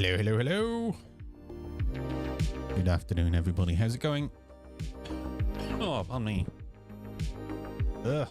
Hello, hello, hello. Good afternoon, everybody. How's it going? Oh, pardon me. Ugh.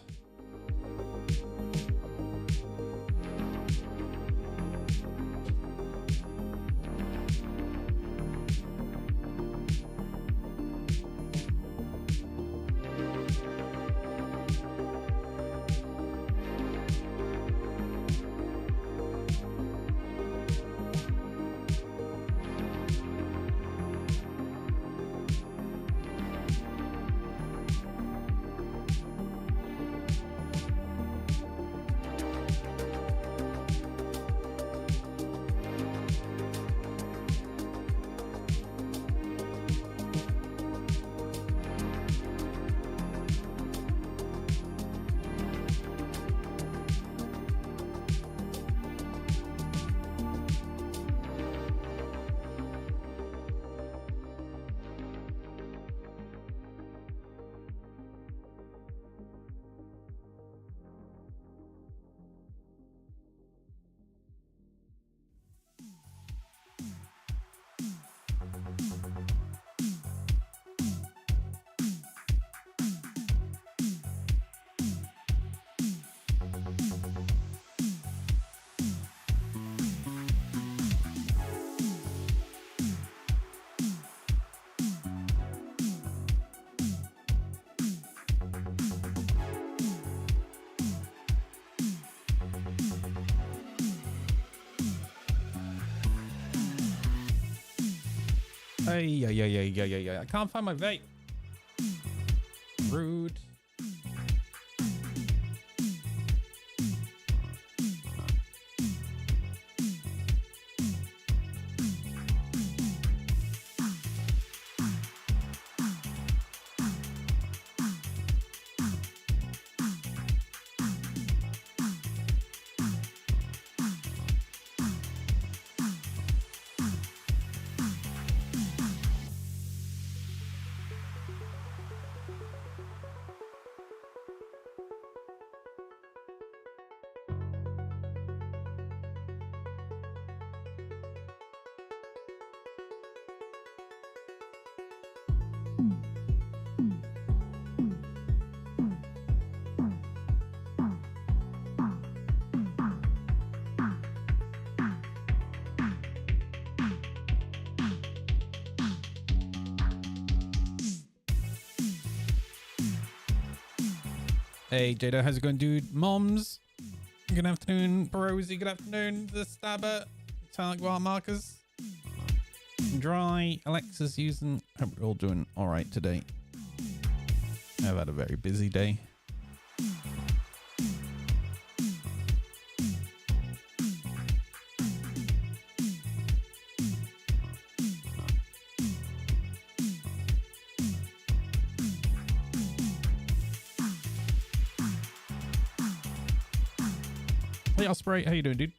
Hey. I can't find my vape. Rude. Hey, Jada, how's it going, dude? Moms, good afternoon. Rosie, good afternoon. The Stabber, sound like wild markers. Dry, Alexa's using. Hope we're all doing all right today. I've had a very busy day. Hey, Osprey, how you doing, dude?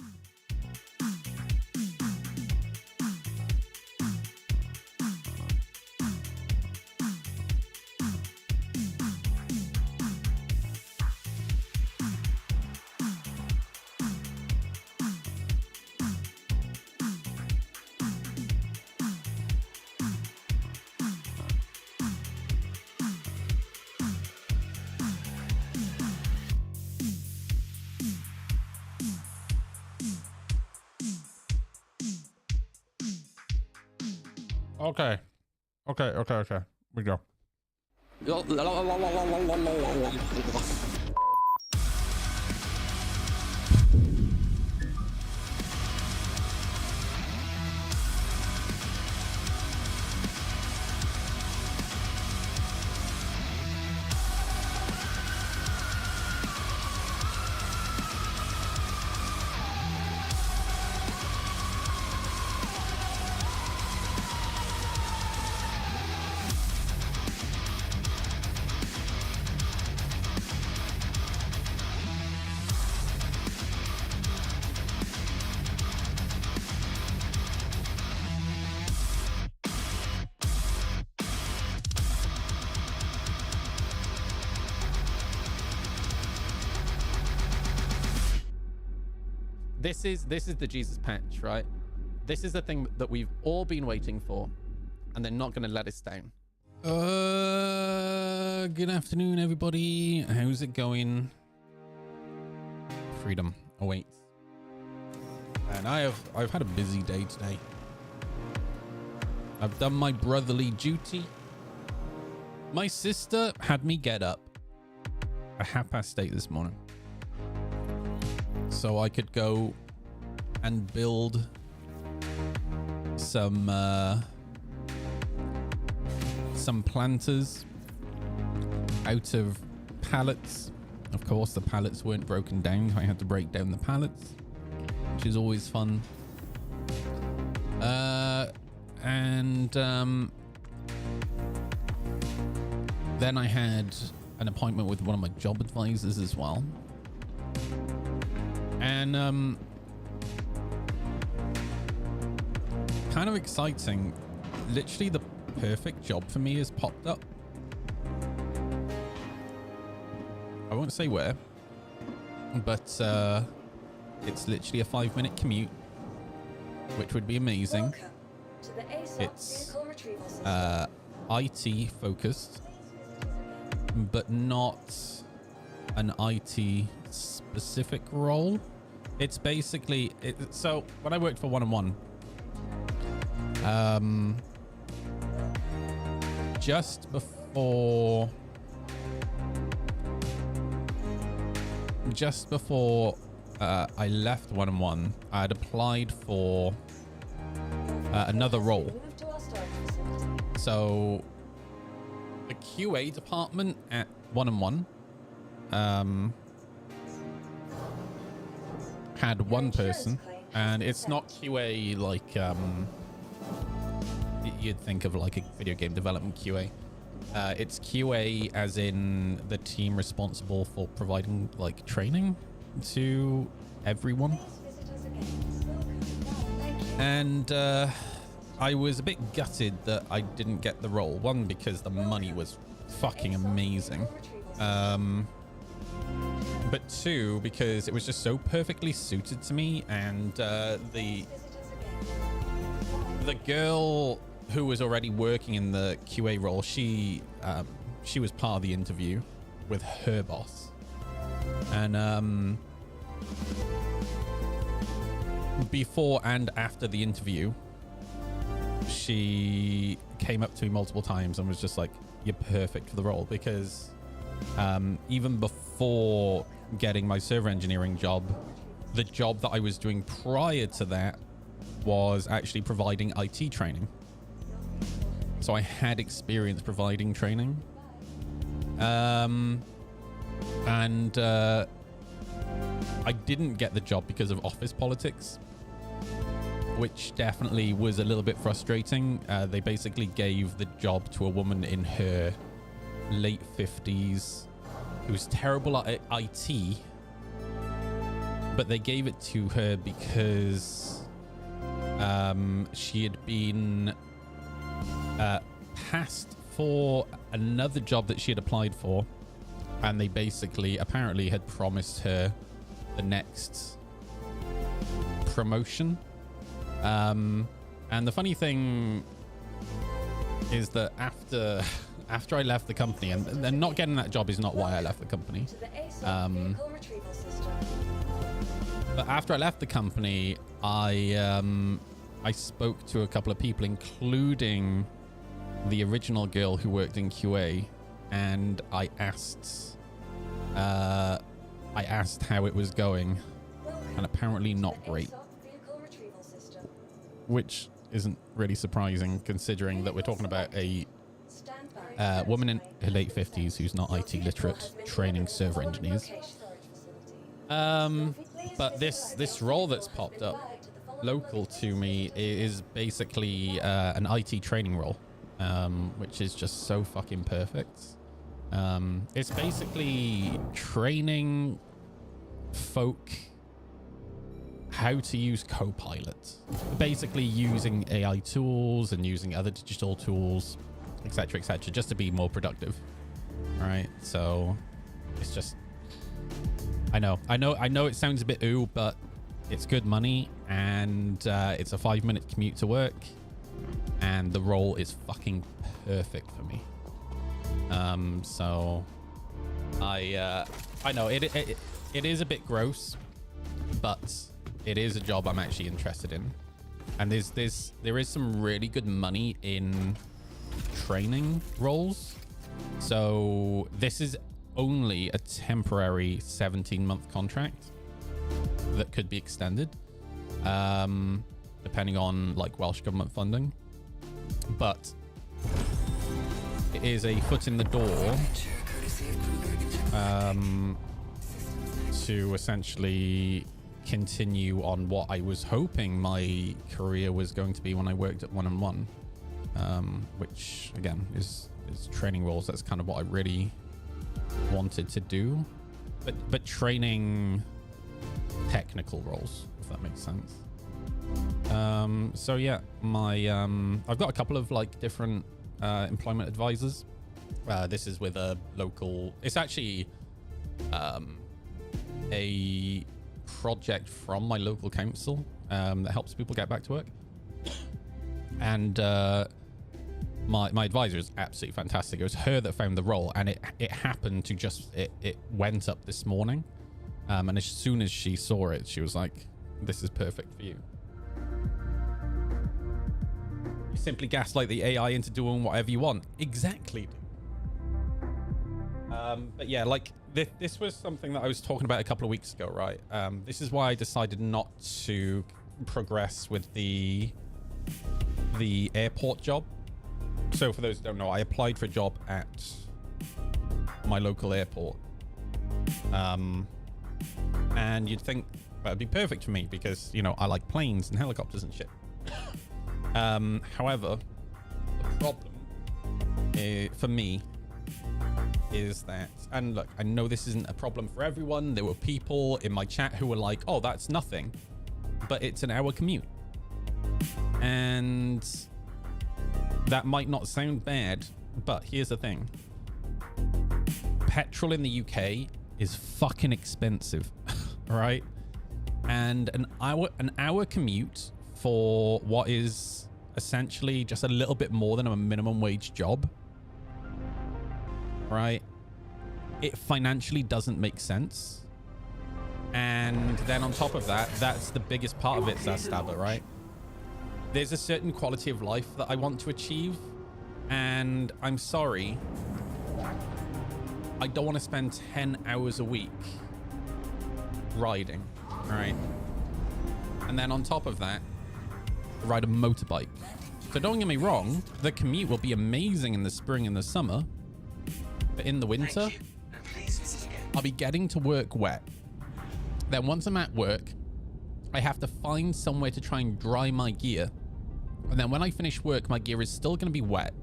Okay. We go. This is the Jesus patch, right? This is the thing that we've all been waiting for, and they're not going to let us down. Good afternoon, everybody. How's it going? Freedom awaits. And I've had a busy day today. I've done my brotherly duty. My sister had me get up at 8:30 this morning so I could go and build some planters out of pallets. Of course, the pallets weren't broken down. I had to break down the pallets, which is always fun. Then I had an appointment with one of my job advisors as well. And kind of exciting. Literally the perfect job for me has popped up. I won't say where, but it's literally a 5-minute commute, which would be amazing. It's IT focused, but not an IT specific role. It's basically so when I worked for 1&1, just before I left 1&1, I had applied for another role. So the QA department at 1&1 had one person, and it's not QA like you'd think of like a video game development QA. It's QA as in the team responsible for providing like training to everyone. And I was a bit gutted that I didn't get the role. One, because the money was fucking amazing. But two, because it was just so perfectly suited to me. And the girl who was already working in the QA role, she was part of the interview with her boss. And before and after the interview, she came up to me multiple times and was just like, you're perfect for the role. Because even before getting my server engineering job, the job that I was doing prior to that was actually providing IT training. So I had experience providing training. And I didn't get the job because of office politics, which definitely was a little bit frustrating. They basically gave the job to a woman in her late 50s who was terrible at IT, but they gave it to her because she had been passed for another job that she had applied for, and they basically apparently had promised her the next promotion. And the funny thing is that after I left the company, and then not getting that job is not why I left the company, but after I left the company, I spoke to a couple of people, including the original girl who worked in QA, and I asked how it was going, and apparently not great, which isn't really surprising considering that we're talking about a woman in her late 50s who's not IT literate training server engineers. But this role that's popped up local to me is basically an IT training role, which is just so fucking perfect. It's basically training folk how to use Copilot, basically using AI tools and using other digital tools, etc., just to be more productive. All right, so it's just, I know it sounds a bit ooh, but it's good money, and it's a 5-minute commute to work, and the role is fucking perfect for me. So I know it is a bit gross, but it is a job I'm actually interested in, and there is some really good money in training roles. So this is only a temporary 17-month contract that could be extended, depending on like Welsh government funding, but it is a foot in the door to essentially continue on what I was hoping my career was going to be when I worked at 1&1, which again is training roles. That's kind of what I really wanted to do, but training technical roles, if that makes sense. So yeah, I've got a couple of like different employment advisors. This is with a local, it's actually a project from my local council that helps people get back to work, and my advisor is absolutely fantastic. It was her that found the role, and it happened to just it went up this morning, and as soon as she saw it, she was like, this is perfect for you. You simply gaslight the AI into doing whatever you want. Exactly. But yeah, like this was something that I was talking about a couple of weeks ago, right? This is why I decided not to progress with the airport job. So for those who don't know, I applied for a job at my local airport, and you'd think that'd be perfect for me because, you know, I like planes and helicopters and shit. However, the problem for me is that, and look, I know this isn't a problem for everyone. There were people in my chat who were like, oh, that's nothing, but it's an hour commute. And that might not sound bad, but here's the thing. Petrol in the UK is fucking expensive, right? And an hour commute for what is essentially just a little bit more than a minimum wage job, right? It financially doesn't make sense. And then on top of that, that's the biggest part of it, Zastabber, right? There's a certain quality of life that I want to achieve, and I'm sorry, I don't want to spend 10 hours a week riding, right? And then on top of that, ride a motorbike. So don't get me wrong, the commute will be amazing in the spring and the summer, but in the winter, I'll be getting to work wet. Then once I'm at work, I have to find somewhere to try and dry my gear. And then when I finish work, my gear is still going to be wet.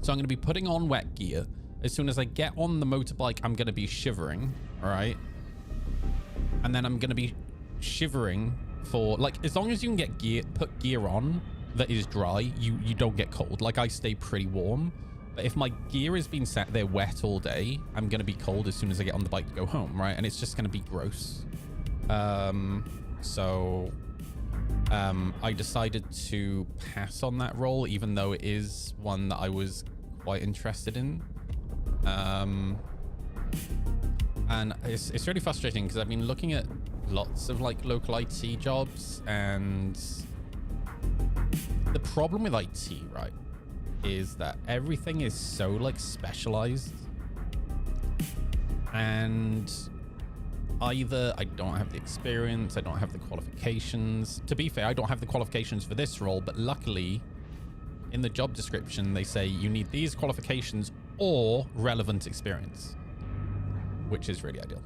So I'm going to be putting on wet gear. As soon as I get on the motorbike, I'm going to be shivering, all right? And then I'm going to be shivering for, like, as long as you can put gear on that is dry, you don't get cold. Like, I stay pretty warm. But if my gear has been sat there wet all day, I'm going to be cold as soon as I get on the bike to go home, right? And it's just going to be gross. So I decided to pass on that role, even though it is one that I was quite interested in. And it's really frustrating because I've been looking at lots of like local IT jobs, and the problem with IT, right, is that everything is so like specialized, and either I don't have the experience, I don't have the qualifications. To be fair, I don't have the qualifications for this role, but luckily in the job description they say you need these qualifications or relevant experience, which is really ideal.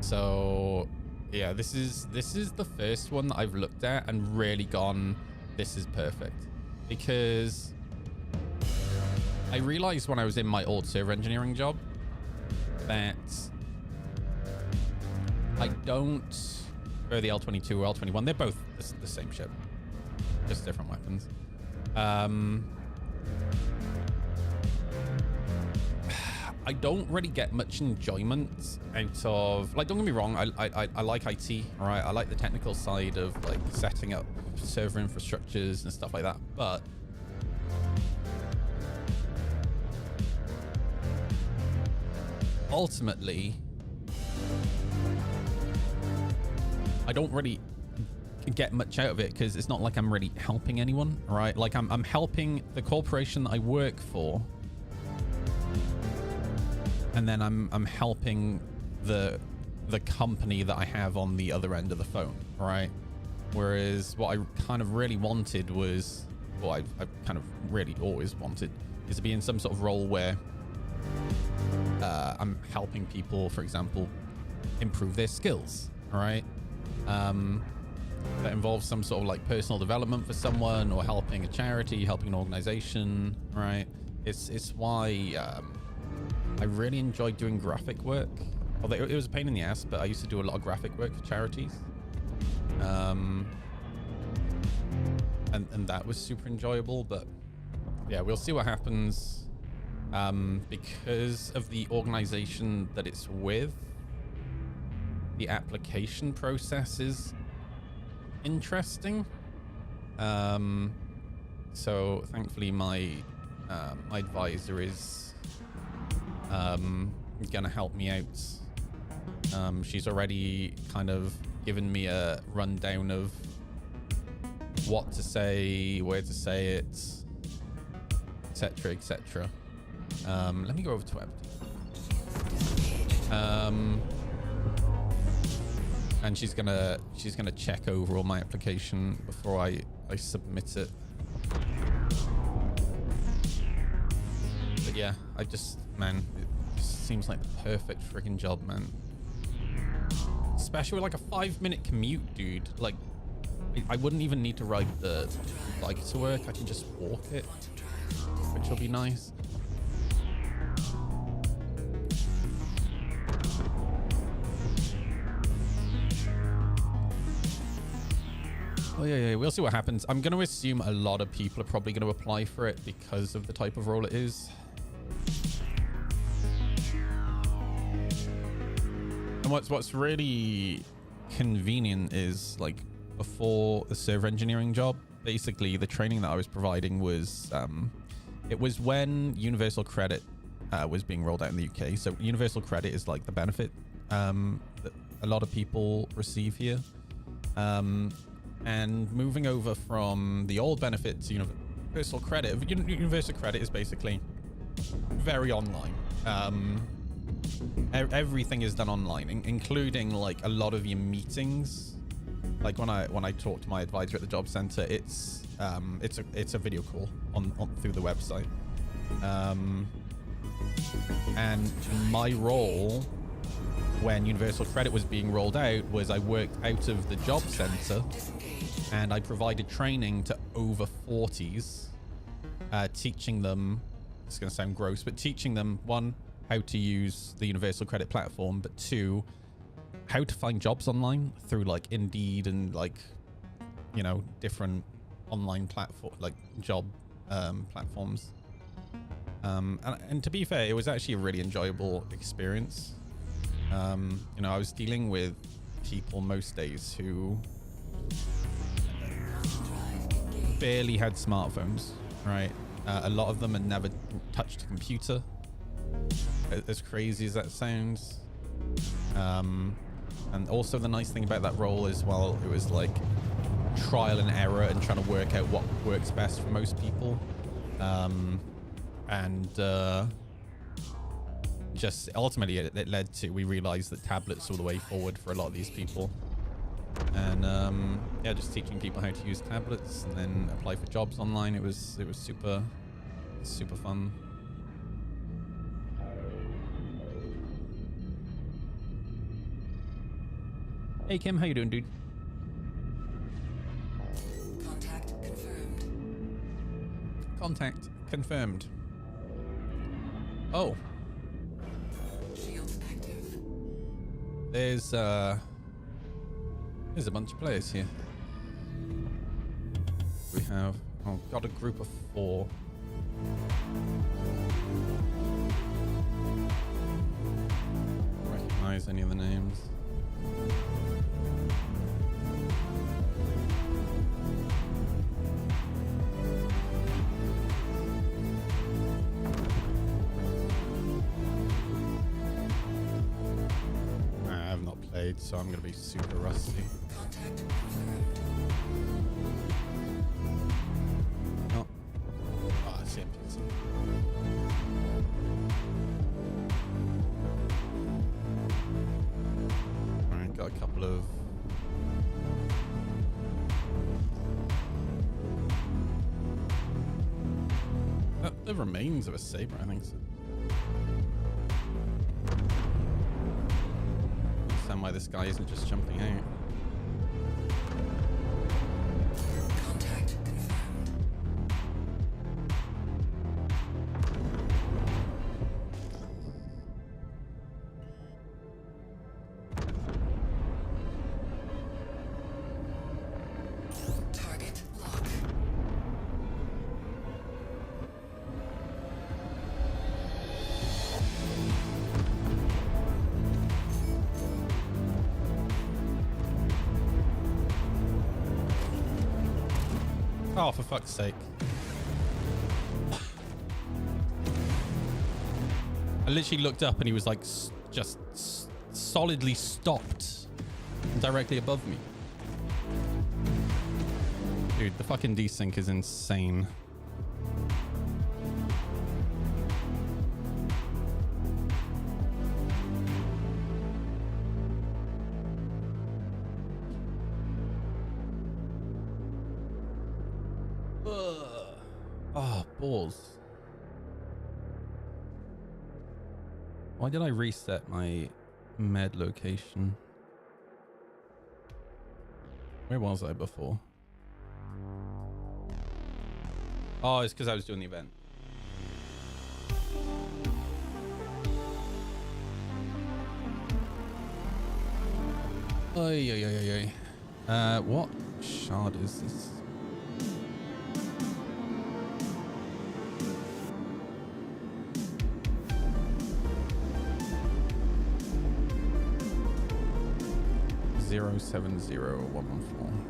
So yeah, this is the first one that I've looked at and really gone, this is perfect, because I realized when I was in my old server engineering job that I don't, or the L22 or L21, they're both the same ship, just different weapons. I don't really get much enjoyment out of, like, don't get me wrong, I like IT, all right? I like the technical side of like setting up server infrastructures and stuff like that, but ultimately, I don't really get much out of it because it's not like I'm really helping anyone, right? Like I'm helping the corporation that I work for, and then I'm helping the company that I have on the other end of the phone, right? Whereas what I kind of really wanted was, well, I kind of really always wanted, is to be in some sort of role where I'm helping people, for example, improve their skills, all right? That involves some sort of like personal development for someone, or helping a charity, helping an organization, right? It's why I really enjoyed doing graphic work. Although it was a pain in the ass, but I used to do a lot of graphic work for charities. And that was super enjoyable, but yeah, we'll see what happens. Because of the organization that it's with, the application process is interesting. So thankfully my advisor is gonna help me out. She's already kind of given me a rundown of what to say, where to say it, etc, etc. Let me go over to Ebony. And she's gonna check over all my application before I submit it. But yeah, man, it just seems like the perfect freaking job, man. Especially with like a 5-minute commute, dude. Like, I wouldn't even need to ride the bike to work. I can just walk it, which will be nice. Oh yeah, we'll see what happens. I'm going to assume a lot of people are probably going to apply for it because of the type of role it is. And what's really convenient is, like, before the server engineering job, basically the training that I was providing was it was when Universal Credit was being rolled out in the UK. So Universal Credit is like the benefit that a lot of people receive here. And moving over from the old benefit to Universal Credit, Universal Credit is basically very online. Everything is done online, including like a lot of your meetings. Like when I talk to my advisor at the job center, it's a video call on through the website. And my role when Universal Credit was being rolled out was I worked out of the job center, and I provided training to over 40s, teaching them, it's going to sound gross, but teaching them, one, how to use the Universal Credit platform, but two, how to find jobs online through like Indeed and like, different online platform, like job platforms. And to be fair, it was actually a really enjoyable experience. I was dealing with people most days who barely had smartphones, right? A lot of them had never touched a computer, as crazy as that sounds. And also the nice thing about that role is, well, it was like trial and error and trying to work out what works best for most people. Just ultimately it led to, we realized that tablets were the way forward for a lot of these people. And yeah, just teaching people how to use tablets and then apply for jobs online. It was super fun. Hey Kim, how you doing, dude? Contact confirmed. Contact confirmed. Oh. Shield active. There's a bunch of players here. We have got a group of 4. recognize any of the names. I have not played, so I'm going to be super rusty. Contact confirmed. Oh, oh I see him. Alright, got a couple of... the remains of a saber, I think so. Understand why this guy isn't just jumping out. Contact confirmed. Target lock. Oh, for fuck's sake. I literally looked up and he was like just solidly stopped directly above me. Dude, the fucking desync is insane. Oh, balls. Why did I reset my med location? Where was I before? Oh, it's because I was doing the event. Oy, oy, oy, oy, oy. What shard is this? Zero 70114.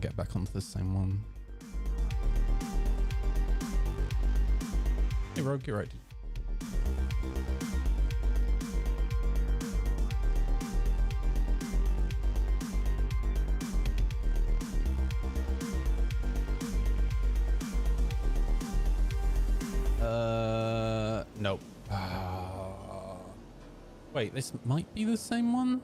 Get back onto the same one. Hey Rogue, you're right. Nope. Wait, this might be the same one?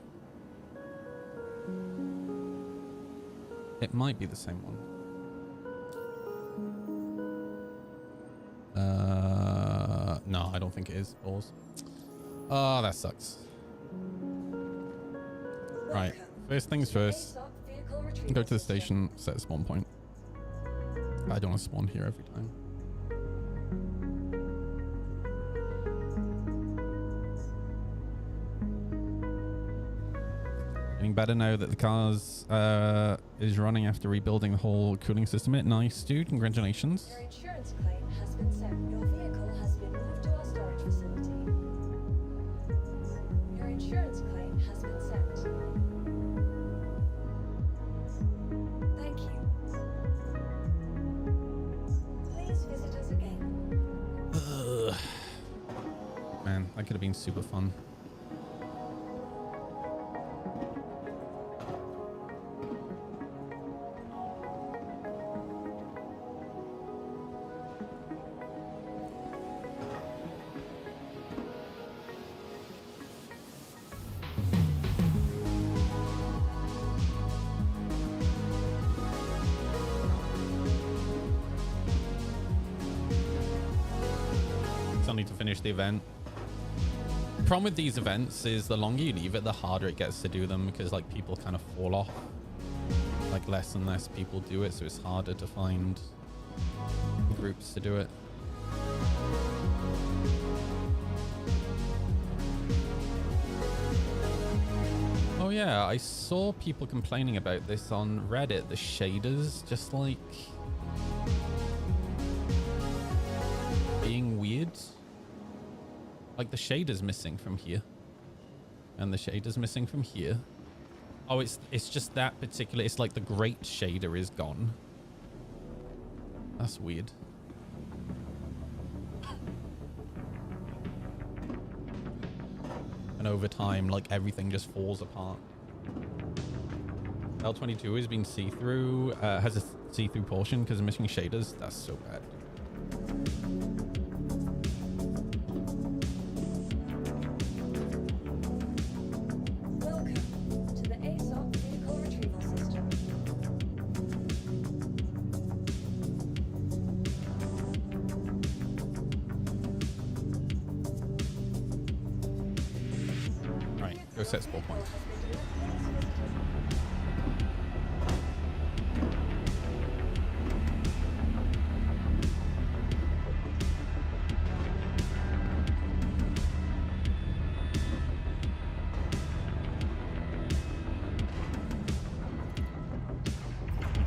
It might be the same one. No, I don't think it is. Balls. Oh, that sucks. Right. First things first. Go to the station, set a spawn point. I don't want to spawn here every time. Getting better now that the car's is running after rebuilding the whole cooling system. Nice, dude. Congratulations. Your insurance claim has been sent. Your vehicle has been moved to our storage facility. Your insurance claim has been sent. Thank you. Please visit us again. Ugh. Man, that could have been super fun. only to finish the event. The problem with these events is the longer you leave it, the harder it gets to do them, because like people kind of fall off. Like less and less people do it, so it's harder to find groups to do it. Oh yeah, I saw people complaining about this on Reddit. The shaders just like being weird. Like the shader's missing from here. And the shader's missing from here. Oh, it's just that particular, it's like the great shader is gone. That's weird. And over time, like everything just falls apart. L22 has been see-through, has a see-through portion because of missing shaders. That's so bad. Welcome to the ASOP vehicle retrieval system. Right, go set spawn point.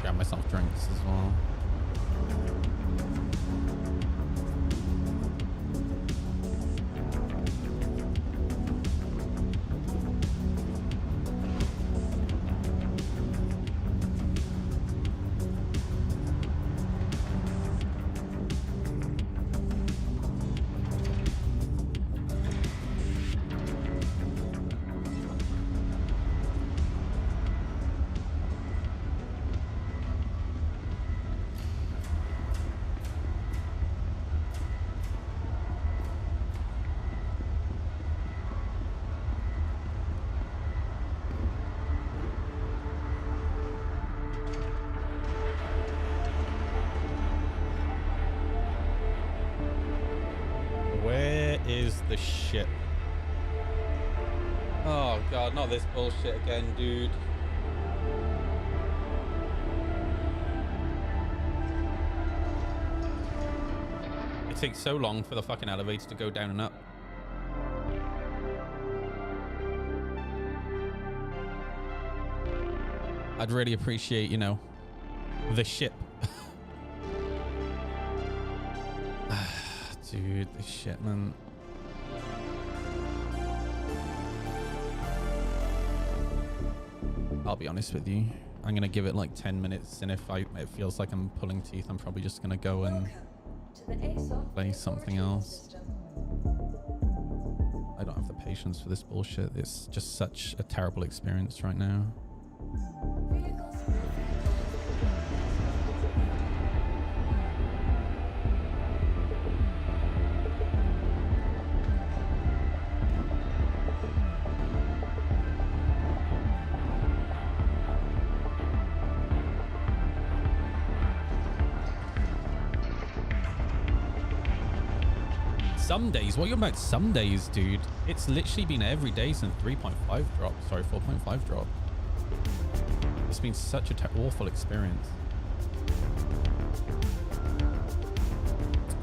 Grab myself drinks as well. Where is the ship? Oh god, not this bullshit again, dude. It takes so long for the fucking elevator to go down and up. I'd really appreciate, you know, the ship. Dude, the shit, man. I'll be honest with you. I'm gonna give it like 10 minutes, and if it feels like I'm pulling teeth, I'm probably just gonna go and play something else. I don't have the patience for this bullshit. It's just such a terrible experience right now. Some days, what are you about some days, dude? It's literally been every day since 3.5 drop. Sorry, 4.5 drop. It's been such a awful experience.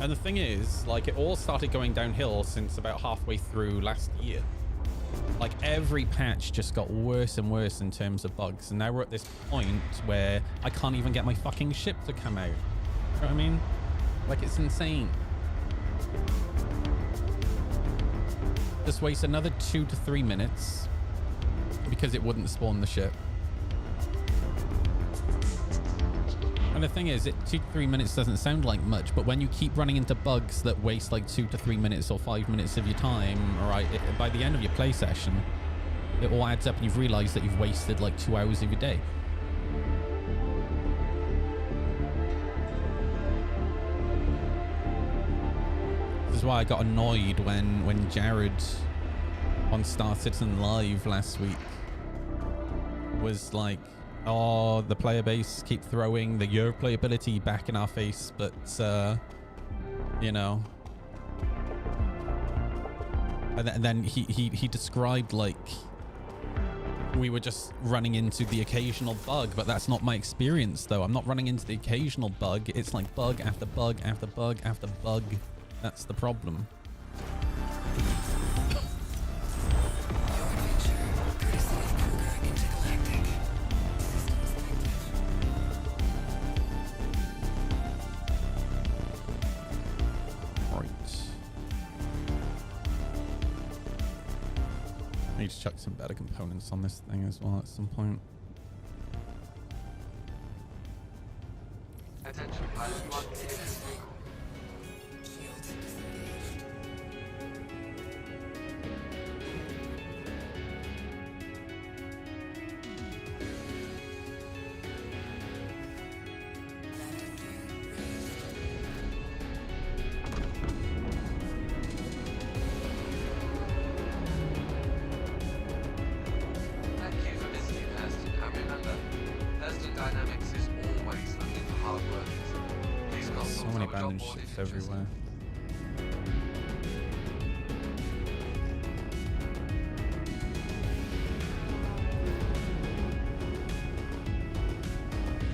And the thing is, like, it all started going downhill since about halfway through last year. Like, every patch just got worse and worse in terms of bugs. And now we're at this point where I can't even get my fucking ship to come out. You know what I mean? Like, it's insane. Just waste another 2 to 3 minutes because it wouldn't spawn the ship. And the thing is, 2 to 3 minutes doesn't sound like much, but when you keep running into bugs that waste like 2 to 3 minutes or 5 minutes of your time, all right, by the end of your play session, it all adds up and you've realized that you've wasted like 2 hours of your day. This is why I got annoyed when Jared on Star Citizen Live last week was like, oh, the player base keep throwing the your playability back in our face, but you know, And then he described like we were just running into the occasional bug, but that's not my experience though. I'm not running into the occasional bug. It's like bug after bug after bug after bug. That's the problem. Your adventure, courtesy of Cougar Intergalactic. Systems active. Right. I need to chuck some better components on this thing as well at some point. Attention, pilot 1 cleared this vehicle. Shields disengaged. Landing gear raised. Thank you for visiting Hurston, and remember, Hurston Dynamics is always looking for hard workers. Please So consult many our job abandoned board ships if interested. everywhere.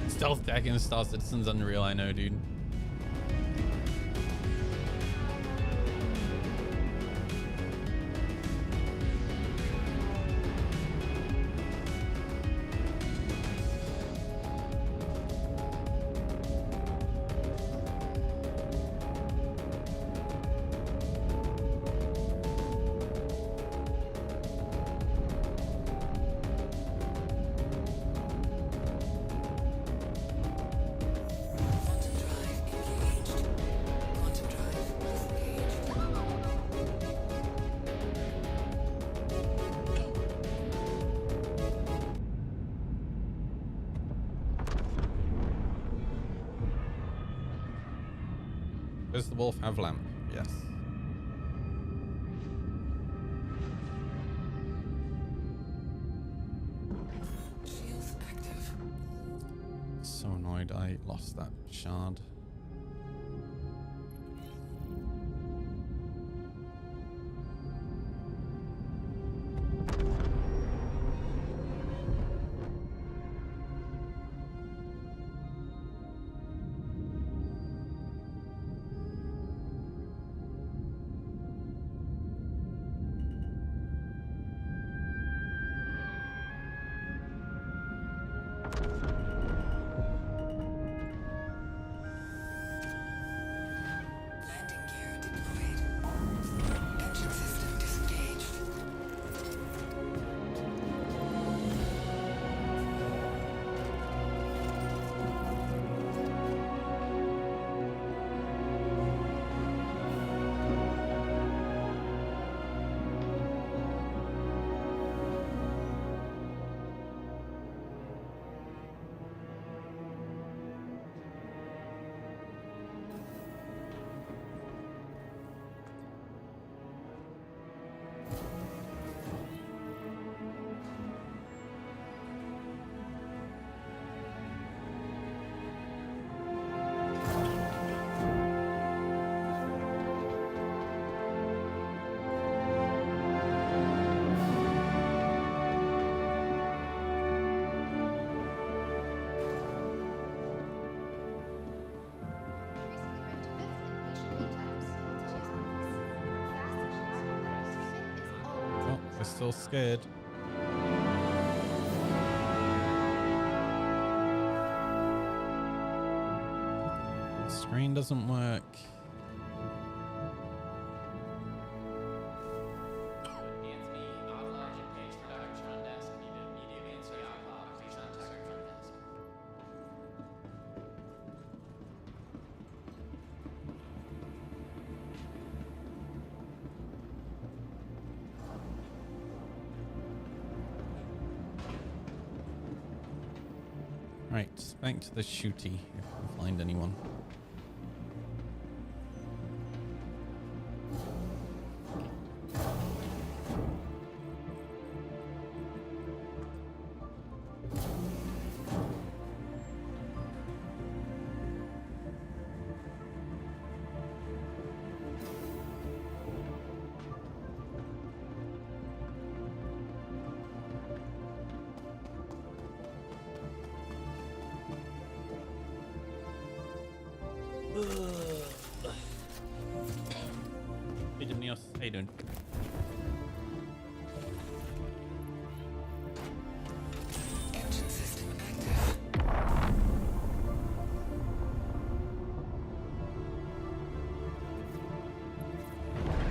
Stealth deck in Star Citizen's unreal, I know, dude. Quantum drive engaged. Quantum drive disengaged. Does the wolf have lamp? Yes. Shields active. So annoyed I lost that shard. Landing gear deployed. Engine system disengaged. Oh, they're still scared. The screen doesn't work. Right, back to the shooty if we find anyone. Hey, Demnios. How you doing? Engine system active.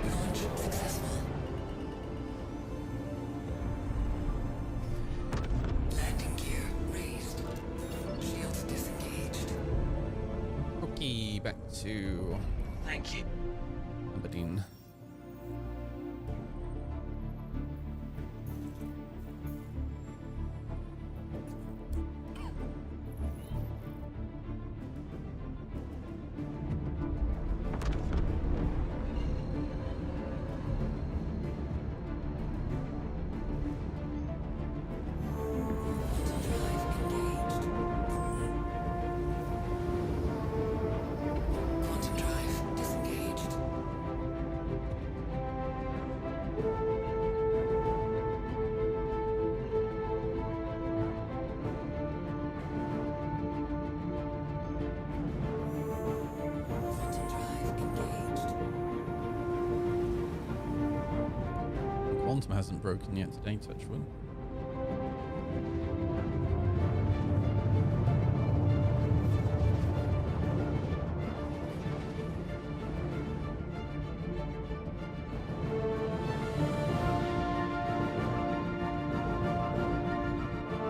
Launch successful. Landing gear raised. Shields disengaged. Okay, back to Thank you. Aberdeen. Quantum drive engaged. Quantum drive disengaged. Quantum drive engaged. Quantum hasn't broken yet today, touch wood.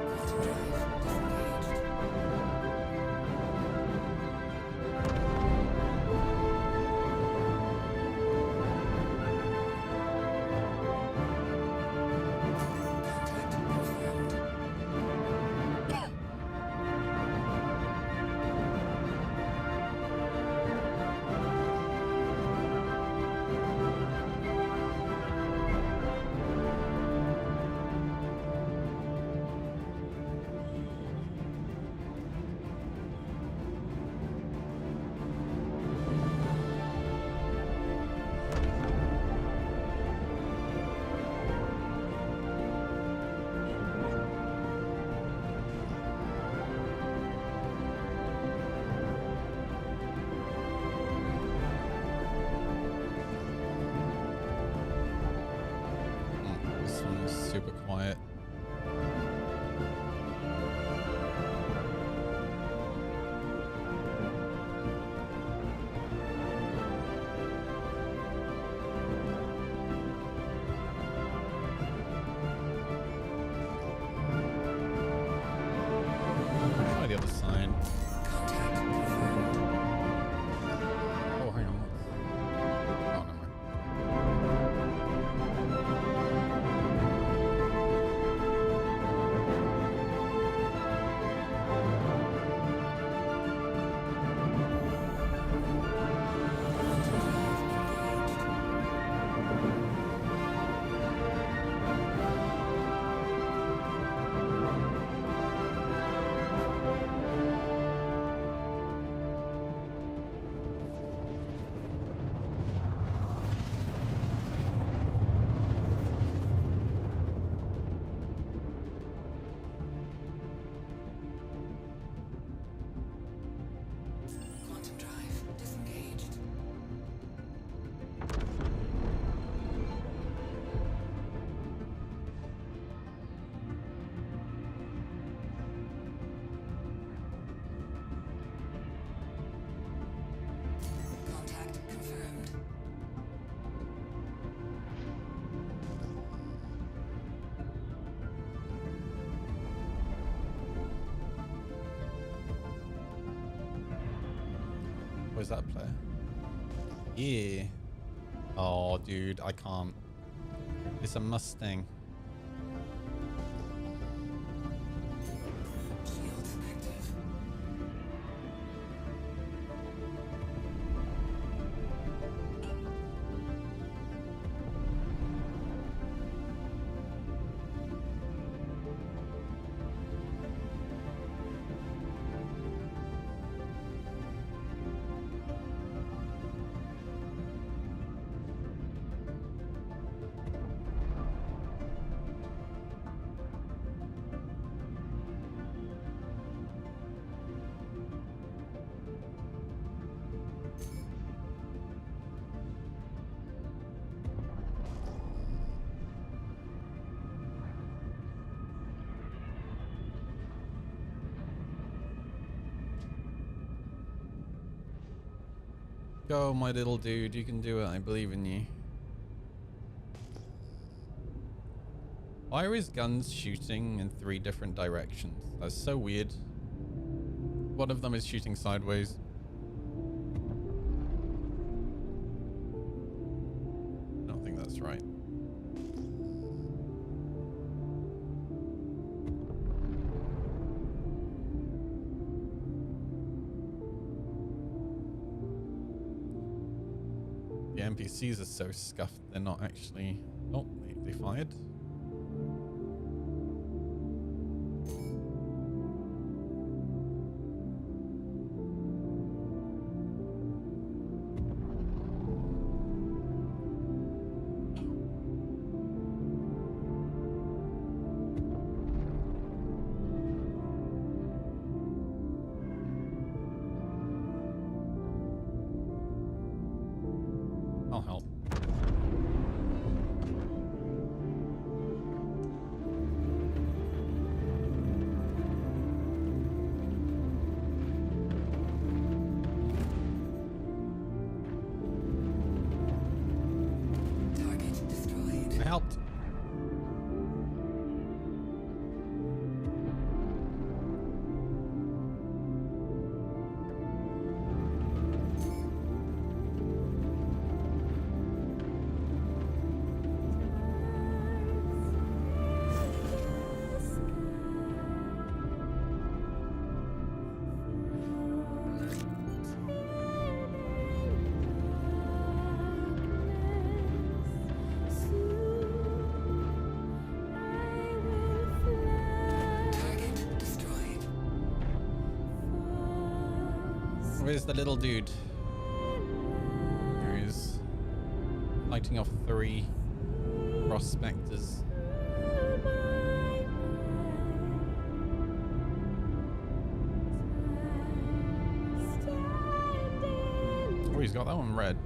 Quantum drive disengaged. Contact confirmed. This one is super quiet. Try the other side. Contact confirmed. Oh, hang on. Oh, never mind. Quantum drive engaged. Quantum drive disengaged. Contact confirmed. Where's that player? Yeah. Oh, dude, I can't. It's a Mustang. Shields active. Go, my little dude. You can do it. I believe in you. Why are his guns shooting in 3 different directions? That's so weird. One of them is shooting sideways. I don't think that's right. The NPCs are so scuffed, they're not actually... Oh, they fired. I'll help. Target destroyed. I helped. Target destroyed. Where's the little dude? There he is. Fighting off 3 prospectors. Oh, he's got that one red.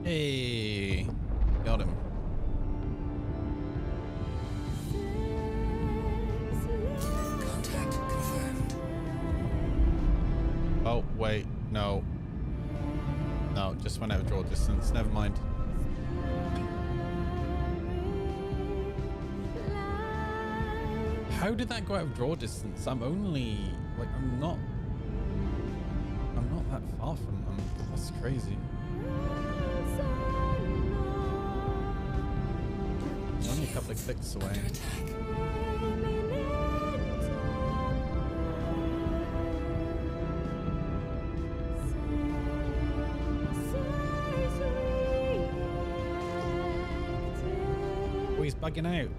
Hey, got him. Contact confirmed. Oh, wait, no. No, just went out of draw distance. Never mind. How did that go out of draw distance? I'm only, like, I'm not that far from them. That's crazy. Only a couple of clicks away. Under attack. Oh, he's bugging out.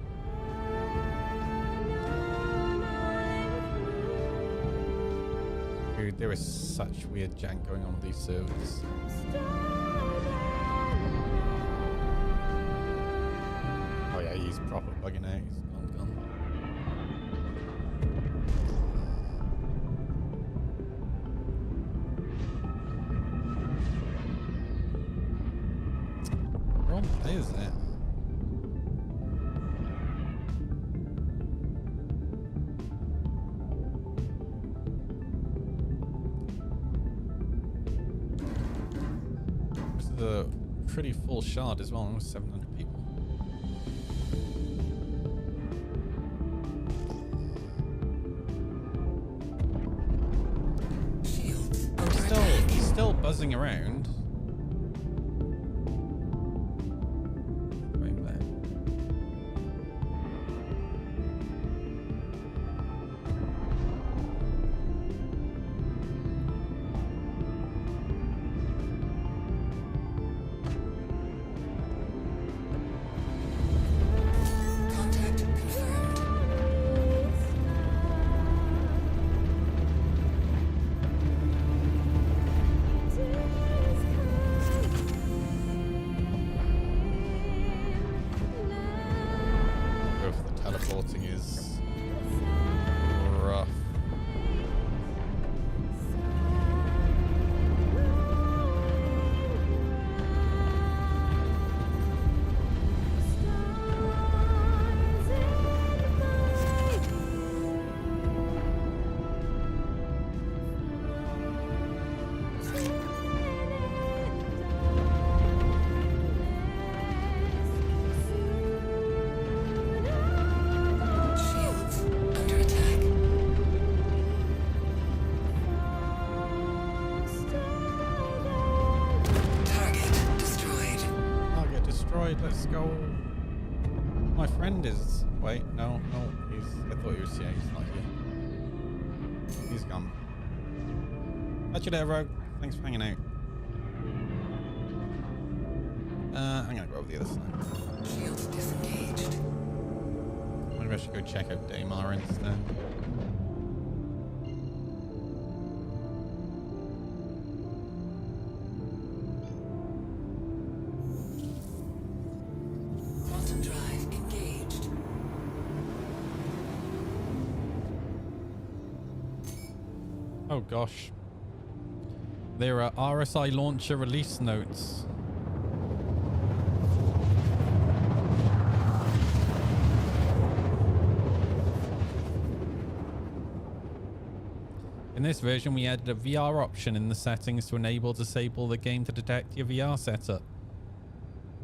Dude, there is such weird jank going on with these servers. Oh yeah, he's proper bugging out. He's gone. Wrong players there. This is a pretty full shard as well, almost 700 people. Shields under Still, attack. he's still buzzing around. Going back. Contact confirmed. Android, let's go. My friend is... Wait, no, he's... I thought he was... Yeah, he's not here. He's gone. Catch you there, Rogue. Thanks for hanging out. I'm gonna go over the other side. Shields disengaged. Maybe I should go check out Daymar instead. Quantum drive engaged. Oh gosh. There are RSI launcher release notes. In this version, we added a VR option in the settings to disable the game to detect your VR setup.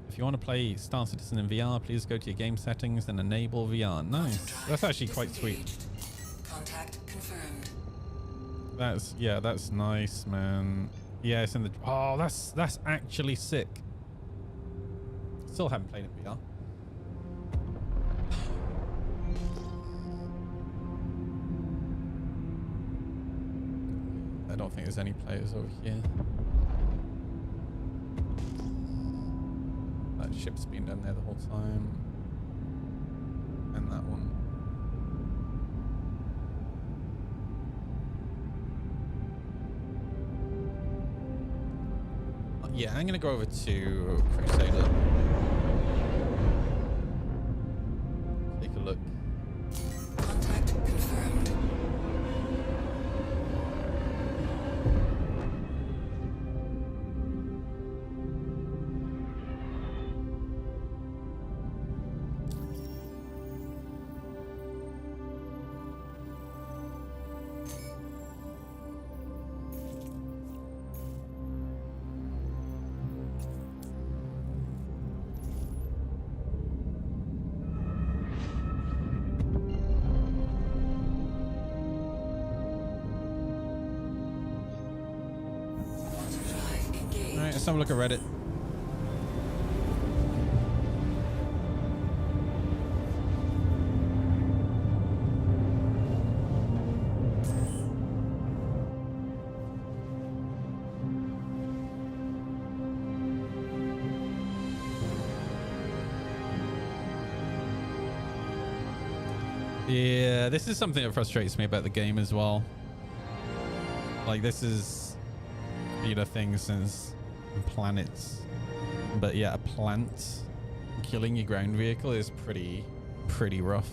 If you want to play Star Citizen in VR, please go to your game settings and enable VR. Nice. That's actually quite sweet. Contact confirmed. That's nice, man. Yeah, it's in the... Oh, that's actually sick. Still haven't played it in VR. I don't think there's any players over here. That ship's been down there the whole time. And that one. Yeah, I'm gonna go over to Crusader. Take a look. Contact confirmed. Let's have a look at Reddit. Yeah, this is something that frustrates me about the game as well. Like, this is been a thing since Planets, but yeah, a plant killing your ground vehicle is pretty rough.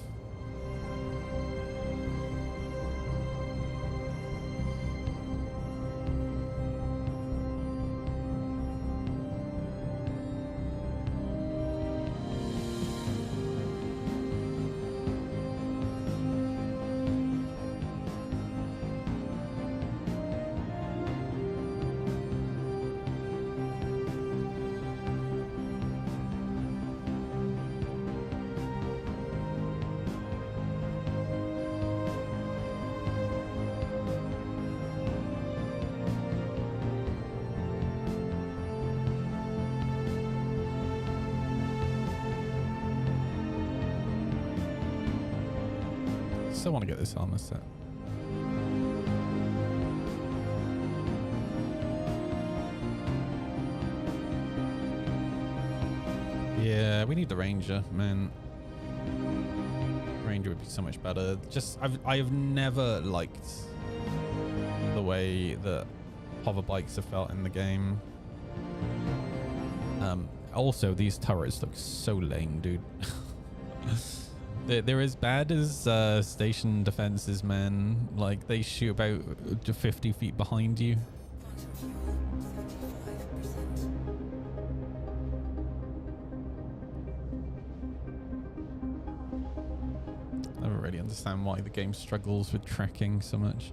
Still want to get this armor set. Yeah, we need the Ranger, man. Ranger would be so much better. Just I have never liked the way that hover bikes have felt in the game. Also, these turrets look so lame, dude. They're as bad as station defenses, man. Like, they shoot about 50 feet behind you. I don't really understand why the game struggles with tracking so much.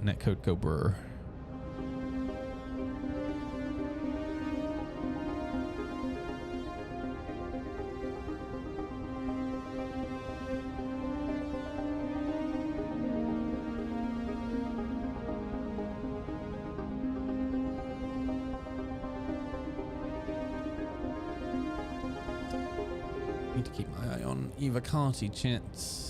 Netcode Cobra. keep my eye on Eva Carty chats.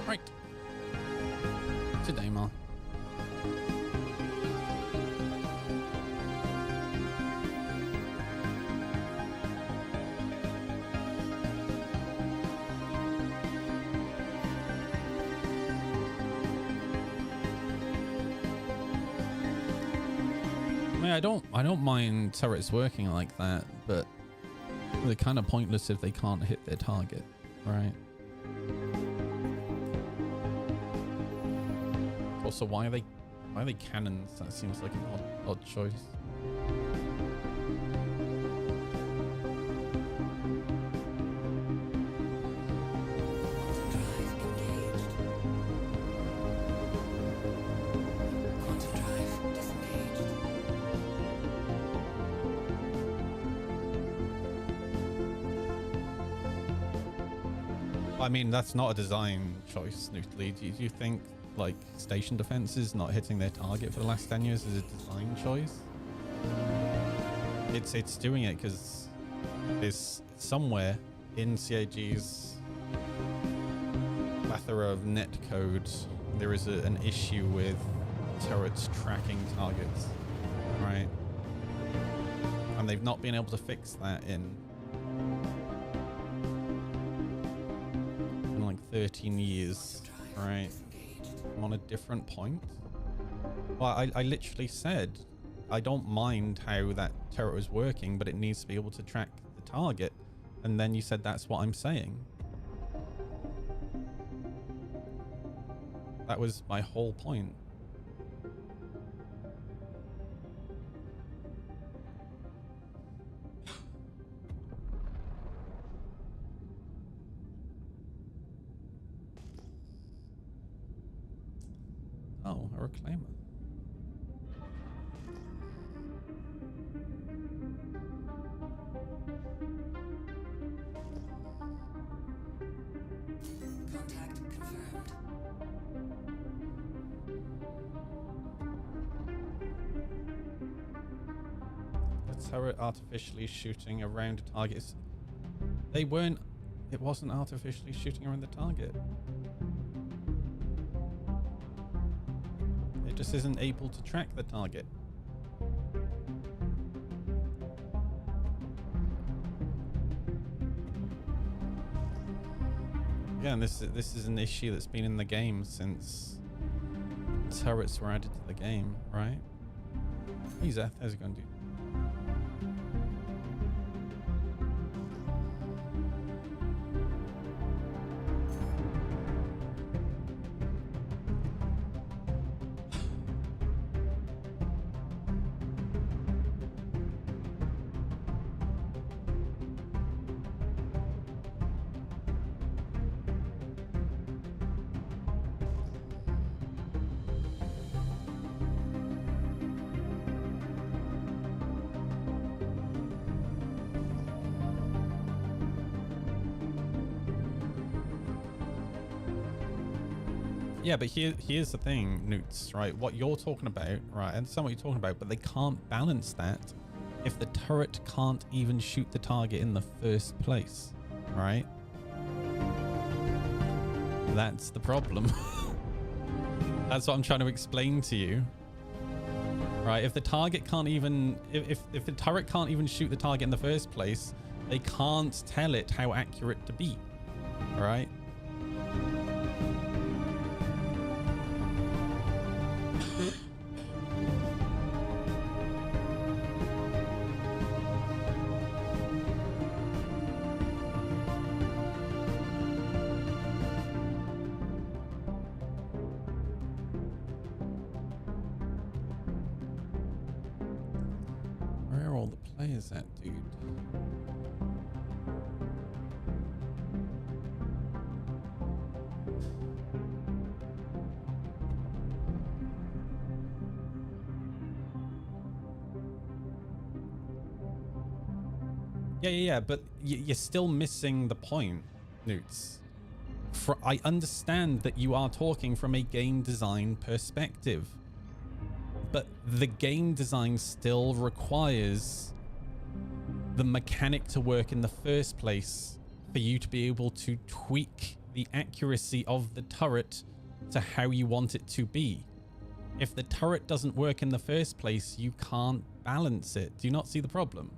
Right. Today, Ma. I mean, I don't mind turrets working like that, but they're kind of pointless if they can't hit their target, right? Also, why are they cannons? That seems like an odd choice. Quantum drive disengaged. I mean, that's not a design choice, Nootly. Do you think like station defenses not hitting their target for the last 10 years is a design choice? It's doing it because there's somewhere in CIG's plethora of net code there is an issue with turrets tracking targets, right? And they've not been able to fix that in like 13 years, right? I'm on a different point. Well, I literally said I don't mind how that turret was working, but it needs to be able to track the target. And then you said that's what I'm saying. That was my whole point. Oh, a reclaimer. Contact confirmed. The turret artificially shooting around a target. They weren't. It wasn't artificially shooting around the target. It just isn't able to track the target. Again, this is an issue that's been in the game since turrets were added to the game, right? Hey Zeth, how's it going, dude? Yeah, but here's the thing, Newts, right? What you're talking about, right? I understand what you're talking about, but they can't balance that if the turret can't even shoot the target in the first place, right? That's the problem. That's what I'm trying to explain to you, right? If the target can't even, if the turret can't even shoot the target in the first place, they can't tell it how accurate to be, all right? Where are all the players at, dude? Yeah, but you're still missing the point, Newts. I understand that you are talking from a game design perspective, but the game design still requires the mechanic to work in the first place for you to be able to tweak the accuracy of the turret to how you want it to be. If the turret doesn't work in the first place, you can't balance it. Do you not see the problem?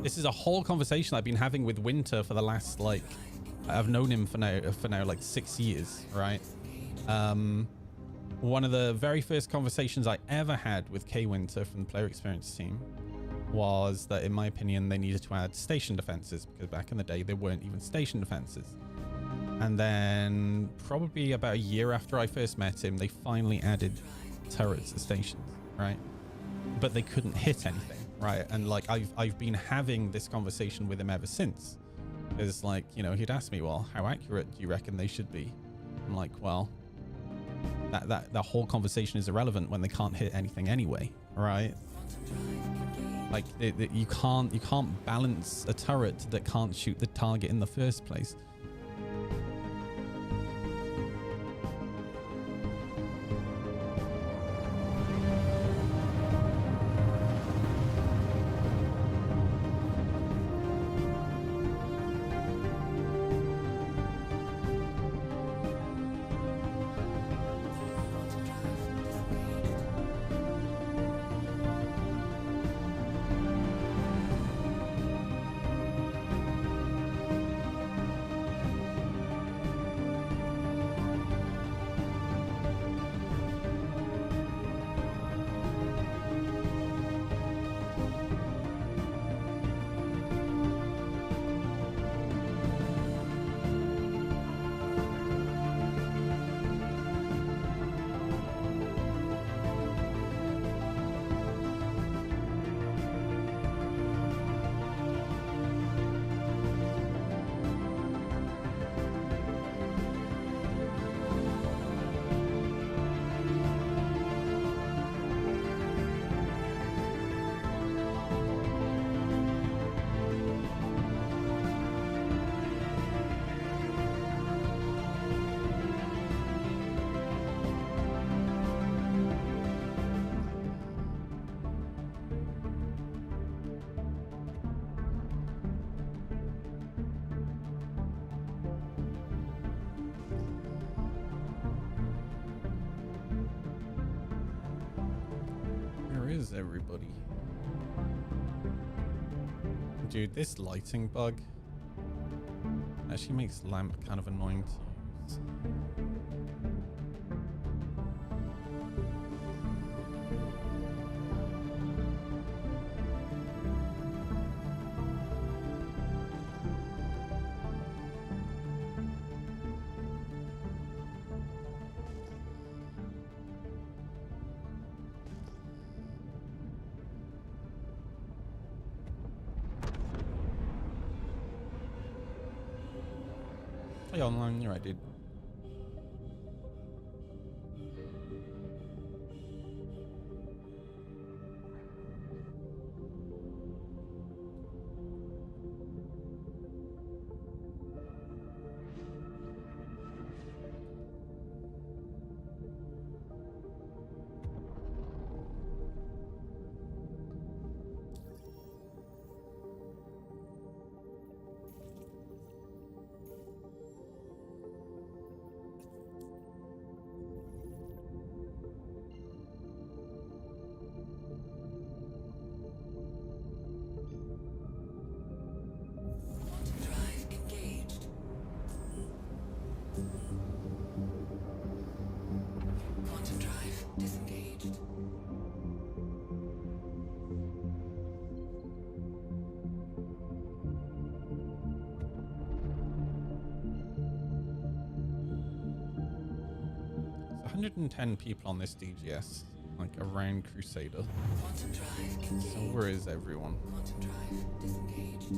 This is a whole conversation I've been having with Winter for the last, like, I've known him for now like 6 years, right? One of the very first conversations I ever had with K Winter from the player experience team was that, in my opinion, they needed to add station defenses, because back in the day, there weren't even station defenses. And then probably about a year after I first met him, they finally added turrets to stations, right? But they couldn't hit anything, right? And like I've been having this conversation with him ever since. It's like, you know, he'd ask me, well, how accurate do you reckon they should be? I'm like, well, that whole conversation is irrelevant when they can't hit anything anyway, right? Like you can't balance a turret that can't shoot the target in the first place. Is everybody? Dude, this lighting bug actually makes lamp kind of annoying to use. Hey, online, you're right, dude. 110 people on this DGS, like around Crusader. Quantum drive So engaged. where is everyone? Quantum drive disengaged.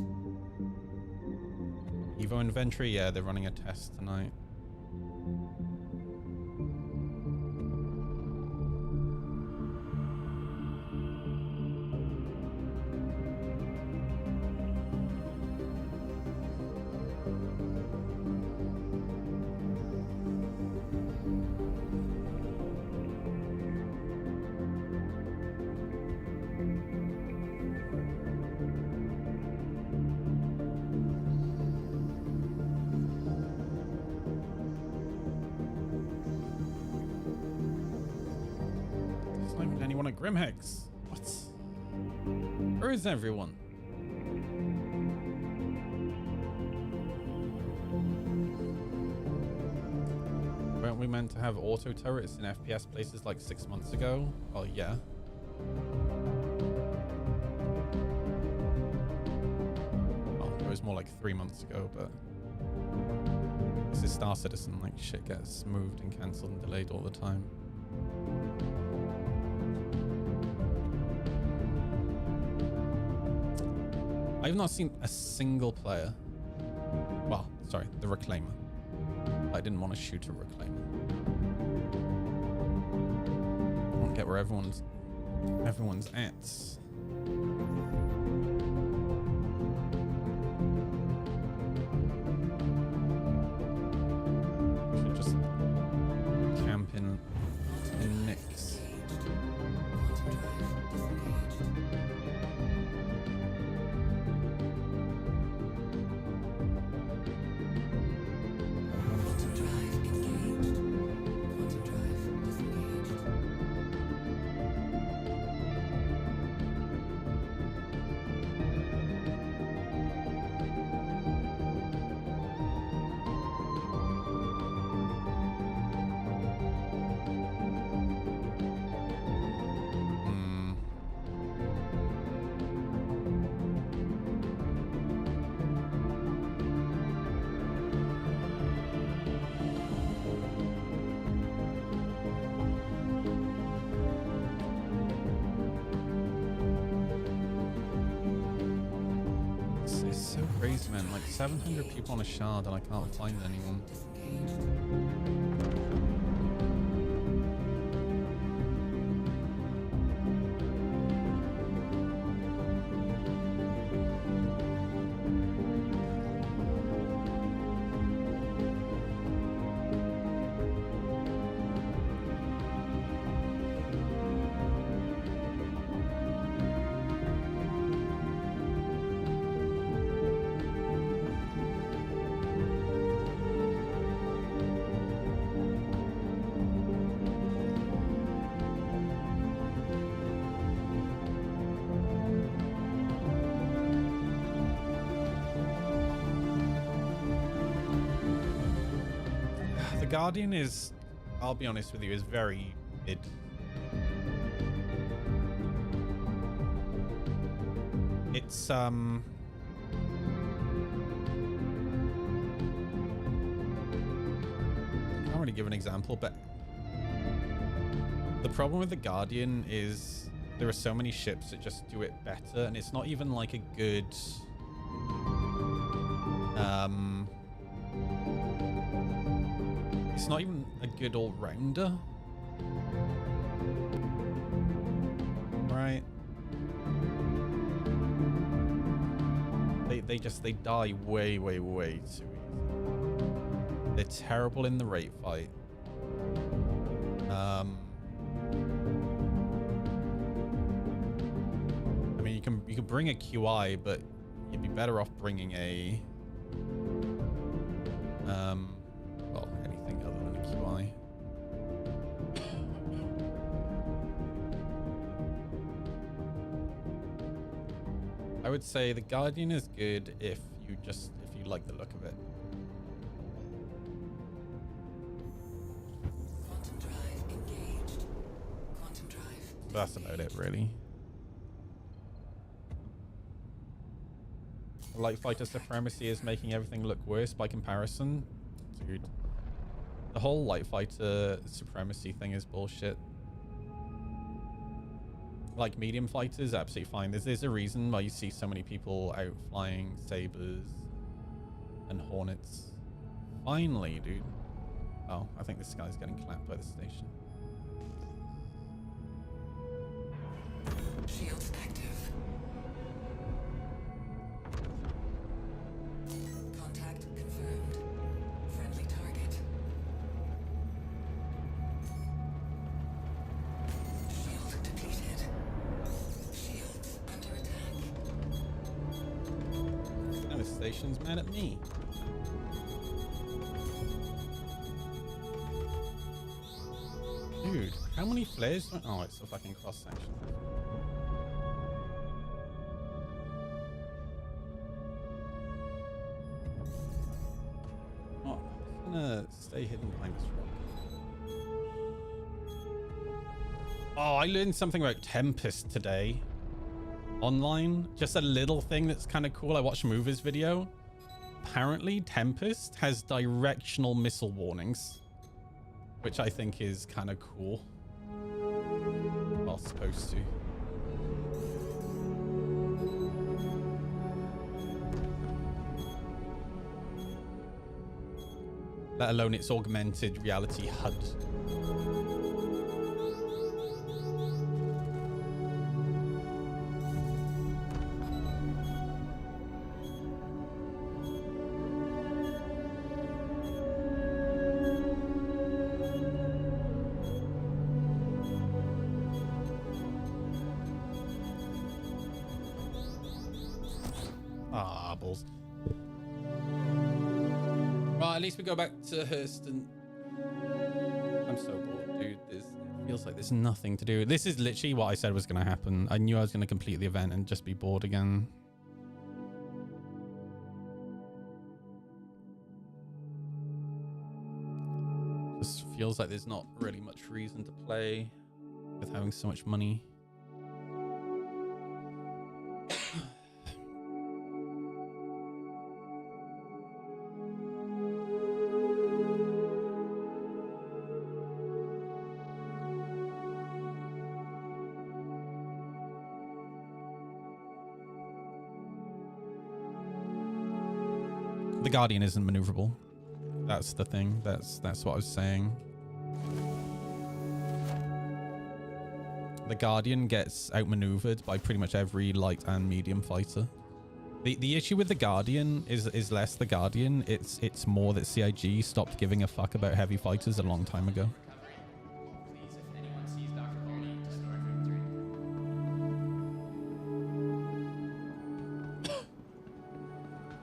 Evo Inventory, yeah, they're running a test tonight. There's not even anyone at Grimhex. What? Where is everyone? Weren't we meant to have auto turrets in FPS places like 6 months ago? Oh yeah. Well, it was more like 3 months ago, but this is Star Citizen. Like shit gets moved and cancelled and delayed all the time. I've not seen a single player. Well, sorry, the Reclaimer. I didn't want to shoot a Reclaimer. I don't get where everyone's at. We should just camp in Nyx. Quantum drive disengaged. Quantum drive engaged. Quantum drive disengaged. Hmm. It's so crazy, man. Like 700 people on a shard and I can't find anyone. The Guardian is, I'll be honest with you, is very mid. It's I can't really give an example, but the problem with the Guardian is there are so many ships that just do it better, and it's not even like a good it's not even a good all-rounder, right? They die way too easy. They're terrible in the rate fight. I mean, you can bring a QI, but you'd be better off bringing a well, anything other than a QI. I would say the Guardian is good if you like the look of it. Quantum drive engaged. Quantum drive. But that's about it, really. Light fighter supremacy is making everything look worse by comparison. Dude. The whole light fighter supremacy thing is bullshit. Like medium fighters, absolutely fine. There's a reason why you see so many people out flying sabers and hornets. Finally, dude. Oh, I think this guy's getting clapped by the station. Shields active. Contact confirmed. Friendly target. Shield depleted. Shields under attack. And the station's mad at me. Dude, how many flares? Oh, it's a fucking cross section. Oh, I'm gonna stay hidden behind this rock. Oh, I learned something about Tempest today. Online. Just a little thing that's kind of cool. I watched Mover's video. Apparently, Tempest has directional missile warnings, which I think is kind of cool. Well, supposed to. Let alone its augmented reality HUD. Ah, balls. Right, at least we go back to Hurston. I'm so bored, dude. It feels like there's nothing to do. This is literally what I said was going to happen. I knew I was going to complete the event and just be bored again. Just feels like there's not really much reason to play with having so much money. The Guardian isn't maneuverable. That's the thing. That's what I was saying. The Guardian gets outmaneuvered by pretty much every light and medium fighter. The issue with the Guardian is less the Guardian. It's more that CIG stopped giving a fuck about heavy fighters a long time ago.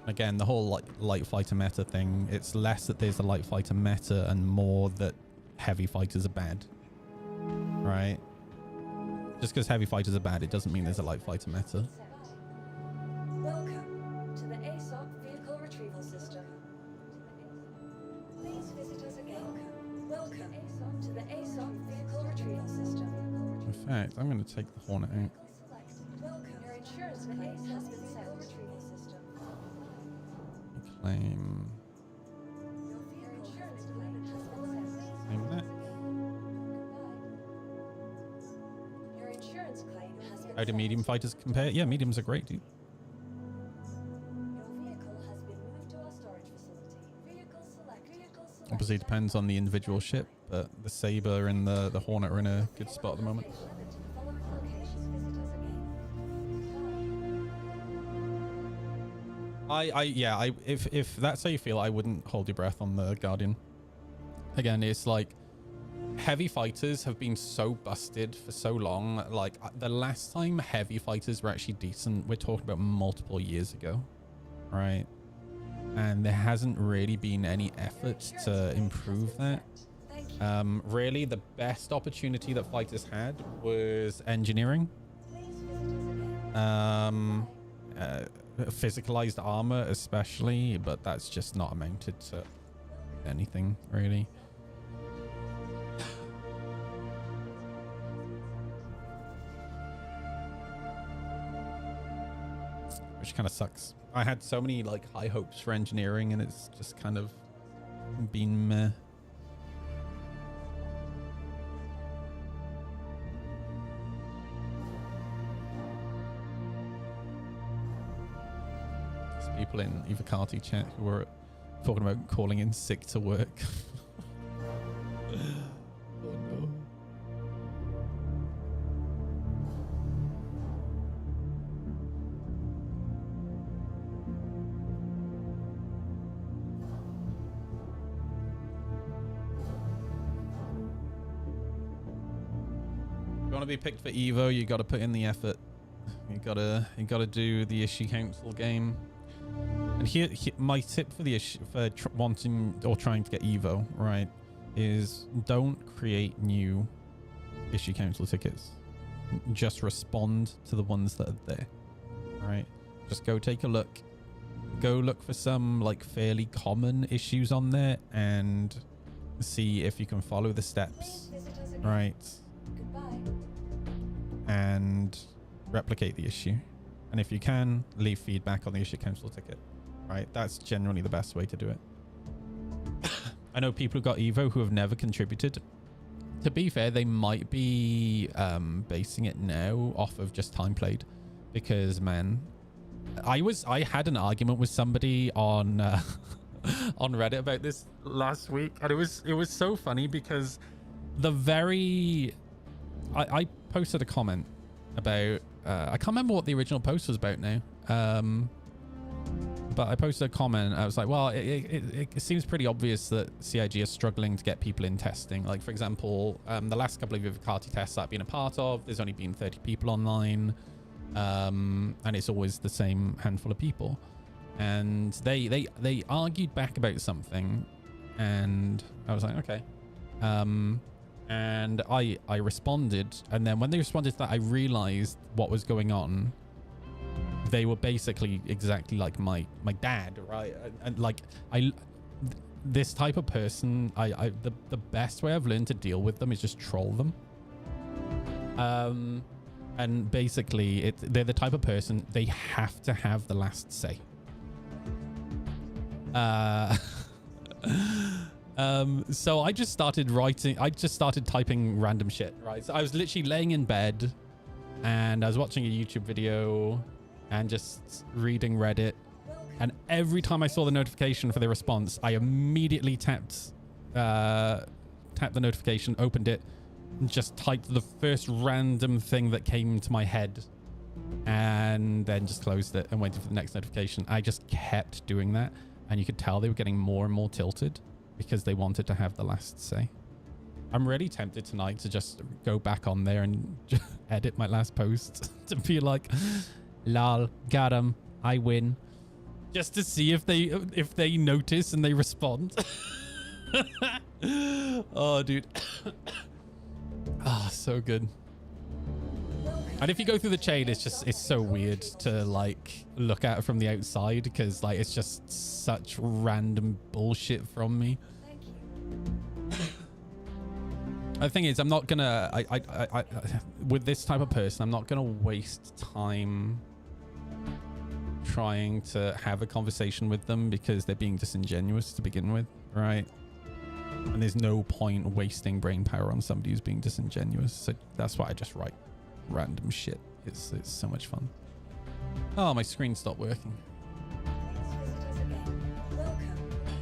Again, the whole light fighter meta thing, it's less that there's a light fighter meta and more that heavy fighters are bad. Right? Just because heavy fighters are bad, it doesn't mean there's a light fighter meta. Welcome to the ASOC Vehicle Retrieval System. Please visit us again. Welcome to the ASOC Vehicle Retrieval System. In fact, I'm going to take the Hornet out. Welcome. Your insurance claim has been sent. Retrieval system. Claim. Your insurance claim has been sent. Claim that. Your insurance claim has been How do sent. medium fighters compare? Yeah, mediums are great, dude. Your vehicle has been moved to our storage facility. Vehicle select. Obviously, it depends on the individual ship, but the Saber and the Hornet are in a good spot at the moment. If that's how you feel, I wouldn't hold your breath on the Guardian. Again, it's like heavy fighters have been so busted for so long. Like the last time heavy fighters were actually decent, we're talking about multiple years ago, right? And there hasn't really been any effort to improve that. Really, the best opportunity that fighters had was engineering. Physicalized armor especially, but that's just not amounted to anything really. Which kind of sucks. I had so many like high hopes for engineering and it's just kind of been meh. people in Evocati chat who were talking about calling in sick to work. Oh no. If you want to be picked for Evo, you got to put in the effort. You gotta do the issue council game. And here my tip for the issue for wanting or trying to get Evo, right, is don't create new issue council tickets. Just respond to the ones that are there, right? Just go take a look. Go look for some like fairly common issues on there and see if you can follow the steps, Please visit us again. right? Goodbye. And replicate the issue. And if you can, leave feedback on the issue council ticket, right? That's generally the best way to do it. I know people who got Evo who have never contributed. To be fair, they might be basing it now off of just time played, because man, I had an argument with somebody on on Reddit about this last week, and it was so funny because I posted a comment about I can't remember what the original post was about now, but I posted a comment. I was like, well, it seems pretty obvious that CIG is struggling to get people in testing. Like, for example, the last couple of Evocati tests I've been a part of, there's only been 30 people online, and it's always the same handful of people. And they argued back about something, and I was like, okay. And I responded, and then when they responded to that, I realized what was going on. They were basically exactly like my dad, right? And like this type of person, the best way I've learned to deal with them is just troll them. And basically they're the type of person, they have to have the last say. So I just started typing random shit, right? So I was literally laying in bed and I was watching a YouTube video and just reading Reddit. And every time I saw the notification for the response, I immediately tapped the notification, opened it, and just typed the first random thing that came to my head, and then just closed it and waited for the next notification. I just kept doing that, and you could tell they were getting more and more tilted because they wanted to have the last say. I'm really tempted tonight to just go back on there and just edit my last post to be like, lol, got him, I win. Just to see if they notice and they respond. Oh, dude. Ah, so good. And if you go through the chain, it's so weird to like look at it from the outside, because like it's just such random bullshit from me. Thank you. The thing is, I'm not gonna I with this type of person, I'm not gonna waste time trying to have a conversation with them because they're being disingenuous to begin with, right? And there's no point wasting brain power on somebody who's being disingenuous. So that's why I just write random shit. It's so much fun. Oh, my screen stopped working. Please visit us again. Welcome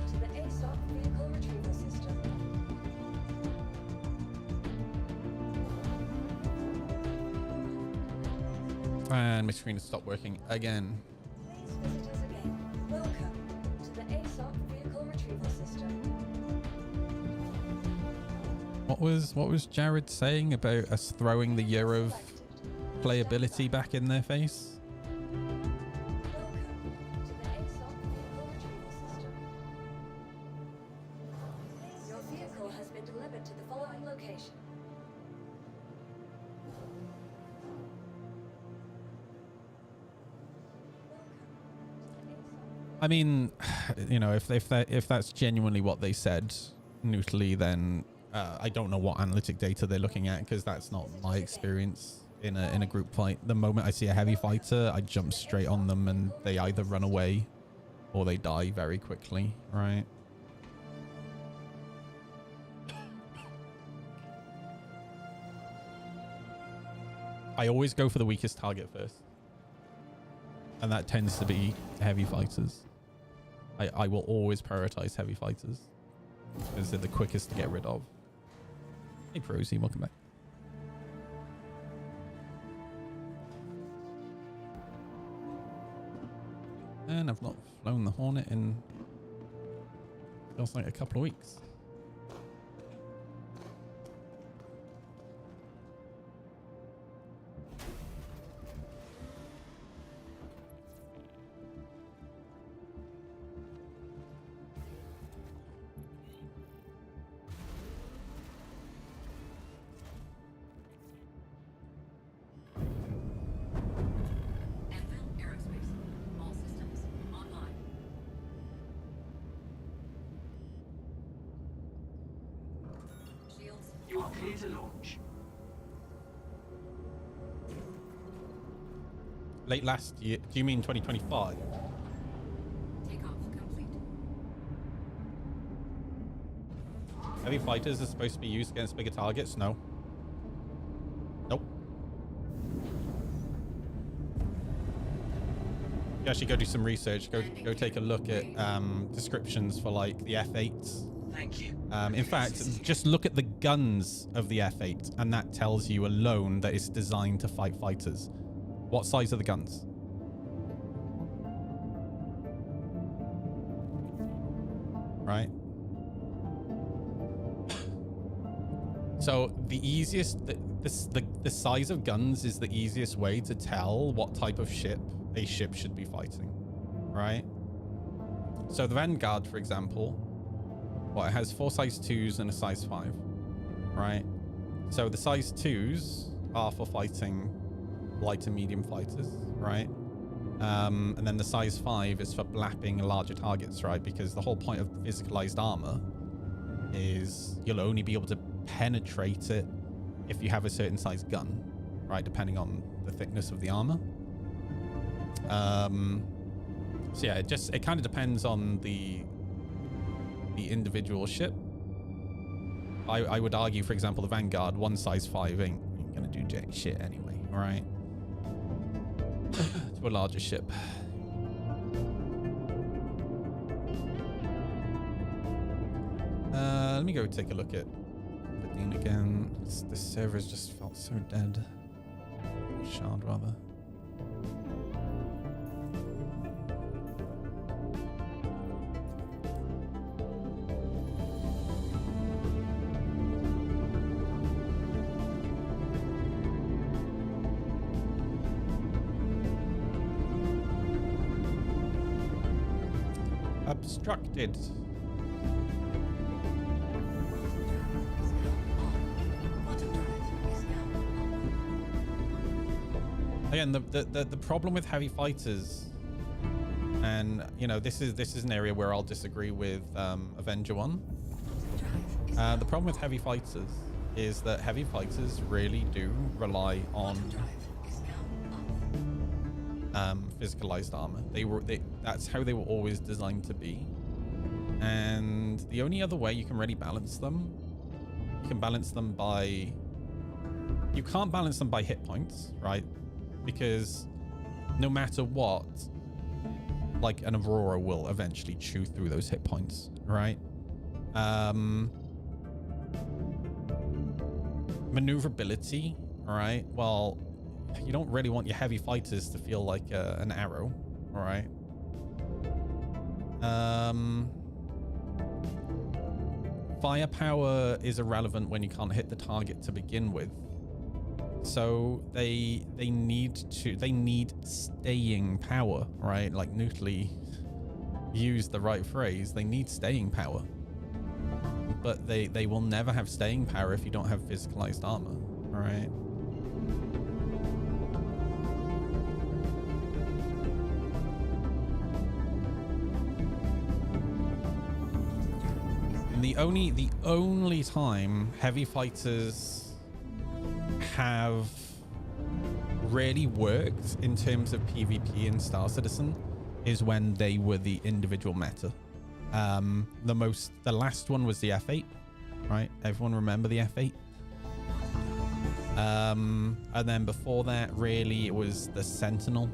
to the ASOP Vehicle Retrieval System. And my screen has stopped working again. Please visit us again. Welcome to the ASOP Vehicle Retrieval System. What was Jared saying about us throwing the year of playability back in their face? Welcome to the ASOP Vehicle Retrieval System. Your vehicle has been delivered to the following location. I mean, you know, if that's genuinely what they said, neutrally, then I don't know what analytic data they're looking at, because that's not my experience in a group fight. The moment I see a heavy fighter, I jump straight on them, and they either run away or they die very quickly, right? I always go for the weakest target first. and that tends to be heavy fighters. I will always prioritize heavy fighters because they're the quickest to get rid of. Hey, Prosy, welcome back. And I've not flown the Hornet in feels like a couple of weeks. Late last year? Do you mean 2025? Takeoff complete. Heavy fighters are supposed to be used against bigger targets? No. Nope. You actually go do some research. Go take a look at descriptions for like the F8s. Thank you. In fact, just look at the guns of the F8, and that tells you alone that it's designed to fight fighters. What size are the guns? Right. So the easiest, the size of guns is the easiest way to tell what type of ship a ship should be fighting, right? So the Vanguard, for example, well, it has 4 size 2s and a size 5, right? So the size 2s are for fighting light and medium fighters, right? And then the size 5 is for blapping larger targets, right? Because the whole point of physicalized armor is you'll only be able to penetrate it if you have a certain size gun, right? Depending on the thickness of the armor. So yeah, it kind of depends on the individual ship. I would argue, for example, the Vanguard, 1 size 5 ain't gonna do jack shit anyway, right? To a larger ship. Let me go take a look at Badine again. The servers just felt so dead. Shard, rather. Obstructed. Again, the problem with heavy fighters, and you know, this is an area where I'll disagree with Avenger One. The problem with heavy fighters is that heavy fighters really do rely on physicalized armor. That's how they were always designed to be. And the only other way you can really balance them, you can balance them by, you can't balance them by hit points, right? Because no matter what, like an Aurora will eventually chew through those hit points, right? Maneuverability, all right? Well, you don't really want your heavy fighters to feel like an arrow, all right? Firepower is irrelevant when you can't hit the target to begin with. So they need staying power, right? Like Nutley used the right phrase. They need staying power. But they will never have staying power if you don't have physicalized armor, all right? The only time heavy fighters have really worked in terms of PvP in Star Citizen is when they were the individual meta. The last one was the F8, right? Everyone remember the F8? And then before that, really, it was the Sentinel.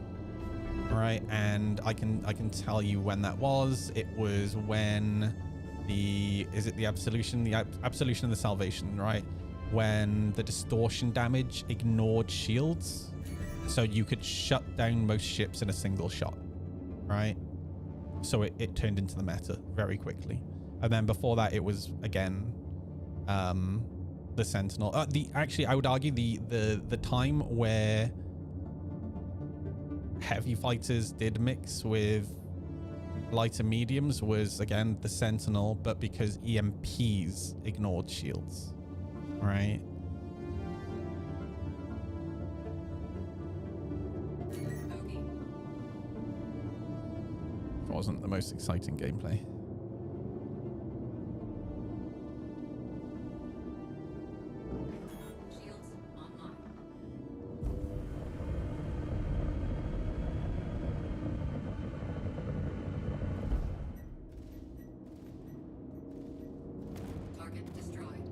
right? And I can tell you when that was. It was when the absolution, absolution and the salvation, right? When the distortion damage ignored shields, so you could shut down most ships in a single shot, right? So it turned into the meta very quickly. And then before that, it was again the Sentinel. Actually, I would argue the time where heavy fighters did mix with lighter mediums was again the Sentinel, but because EMPs ignored shields, right? Bogey. It wasn't the most exciting gameplay. Shields online. Target destroyed.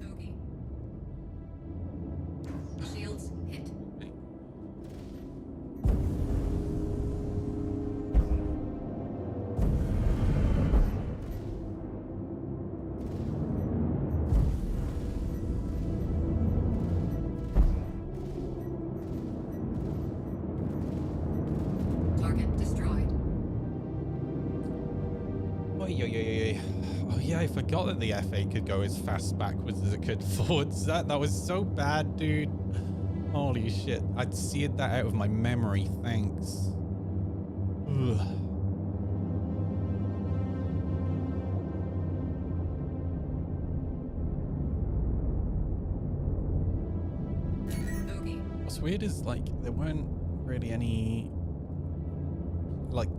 Bogey. Shields hit. Target destroyed. Oh yeah, I forgot that the F8 could go as fast backwards as it could forwards. That was so bad, dude. Holy shit. I'd seared that out of my memory. Thanks. Ugh. Bogey. What's weird is like there weren't really any, like,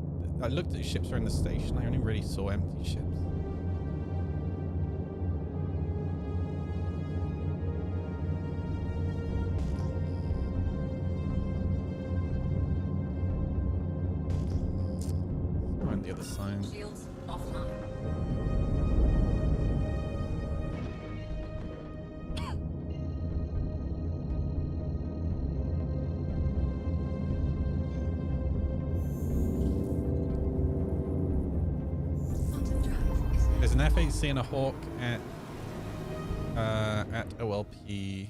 I looked at ships around the station. I only really saw empty ships. On the other side. Shields offline. Quantum drive is now There's an F8C and a Hawk at OLP.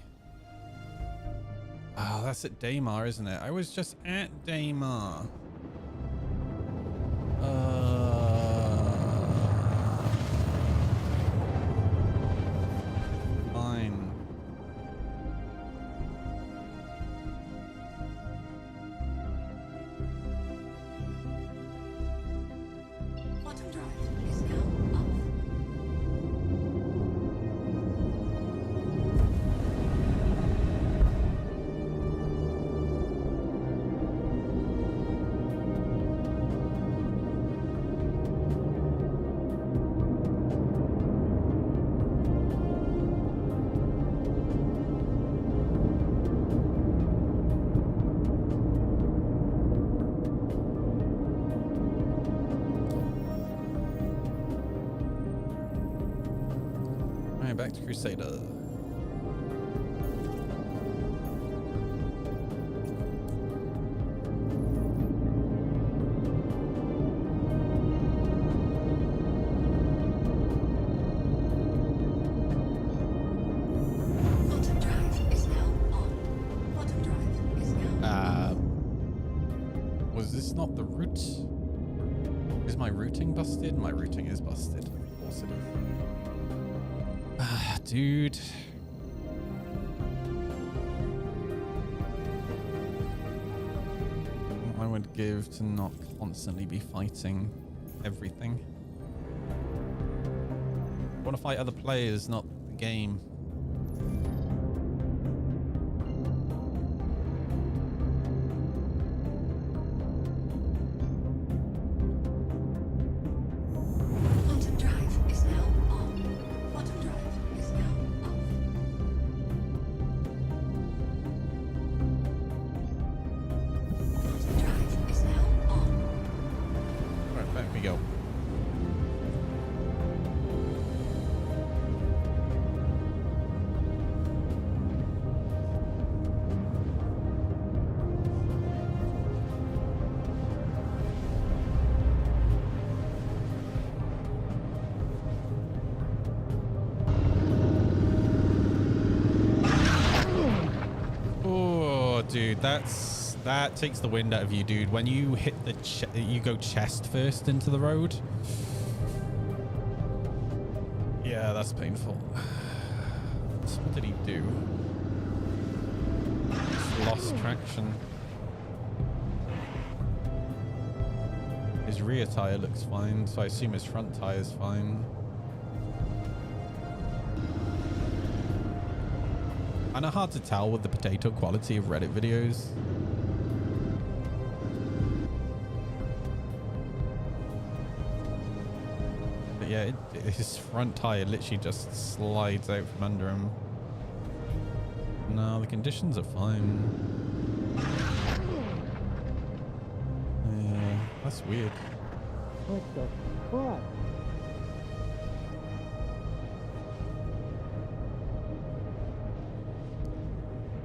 Oh, that's at Daymar, isn't it? I was just at Daymar. Fine. quantum drive is now off. Alright, back to Crusader. Quantum drive is now on. Quantum drive is now Was this not the route? Is my routing busted? My routing is busted. Of course it is. Ah, dude. I would give to not constantly be fighting everything. I want to fight other players, not the game. quantum drive is now on. Quantum drive is now off. Quantum drive is now on. Alright, back we go. dude, that takes the wind out of you, dude. When you hit the you go chest first into the road. Yeah, that's painful. So what did he do? Just lost traction. His rear tire looks fine, so I assume his front tire is fine. Kind of hard to tell with the potato quality of Reddit videos. But yeah, his front tire literally just slides out from under him. No, the conditions are fine. Yeah, that's weird. What the fuck?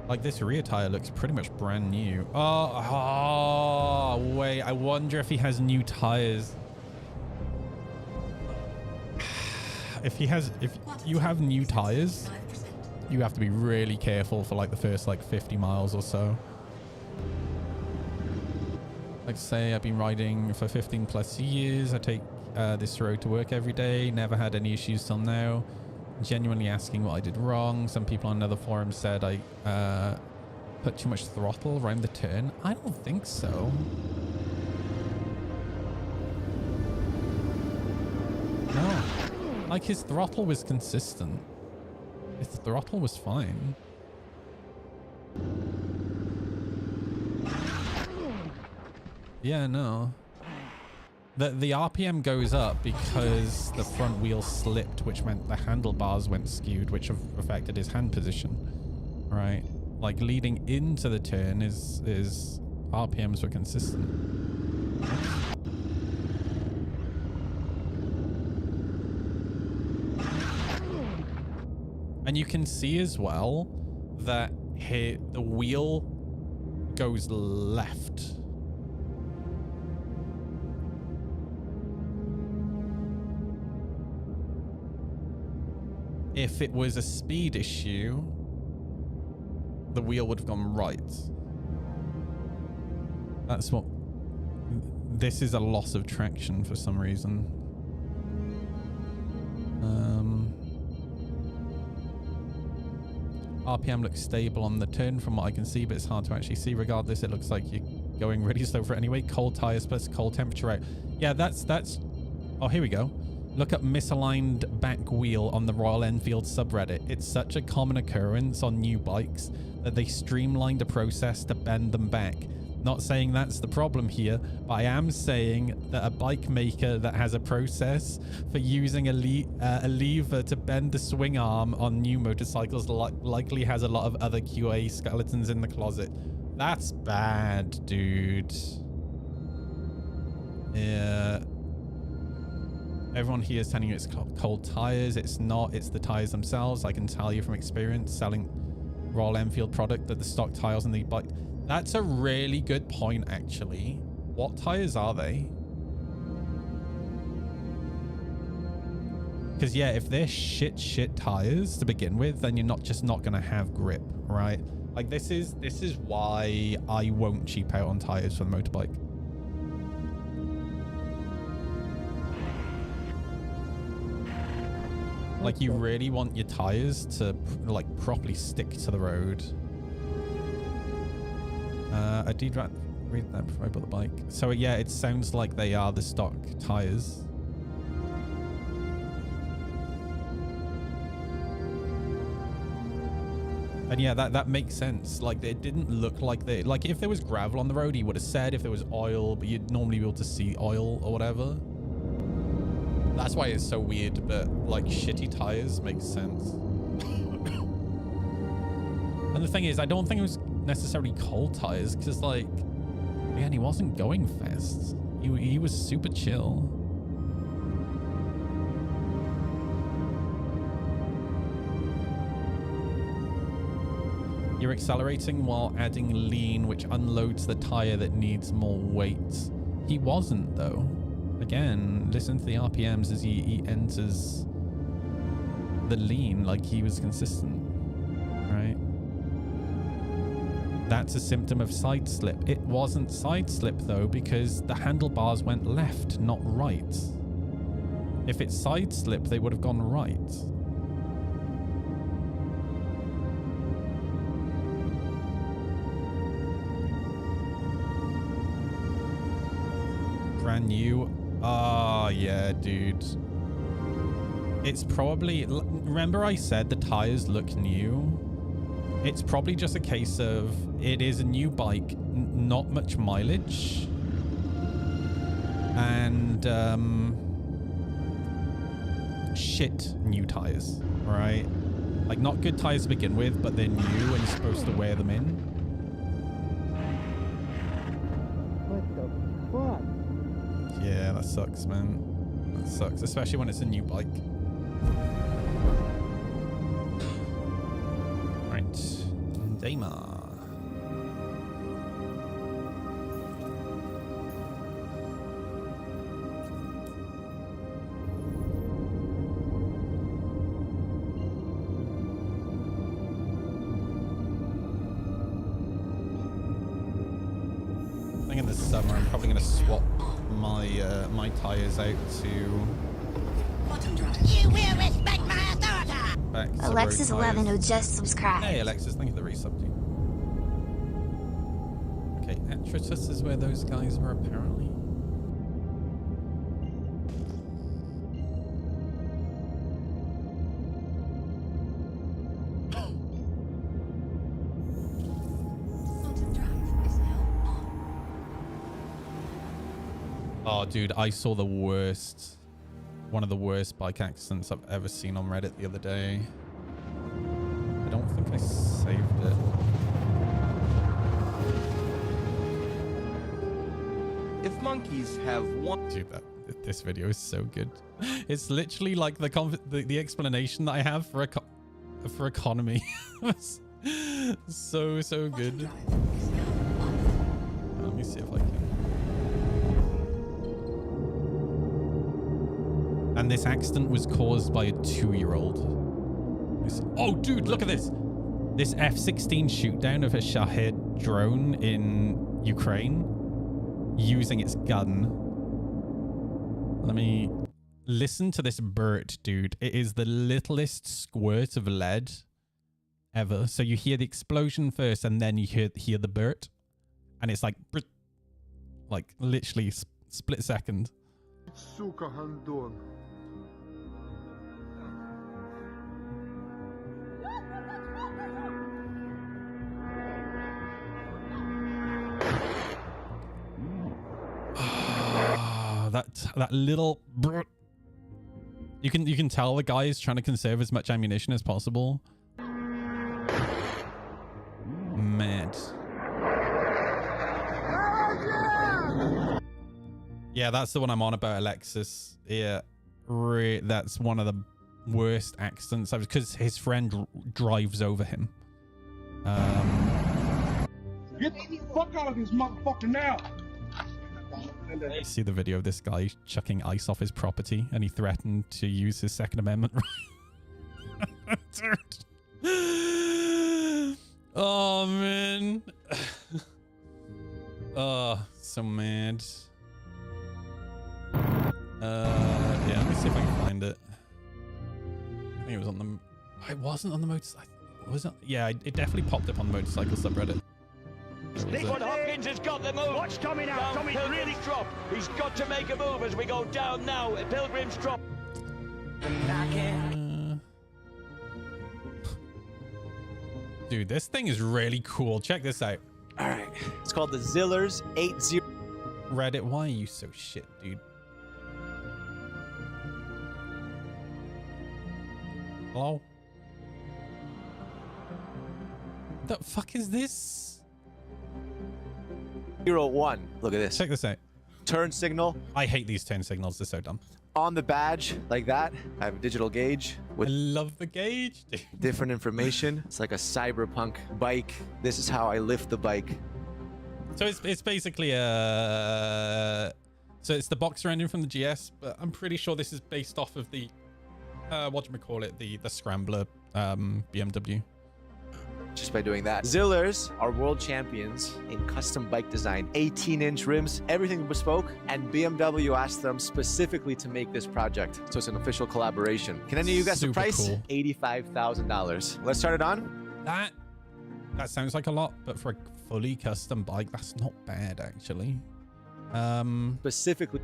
Like, this rear tire looks pretty much brand new. Oh, wait. I wonder if he has new tires. If you have new tires, 5%. you have to be really careful for like the first like 50 miles or so. Like, say I've been riding for 15 plus years. I take this road to work every day. Never had any issues till now. Genuinely asking what I did wrong. Some people on another forum said I put too much throttle around the turn. I don't think so. No. Like, his throttle was consistent. His throttle was fine. Yeah, no. The RPM goes up because the front wheel slipped, which meant the handlebars went skewed, which affected his hand position. Right? Like, leading into the turn, his RPMs were consistent. And you can see as well that the wheel goes left. If it was a speed issue, the wheel would have gone right. That's what... This is a loss of traction for some reason. RPM looks stable on the turn from what I can see, but it's hard to actually see. Regardless, it looks like you're going really slow for it anyway. Cold tires plus cold temperature out. Yeah, that's... Oh, here we go. Look up misaligned back wheel on the Royal Enfield subreddit. It's such a common occurrence on new bikes that they streamlined the process to bend them back. Not saying that's the problem here, but I am saying that a bike maker that has a process for using a lever to bend the swing arm on new motorcycles likely has a lot of other QA skeletons in the closet. That's bad, dude. Yeah. Everyone here is telling you it's cold tires. It's not. It's the tires themselves. I can tell you from experience selling Royal Enfield product that the stock tires on the bike. That's a really good point, actually. What tires are they? Because yeah, if they're shit tires to begin with, then you're not going to have grip, right? Like, this is why I won't cheap out on tires for the motorbike. Like, you really want your tires to like properly stick to the road. I did read that before I bought the bike. So yeah, it sounds like they are the stock tires. And yeah, that makes sense. Like, it didn't look like they... Like, if there was gravel on the road, he would have said. If there was oil, but you'd normally be able to see oil or whatever. That's why it's so weird, but like, shitty tires makes sense. And the thing is, I don't think it was necessarily cold tires, because like, again, he wasn't going fast. He was super chill. You're accelerating while adding lean, which unloads the tire that needs more weight. He wasn't, though. Again, listen to the RPMs as he enters the lean. Like, he was consistent, right? That's a symptom of side slip. It wasn't side slip though, because the handlebars went left, not right. If it's side slip, they would have gone right. Brand new. Oh, yeah, dude. It's probably... Remember I said the tires look new? It's probably just a case of it is a new bike, not much mileage. And, shit new tires, right? Like, not good tires to begin with, but they're new and you're supposed to wear them in. What the fuck? Yeah, that sucks, man. That sucks, especially when it's a new bike. Right. Daimar. I think in the summer I'm probably going to swap my my tires out to Bottom drive. You will respect my authority. back to Alexis road 11 who tires. just subscribed. Hey Alexis, thank you for the resub team. Okay, Atritus is where those guys were apparently. Bottom drive is now on. Oh, dude, I saw the worst, one of the worst bike accidents I've ever seen on Reddit the other day. I don't think I saved it. If monkeys have one... Dude, this video is so good. It's literally like the explanation that I have for economy. so Bottom good. drive is now on. Let me see if I can. And this accident was caused by a 2-year-old. Oh, dude, look at this. This F-16 shootdown of a Shahed drone in Ukraine using its gun. Let me listen to this Burt, dude. It is the littlest squirt of lead ever. So you hear the explosion first and then you hear the Burt. And it's like literally split second. Сука, гандон. That little Burt. You can tell the guy is trying to conserve as much ammunition as possible. Mad. Yeah, that's the one I'm on about, Alexis. Yeah, that's one of the worst accidents. Because his friend drives over him. Get the fuck out of this motherfucker now! You see the video of this guy chucking ice off his property, and he threatened to use his Second Amendment right. Dude. Oh, man. Oh, so mad. Yeah, let me see if I can find it. I think it was on the... It wasn't on the motorcycle. Was it? Yeah, it definitely popped up on the motorcycle subreddit. Nick Hopkins has got the move. What's coming out? Something really drop. He's got to make a move as we go down now. Pilgrim's drop. Dude, this thing is really cool. Check this out. All right. It's called the Zillers 80. Reddit, why are you so shit, dude? Hello? The fuck is this? 01. Look at this. Check this out. Turn signal I hate these turn signals. They're so dumb. on the badge like that. I have a digital gauge I with love the gauge. different information. It's like a cyberpunk bike. This is how I lift the bike. So it's basically a... So it's the Boxer engine from the GS, but I'm pretty sure this is based off of the... whatchamacallit, the Scrambler BMW. just by doing that. Zillers are world champions in custom bike design, 18-inch rims, everything bespoke, and BMW asked them specifically to make this project. So it's an official collaboration. Can any of you guess the Super price? cool. $85,000. Let's start it on. That sounds like a lot, but for a fully custom bike, that's not bad actually. Specifically.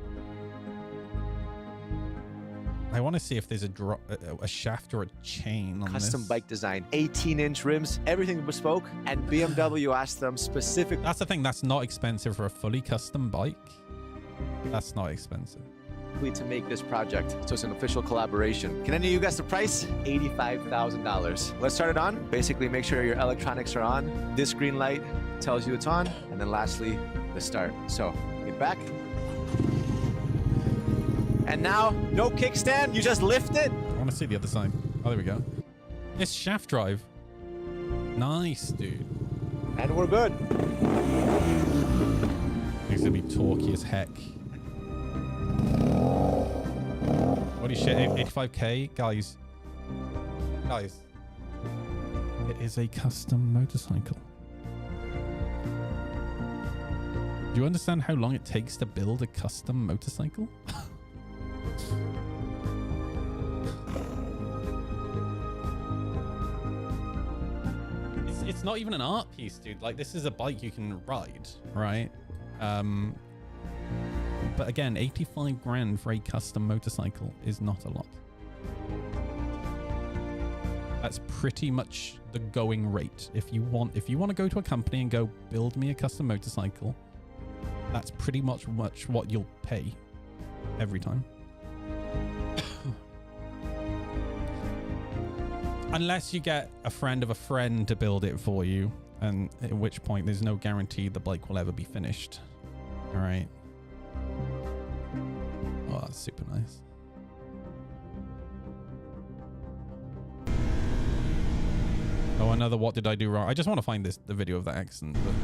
I want to see if there's a shaft or a chain on Custom this. bike design, 18-inch rims, everything bespoke, and BMW asked them specifically That's the thing. That's not expensive for a fully custom bike. That's not expensive. to make this project. So it's an official collaboration. Can any of you guess the price? $85,000. Let's start it on. Basically, make sure your electronics are on. This green light tells you it's on. And then lastly, the start. So get back. And now, no kickstand. You just lift it. I want to see the other side. Oh, there we go. It's shaft drive. Nice, dude. And we're good. He's gonna be torquey as heck. Holy shit, 85k, guys. It is a custom motorcycle. Do you understand how long it takes to build a custom motorcycle? It's not even an art piece, dude. Like, this is a bike you can ride, right? But again, 85 grand for a custom motorcycle is not a lot. That's pretty much the going rate. If you want to go to a company and go build me a custom motorcycle, that's pretty much what you'll pay every time. Unless you get a friend of a friend to build it for you, and at which point there's no guarantee the bike will ever be finished. All right. Oh, that's super nice. Oh, another what did I do wrong? I just want to find the video of that accident. But...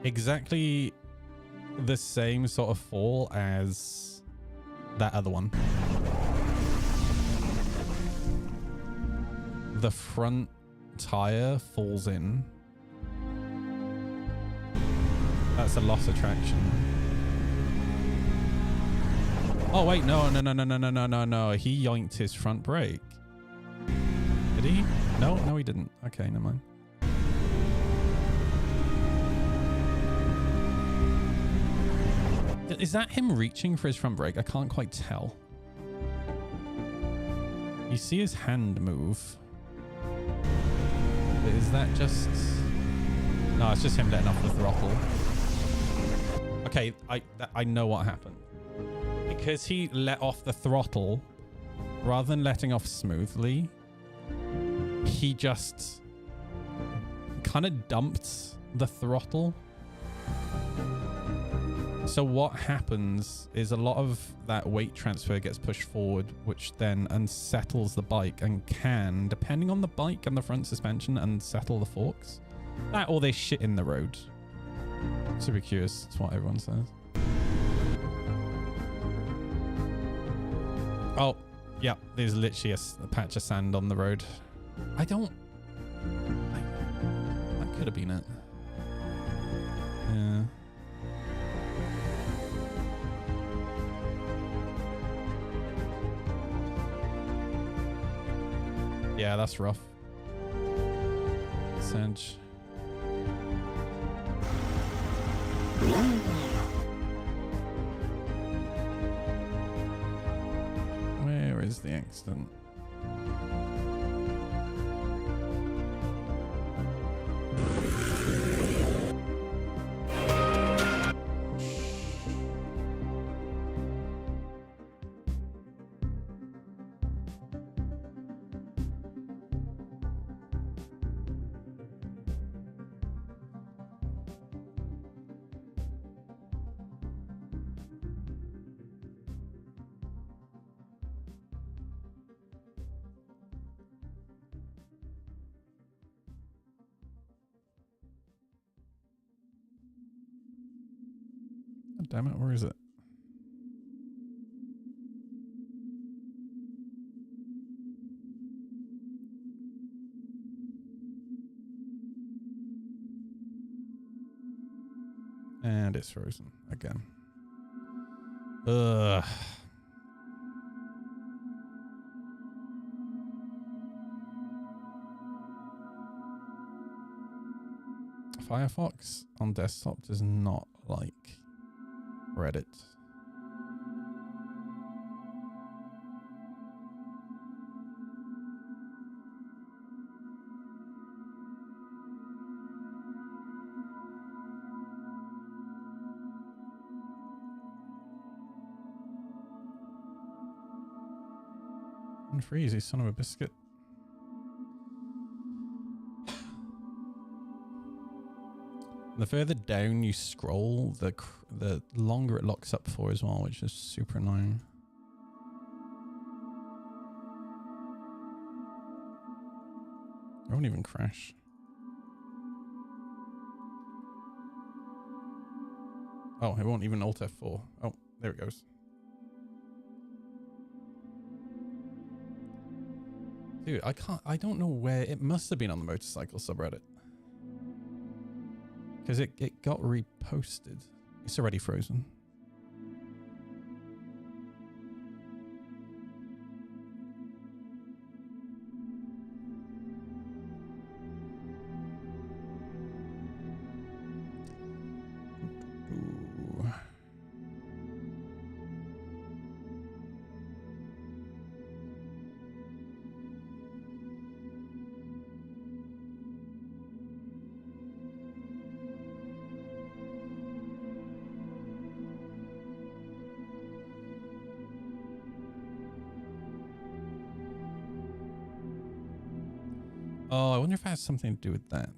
exactly the same sort of fall as that other one. The front tire falls in. That's a loss of traction. Oh wait, no. He yoinked his front brake. Did he? No, he didn't. Okay, never mind. Is that him reaching for his front brake? I can't quite tell. You see his hand move. But is that just... No, it's just him letting off the throttle. Okay, I know what happened. Because he let off the throttle, rather than letting off smoothly, he just kind of dumped the throttle. So what happens is a lot of that weight transfer gets pushed forward, which then unsettles the bike and can, depending on the bike and the front suspension, unsettle the forks. That or they shit in the road. Super curious. That's what everyone says. Oh, yeah. There's literally a patch of sand on the road. That could have been it. Yeah. Yeah, that's rough. Cinch. Where is the accident? God damn it, where is it? And it's frozen again. Ugh. Firefox on desktop does not like Reddit. Freeze, you son of a biscuit. The further down you scroll, the longer it locks up for as well, which is super annoying. It won't even crash. Oh, it won't even Alt F4. Oh, there it goes. Dude, I don't know where, it must have been on the motorcycle subreddit. Because it got reposted. It's already frozen. Ooh. Oh, I wonder if it has something to do with that.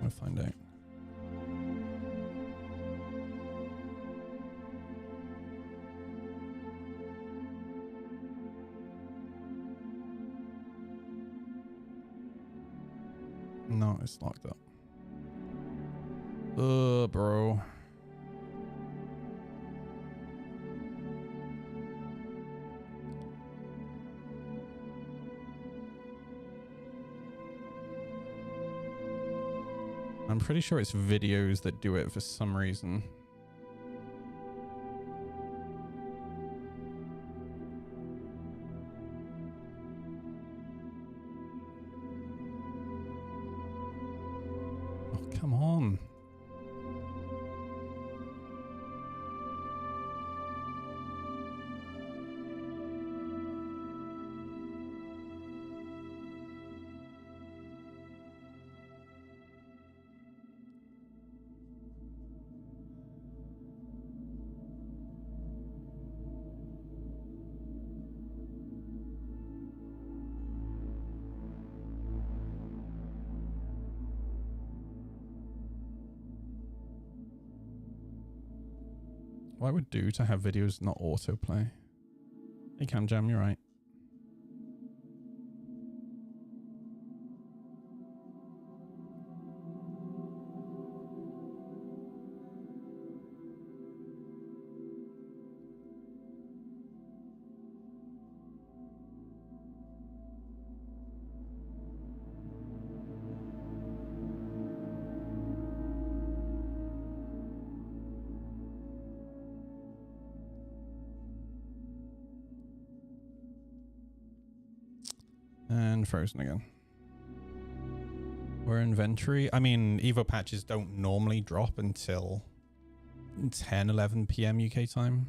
I'll find out. No, it's locked up. Bro. I'm pretty sure it's videos that do it for some reason. Come on. What would do to have videos not autoplay? Hey Cam Jam, you're right. And frozen again. We're inventory. I mean, Evo patches don't normally drop until 10, 11 p.m. UK time.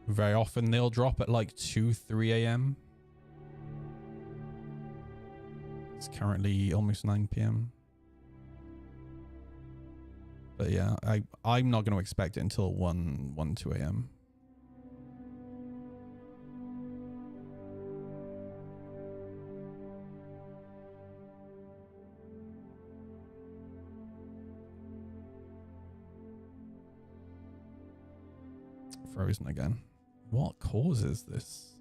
Very often they'll drop at like 2, 3 a.m. It's currently almost 9 p.m. But yeah, I'm not going to expect it until 1, 2 a.m. frozen again. What causes this?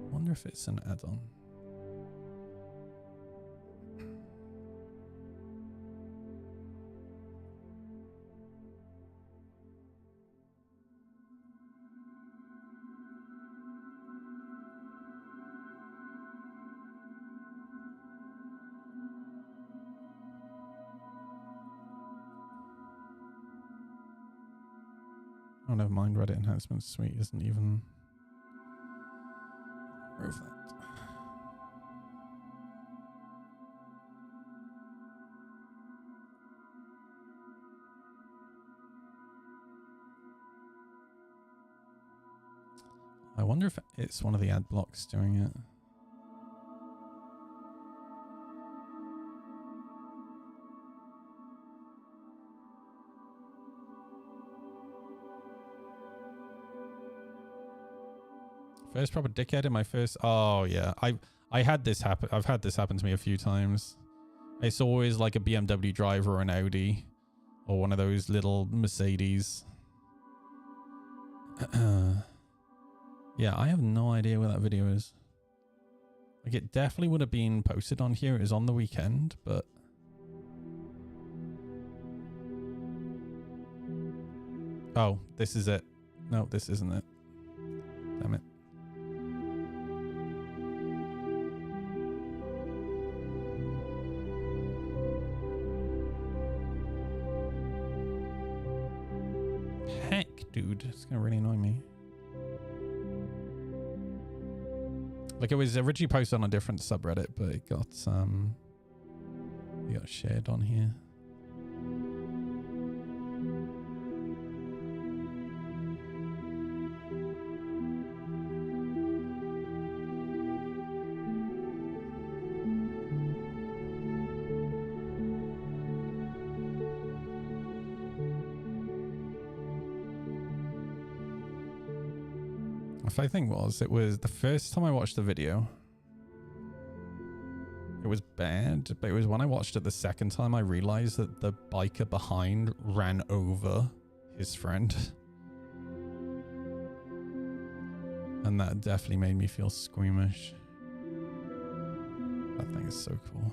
I wonder if it's an add-on. Oh, never mind. Reddit enhancement suite isn't even worth that. I wonder if it's one of the ad blocks doing it. First proper dickhead in my first. Oh yeah, I had this happen. I've had this happen to me a few times. It's always like a BMW driver or an Audi, or one of those little Mercedes. Yeah, I have no idea where that video is. Like, it definitely would have been posted on here. It was on the weekend, but oh, this is it. No, this isn't it. Damn it. Heck, dude, it's gonna really annoy me. Like, it was originally posted on a different subreddit, but it got shared on here. I think it was the first time I watched the video, it was bad, but it was when I watched it the second time I realized that the biker behind ran over his friend, and that definitely made me feel squeamish. That thing is so cool.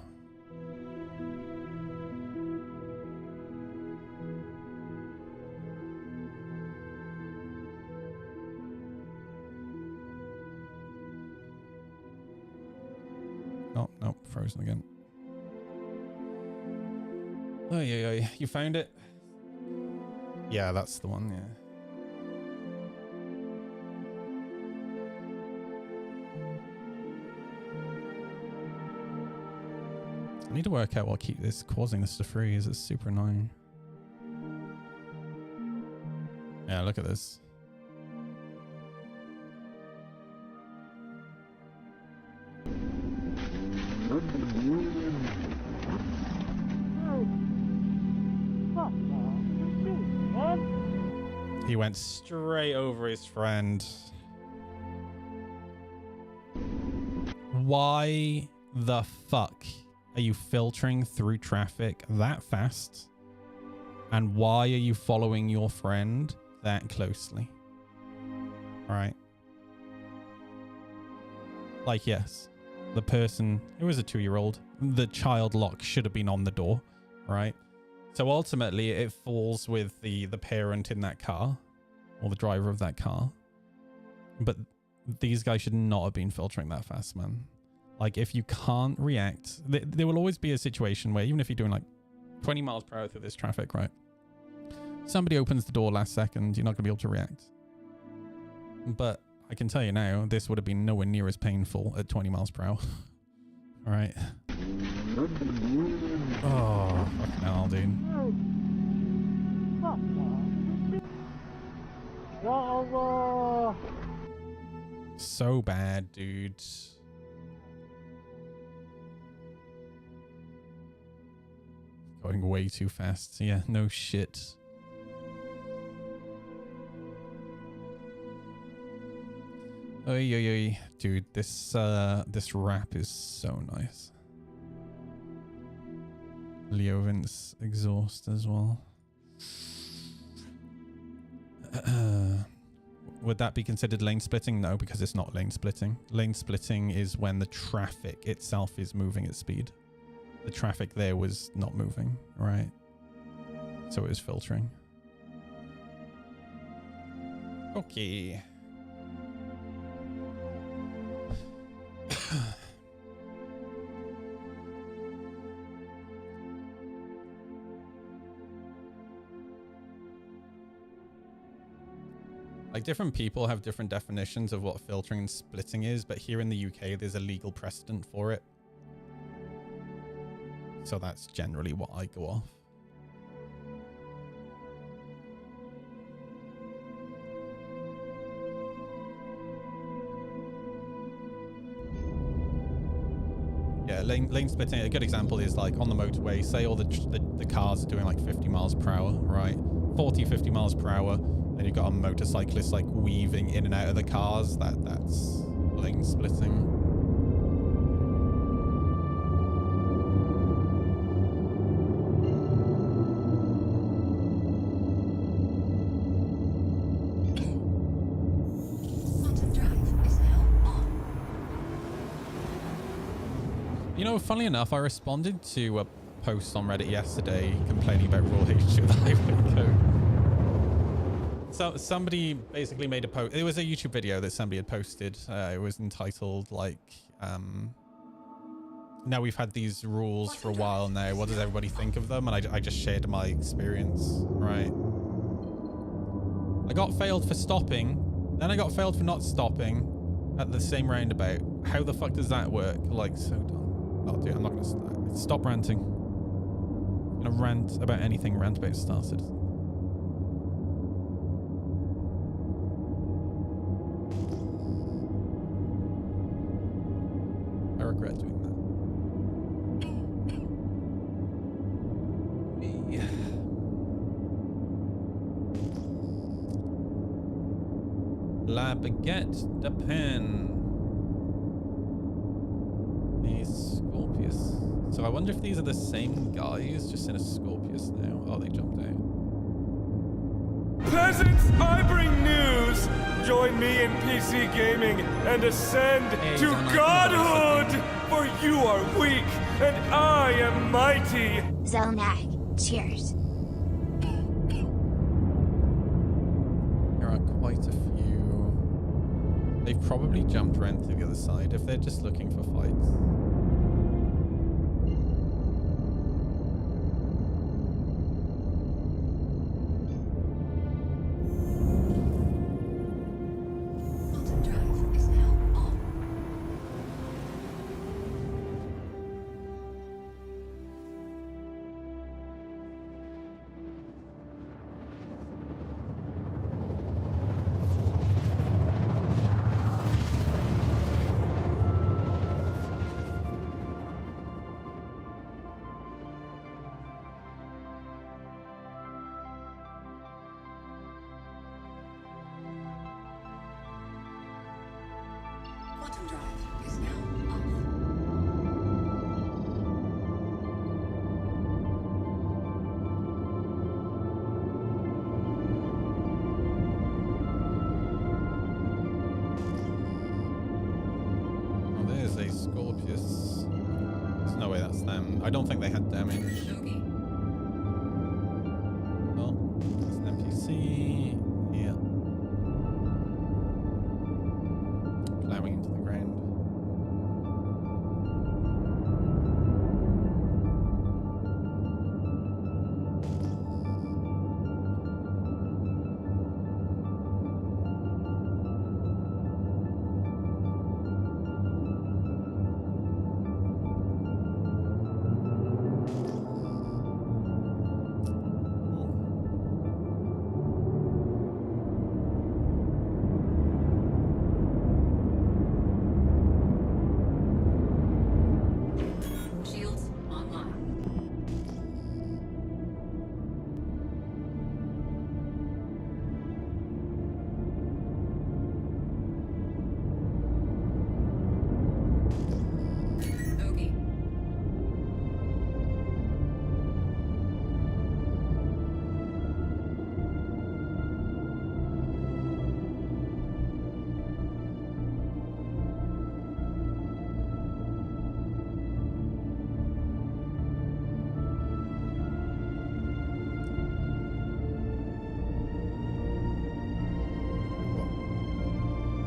Oh, no, frozen again. Oh, yeah, you found it? Yeah, that's the one, yeah. I need to work out what causing this to freeze. It's super annoying. Yeah, look at this. He went straight over his friend. Why the fuck are you filtering through traffic that fast? And why are you following your friend that closely? All right. Like, yes, the person, it was a 2-year-old, the child lock should have been on the door, right? So ultimately it falls with the parent in that car, or the driver of that car. But these guys should not have been filtering that fast, man. Like, if you can't react, there will always be a situation where even if you're doing like 20 miles per hour through this traffic, right? Somebody opens the door last second, you're not gonna be able to react. But I can tell you now, this would have been nowhere near as painful at 20 miles per hour. All right. Oh, fucking hell, dude. So bad, dude. Going way too fast. Yeah, no shit. Oy, oy, oy. Dude, this rap is so nice. Leovin's exhaust as well. Would that be considered lane splitting? No, because it's not lane splitting. Lane splitting is when the traffic itself is moving at speed. The traffic there was not moving, right? So it was filtering. Okay. Like, different people have different definitions of what filtering and splitting is, but here in the UK, there's a legal precedent for it. So that's generally what I go off. Yeah, lane splitting, a good example is like on the motorway, say all the cars are doing like 50 miles per hour, right? 40, 50 miles per hour. And you've got a motorcyclist like weaving in and out of the cars. That's lane splitting. Quantum Drive is now on. You know, funnily enough, I responded to a post on Reddit yesterday complaining about raw H2 of the highway code. So somebody basically made a post. It was a YouTube video that somebody had posted. It was entitled like, now we've had these rules for a while now. What does everybody think of them? And I just shared my experience, right? I got failed for stopping. Then I got failed for not stopping at the same roundabout. How the fuck does that work? Like, so dumb. Oh, dude, I'm not gonna stop ranting. I'm gonna rant about anything Rantabout started. I regret doing that. Me. La Baguette de Pen. A Scorpius. So I wonder if these are the same guys, just in a Scorpius now. Oh, they jumped out. Peasants, I bring news! Join me in PC gaming and ascend to godhood! For you are weak, and I am mighty! Zelnag, cheers. There are quite a few. They've probably jumped around to the other side if they're just looking for fights. Quantum Drive is now on. Quantum Drive is now off. Oh, there's a Scorpius. There's no way that's them. I don't think they had damage. Logi. Oh, it's an NPC. Yeah. Plowing into the ground.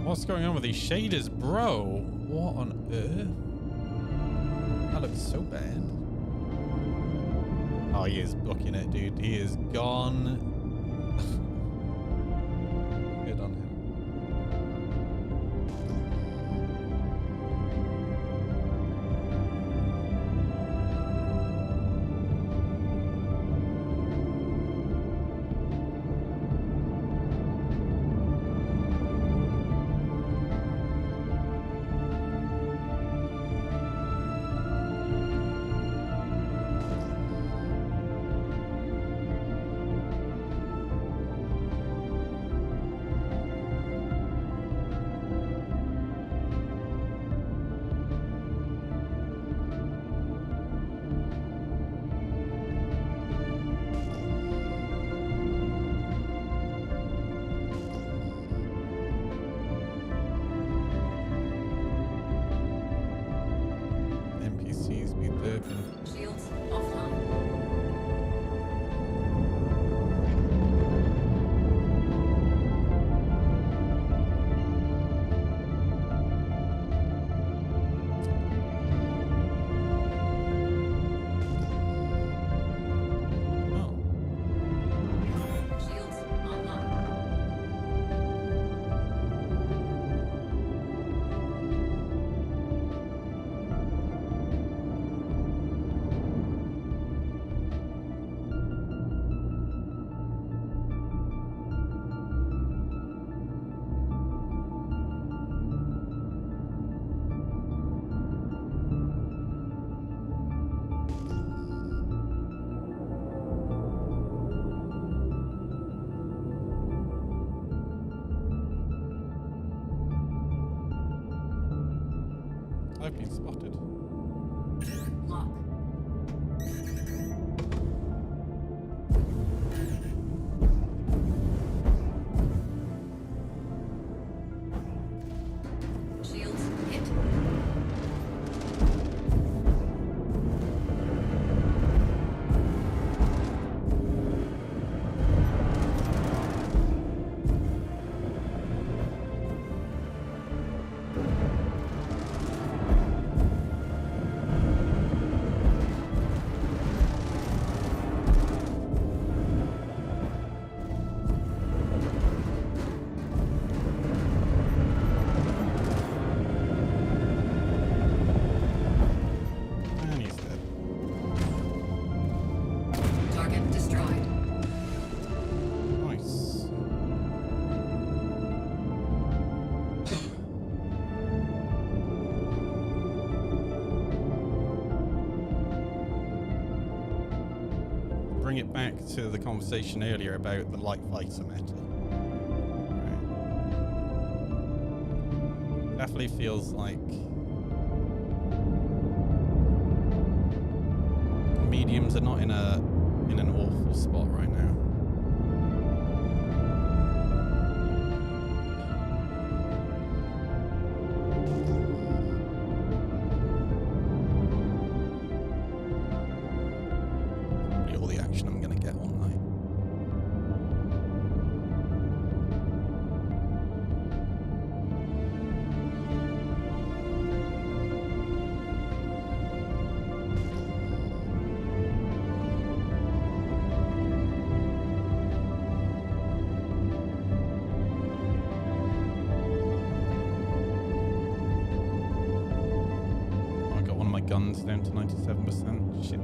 What's going on with these shaders, bro? What on earth? That looks so bad. Oh, he is booking it, dude. He is gone. Good on him. NPCs be lurking. Shields offline. Oh. Shields online. I've been spotted. Lock. Shields hit. And he's dead. Target destroyed. Nice. Bring it back to the conversation earlier about the light fighter meta. Right. Definitely feels like mediums are not in an awful spot right now. Probably all the action I'm gonna get all night. I got one of my guns down to 97%. Shit.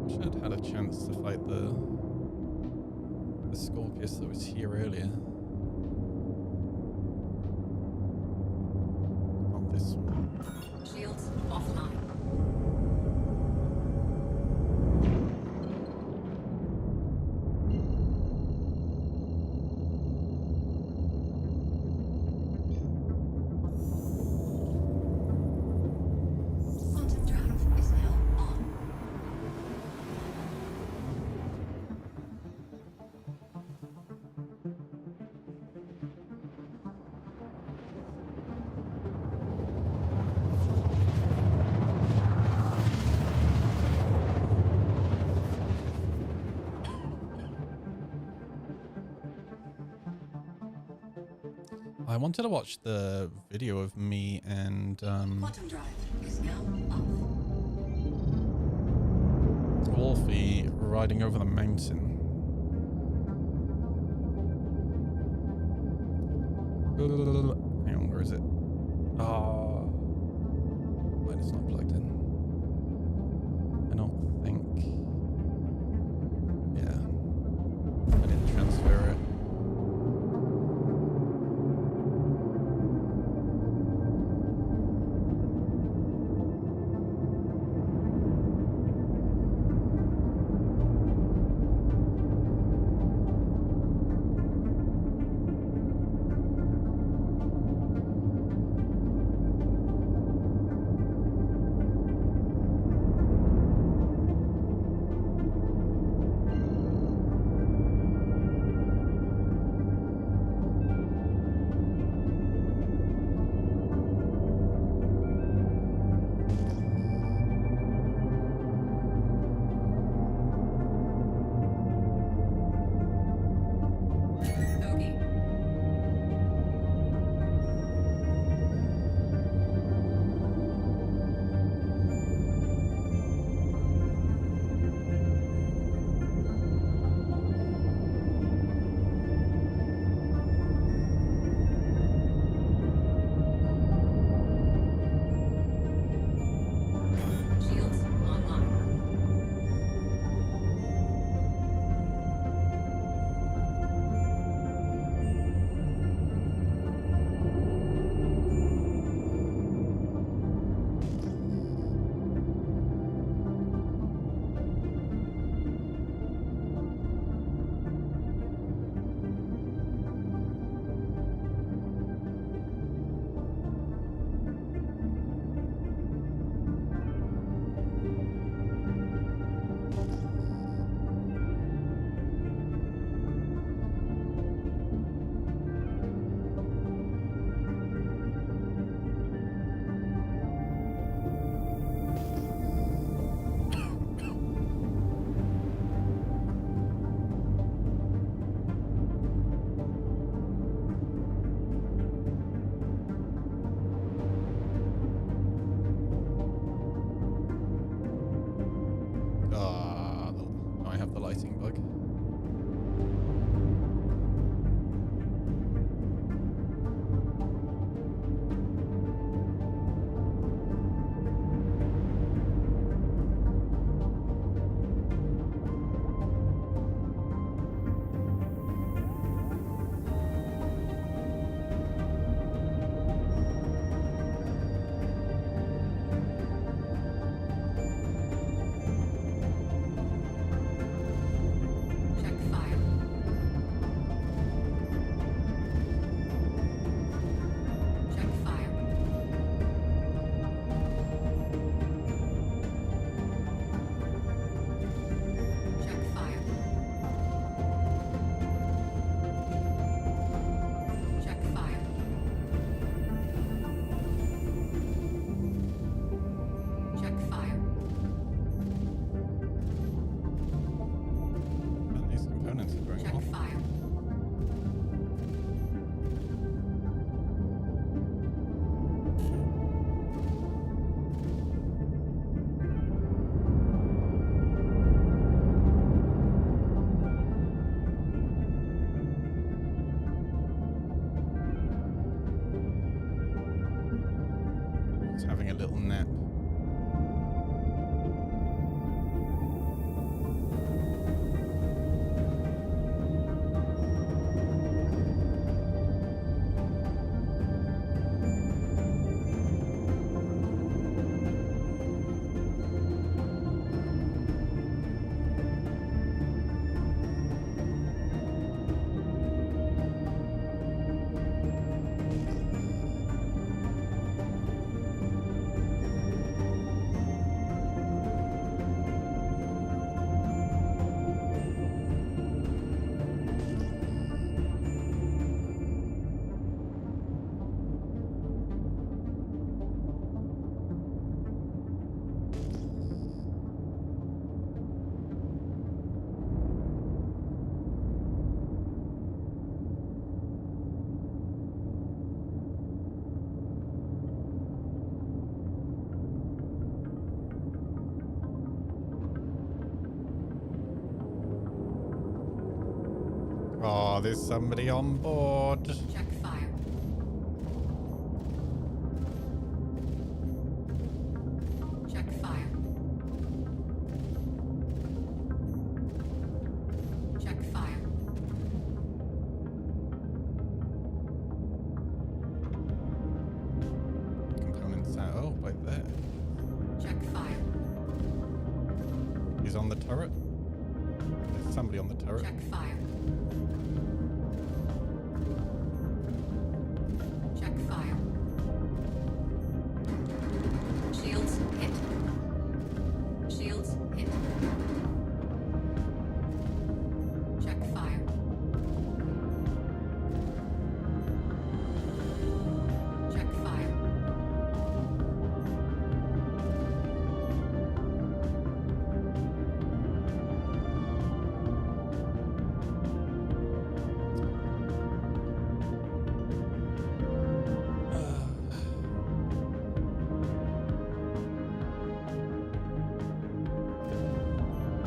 Should have had a chance to fight the Scorpius that was here earlier. Not this one. Shields offline. I wanted to watch the video of me and Quantum drive is now off. Wolfie riding over the mountain. Hang on, where is it? Oh, mine is not plugged in. I don't think. Yeah, I didn't transfer it. Bogey. Shields online. I have the lighting bug. Check fire. Check fire. Check fire. Check fire. Check fire. These components are going Check off. fire. It's having a little nap. Oh, there's somebody on board. Check fire. Check fire. Check fire. Components out. Oh, right there. Check fire. He's on the turret. There's somebody on the turret. Check fire. Check fire. Shields hit. Shields hit. Check fire. Check fire.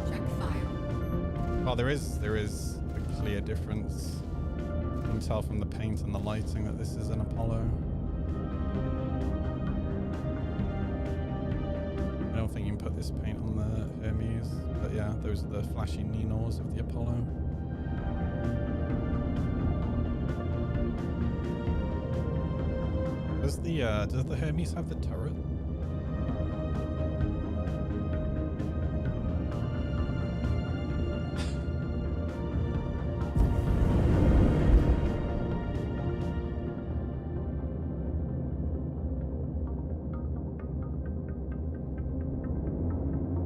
Check fire. Well, there is a clear difference. You can tell from the paint and the lighting that this is an Apollo. I don't think you can put this paint on the Hermes, but yeah, those are the flashy Ninors of the Apollo. Does the Hermes have the turret?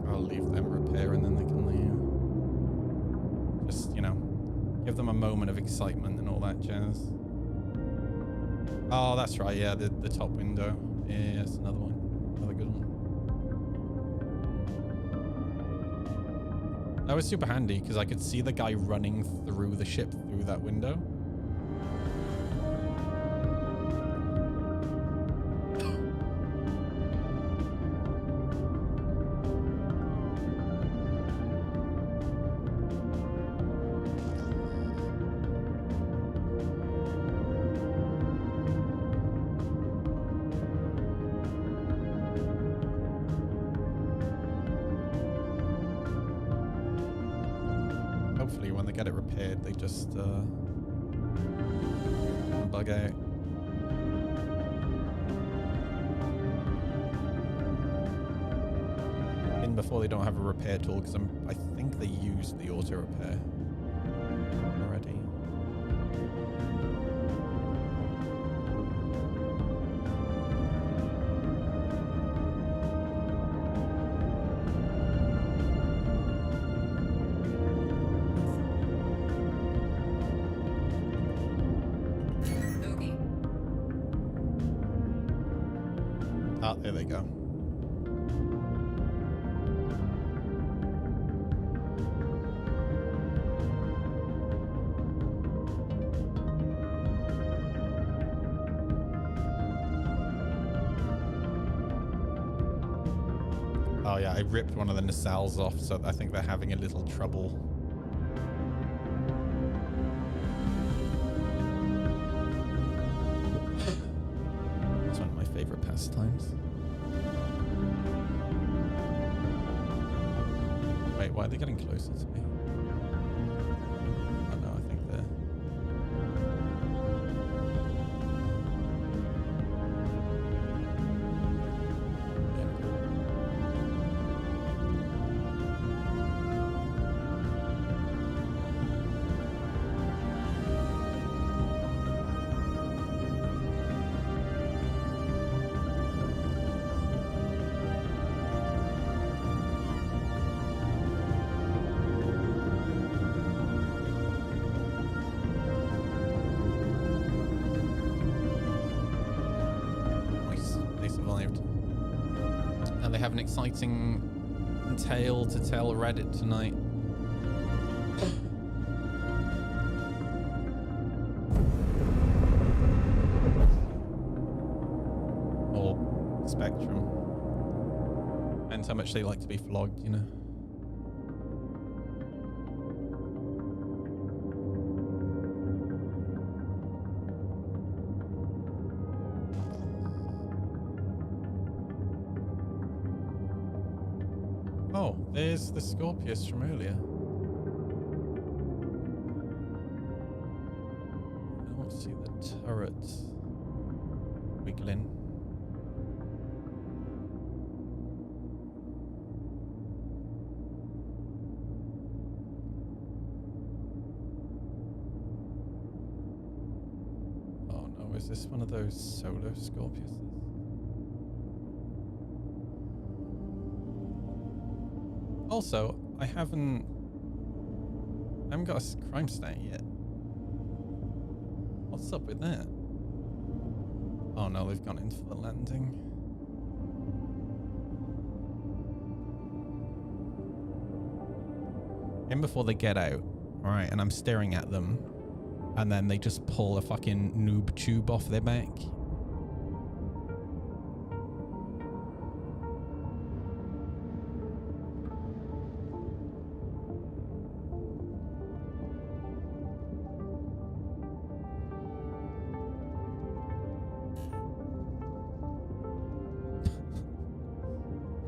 I'll leave them repair and then they can leave. Just, you know, give them a moment of excitement and all that jazz. Oh, that's right. Yeah, the top window. Yeah, that's another one. Another good one. That was super handy because I could see the guy running through the ship through that window. Hopefully when they get it repaired, they just bug out. In before they don't have a repair tool, because I think they used the auto repair already. Bogey. Ah, there they go. Oh yeah, I ripped one of the nacelles off, so I think they're having a little trouble. It's one of my favorite pastimes. Wait, why are they getting closer to me? Oh no, I think they're... They survived. And they have an exciting tale to tell Reddit tonight. Or Spectrum. And how much they like to be flogged, you know. Oh, there's the Scorpius from earlier. I don't see the turret wiggling. Oh no, is this one of those solo Scorpiuses? Also, I haven't got a crime stat yet. What's up with that? Oh no, they've gone into the landing. In before they get out, alright, and I'm staring at them, and then they just pull a fucking noob tube off their back.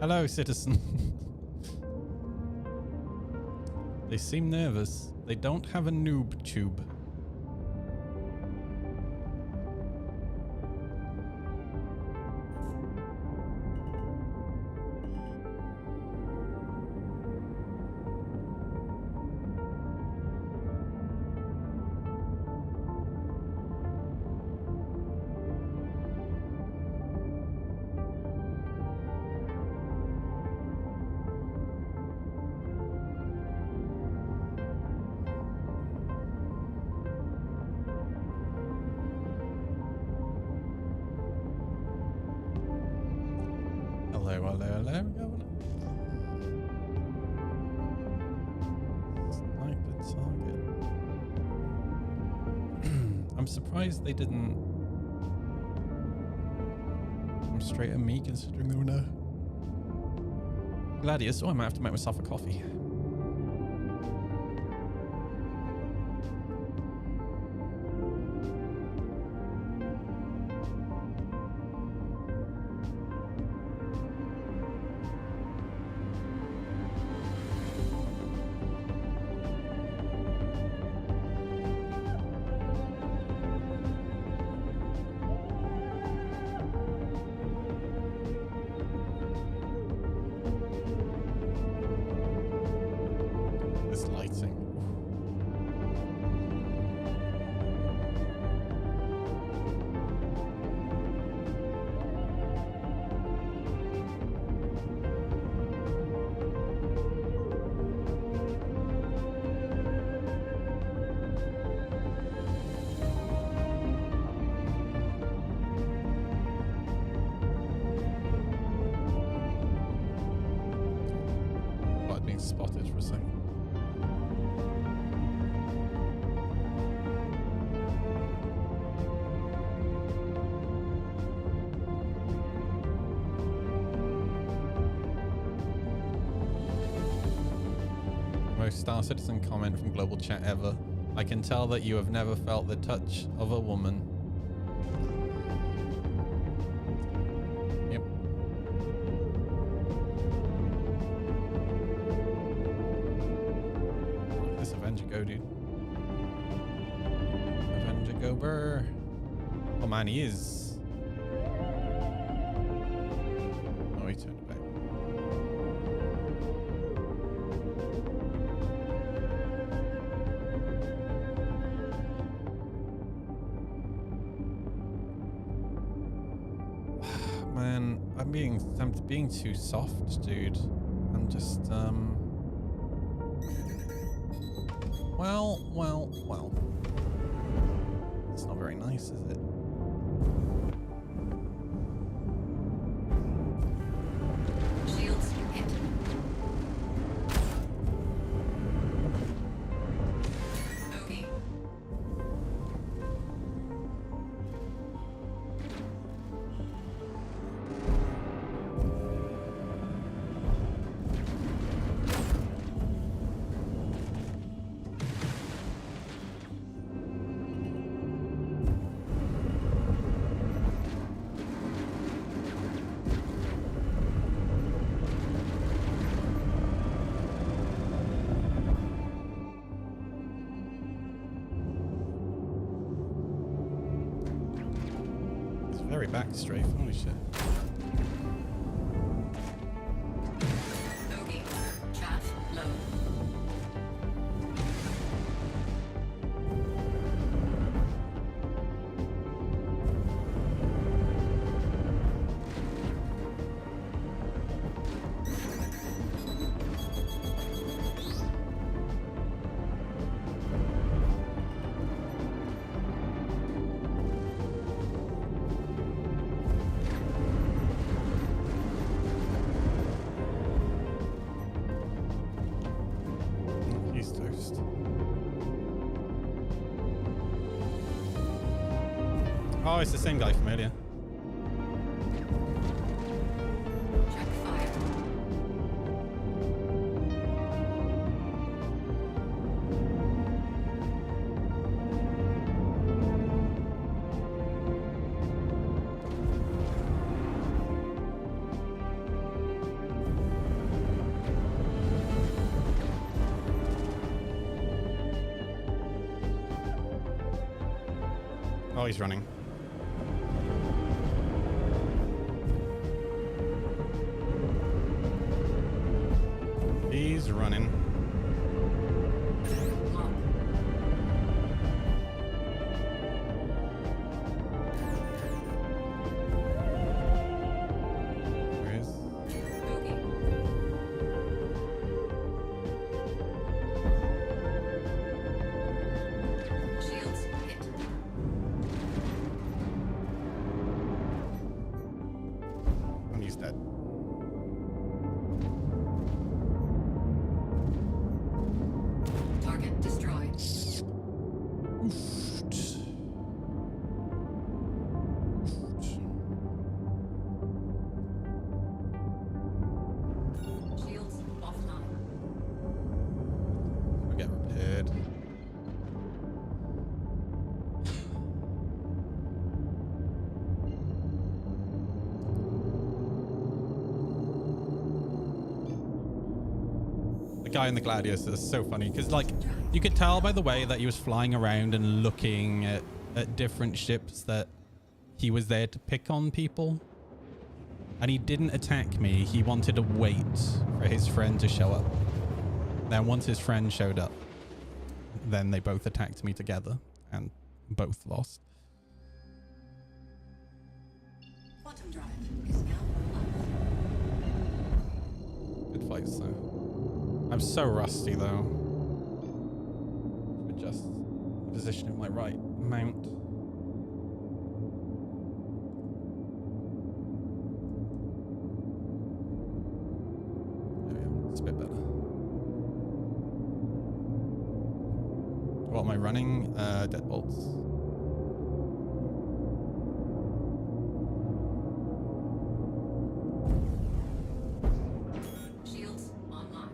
Hello, citizen. They seem nervous. They don't have a noob tube. Hello, Governor. Sniper target. I'm surprised they didn't come straight at me, considering they were no Gladius. Oh, I might have to make myself a coffee. Spotted for a second. Most Star Citizen comment from Global Chat ever. I can tell that you have never felt the touch of a woman. Yep. This Avenger go, dude. Avenger go, brr. Oh man, he is. Oh, he turned back. Man, I'm being too soft, dude. I'm just well. It's not very nice, is it? Shields hit. Okay. attack strafe. Holy shit. Bogey. Chaff. Low. He's toast. Oh, it's the same guy from earlier. Check fire. Oh, he's running. He's running. Lock. Where is? Bogey. Shields hit. And he's dead. Target destroyed. Shields offline. We get repaired. The guy in the Gladius is so funny because, like, you could tell by the way that he was flying around and looking at different ships that he was there to pick on people. And he didn't attack me. He wanted to wait for his friend to show up. Then once his friend showed up, then they both attacked me together and both lost. Quantum drive is now up. Good fights though. I'm so rusty though. Adjust the position of my right mount. There we go. It's a bit better. What am I running? Deadbolts. Shields online.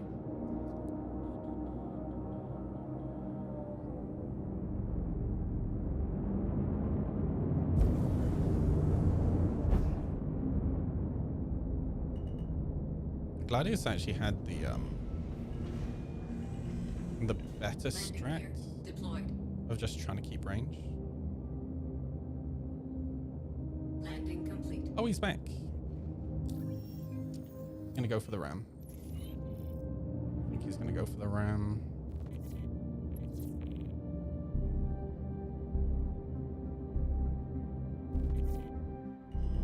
Gladius actually had the better Landing strat gear deployed. of just trying to keep range. Landing complete. Oh, he's back. Gonna go for the ram. I think he's gonna go for the ram.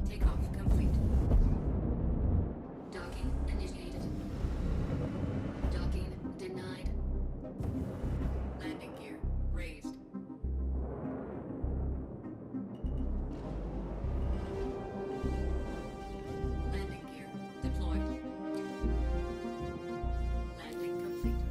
Takeoff complete. Docking initiated. Docking denied. Landing gear raised. Landing gear deployed. Landing complete.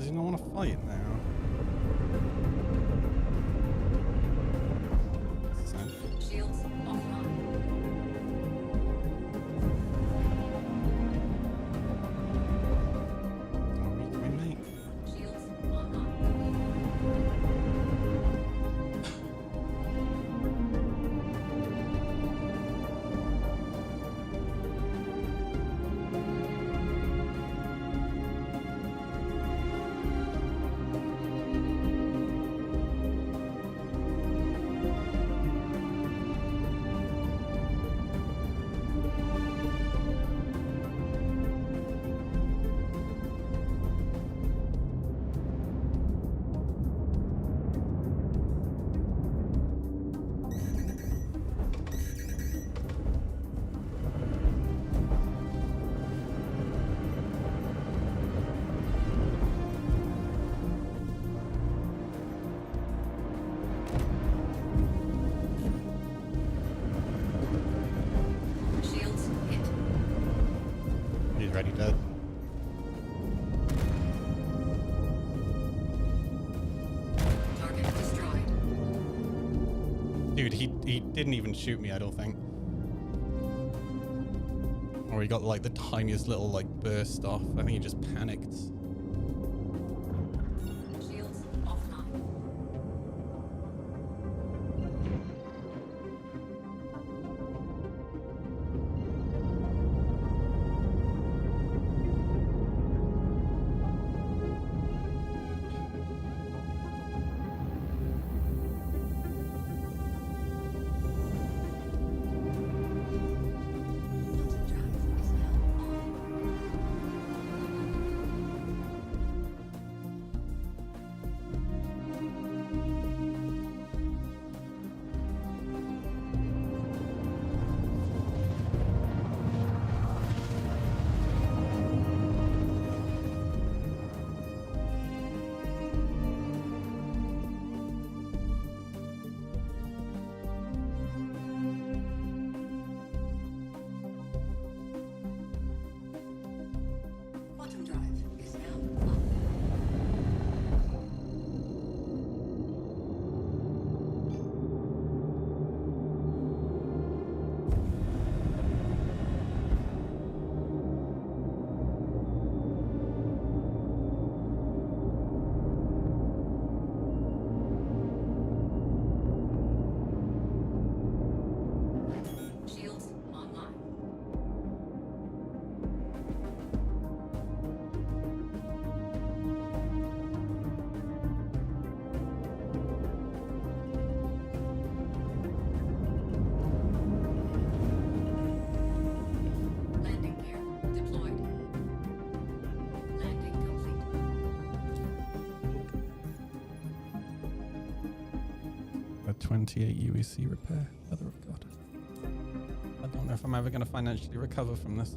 does he not want to fight now? Sad. Shields offline. Are we coming, mate? Shields online. Shields hit. He's ready dead. Target destroyed. Dude, he didn't even shoot me, I don't think. Or he got like the tiniest little like burst off. I think he just panicked. Shields offline. Quantum drive is now on. Quantum drive is now on. Shields online. Landing gear deployed. Landing complete. A 28 UEC repair. Mother of God. I don't know if I'm ever going to financially recover from this.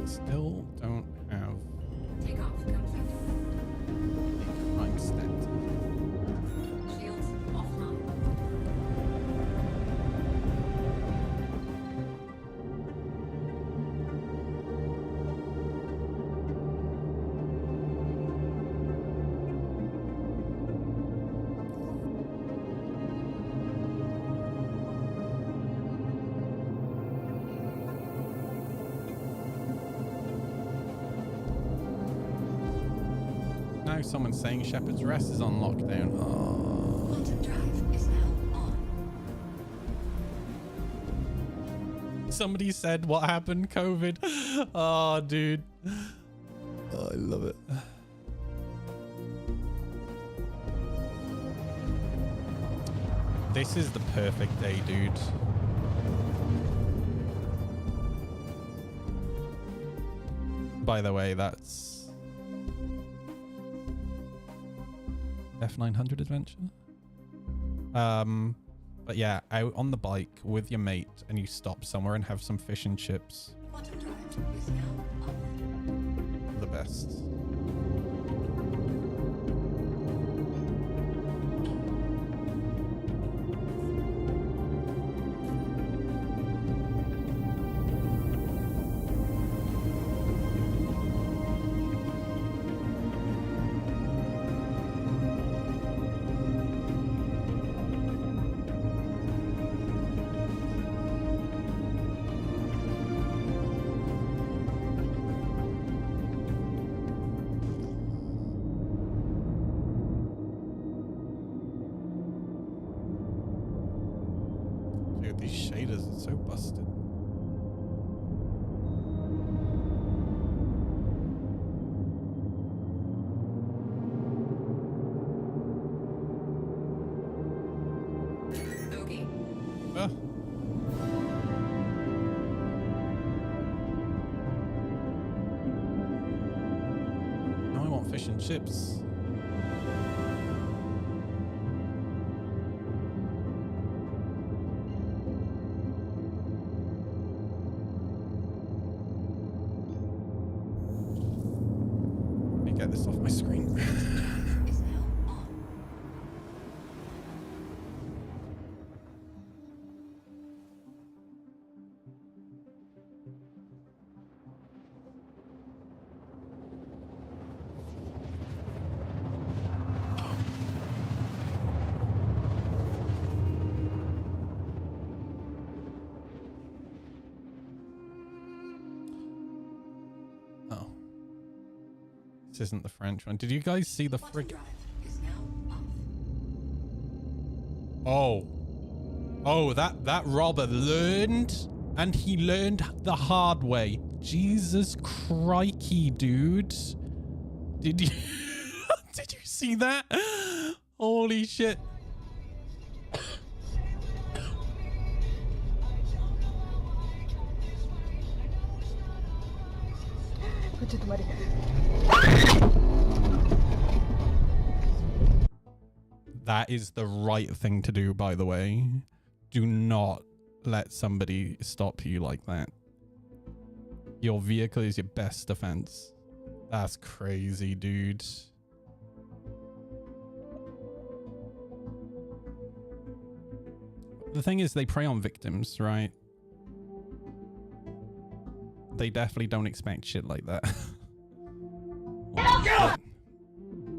Still don't have Takeoff complete. a crime stat. Shields offline. Now someone's saying Shepherd's Rest is on lockdown. Oh. Quantum drive is now on. Somebody said what happened, COVID. Oh, dude. Oh, I love it. This is the perfect day, dude. By the way, that's F900 adventure. But yeah, out on the bike with your mate and you stop somewhere and have some fish and chips. Quantum drive is now on. The best. elevators are so busted. Bogey. Ah. Now I want fish and chips. Let me get this off my screen. Is now on. Oh. This isn't the French one. Did you guys see the Bottom frig? drive is now off. Oh. Oh, that robber learned, and he learned the hard way. Jesus crikey, dude. Did you did you see that? Holy shit. That is the right thing to do, by the way. Do not let somebody stop you like that. Your vehicle is your best defense. That's crazy, dude. The thing is, they prey on victims, right? They definitely don't expect shit like that.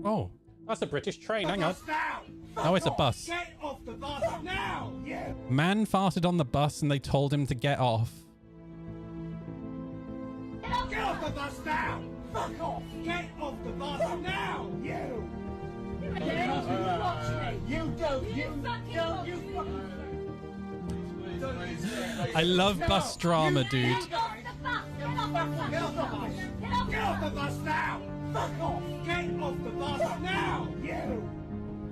Oh, that's a British train. Hang on. No, it's a bus. Get off the bus now! Yeah. Man farted on the bus and they told him to get off. Get off the bus now! Fuck off! Get off the bus now! You! You don't! You fucking... I love bus drama, dude. Get off the bus now! Fuck off! Get off the bus now! You!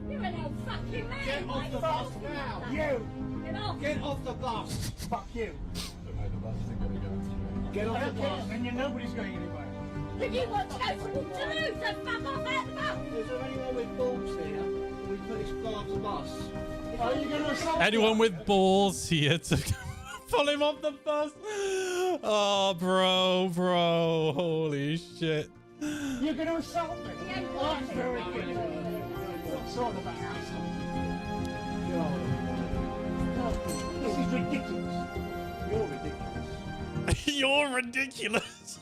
You're an old fucking man. Get off the bus now! You! Get off. Get off the bus! Fuck you! Get off the bus! And nobody's going anywhere. But you want to go to Waterloo, so fuck off out the bus. Is there anyone with balls here? We put this guy off the bus. Are you going to assault Anyone with balls here to pull him off the bus? Oh, bro. Holy shit. You're going to assault me? I'm very good. What's all about asshole? This is ridiculous. You're ridiculous. You're ridiculous.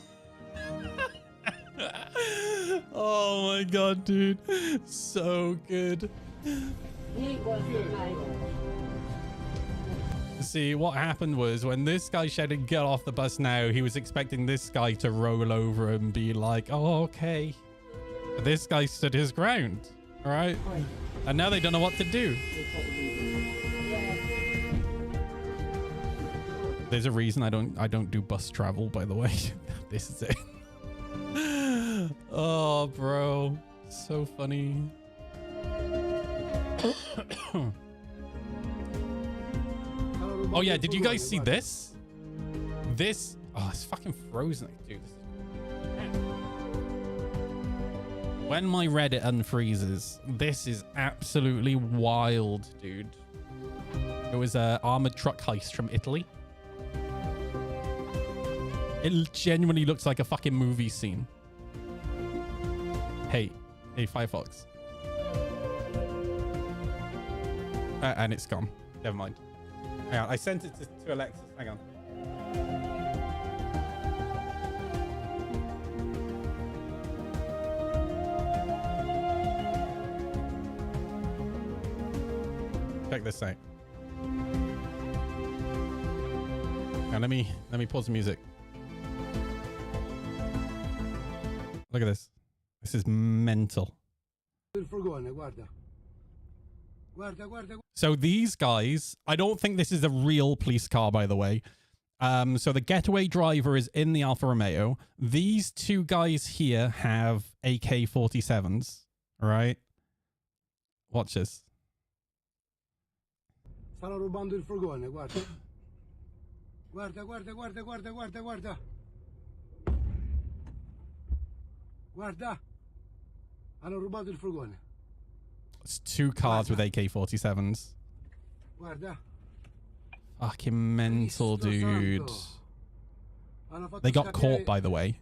Oh my god, dude. So good. See, what happened was when this guy shouted, "Get off the bus now," he was expecting this guy to roll over and be like, "Oh, okay." But this guy stood his ground, all right? And now they don't know what to do. There's a reason I don't do bus travel, by the way. This is it. Oh, bro. So funny. Oh yeah, did you guys see this? This, oh, it's fucking frozen, dude. When my Reddit unfreezes, this is absolutely wild, dude. It was a armored truck heist from Italy. It genuinely looks like a fucking movie scene. Hey, Firefox. And it's gone. Never mind. Hang on, I sent it to Alexis. Hang on. Check this out. Now let me pause the music. Look at this. This is mental. Il furgone, guarda. So these guys, I don't think this is a real police car, by the way. So the getaway driver is in the Alfa Romeo. These two guys here have AK-47s, right? Watch this. Stanno rubando il furgone, guarda. Guarda, guarda, guarda, guarda, guarda, guarda. Guarda. Hanno rubato il furgone. It's two cars with AK-47s. Guarda. Fucking mental, Cristo dude. santo. Hanno fatto They got scappiare- caught, by the way.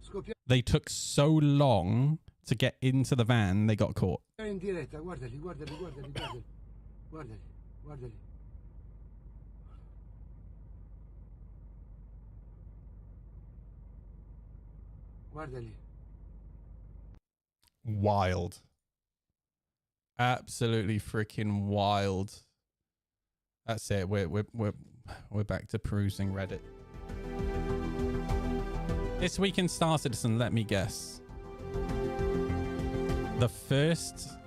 scoppiare They took so long to get into the van, they got caught. in diretta, guardali, guardali, guardali, guardali. Guardali, guardali. Guardali. Wild. Absolutely freaking wild. That's it. We're back to perusing Reddit. This week in Star Citizen, let me guess. The first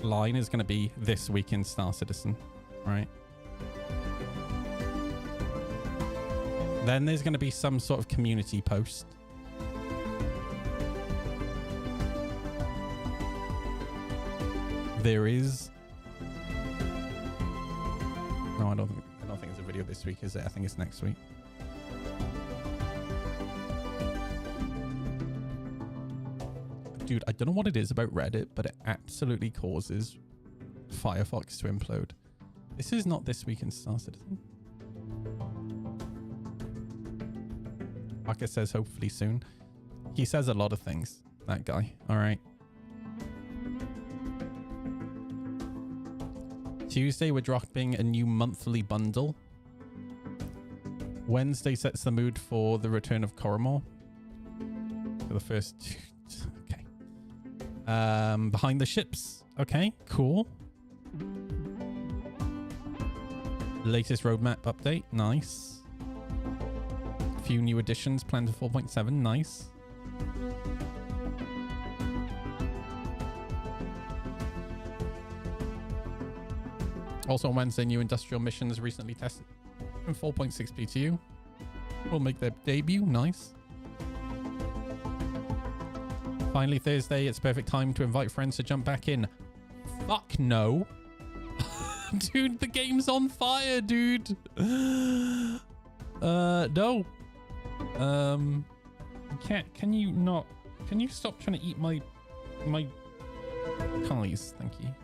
line is going to be this week in Star Citizen, right? Then there's going to be some sort of community post. There is. No, I don't think it's a video this week, is it? I think it's next week. Dude, I don't know what it is about Reddit, but it absolutely causes Firefox to implode. This is not this week in Star Citizen. Parker says hopefully soon. He says a lot of things, that guy. All right. Tuesday, we're dropping a new monthly bundle. Wednesday sets the mood for the return of Coromore. For the first two. Okay. Behind the ships. Okay, cool. Latest roadmap update. Nice. A few new additions planned for 4.7. Nice. Also on Wednesday, new industrial missions recently tested in 4.6 BTU will make their debut. Nice. Finally, Thursday, it's perfect time to invite friends to jump back in. Fuck no. Dude, the game's on fire, dude. No. Can you not? Can you stop trying to eat my pies? Thank you.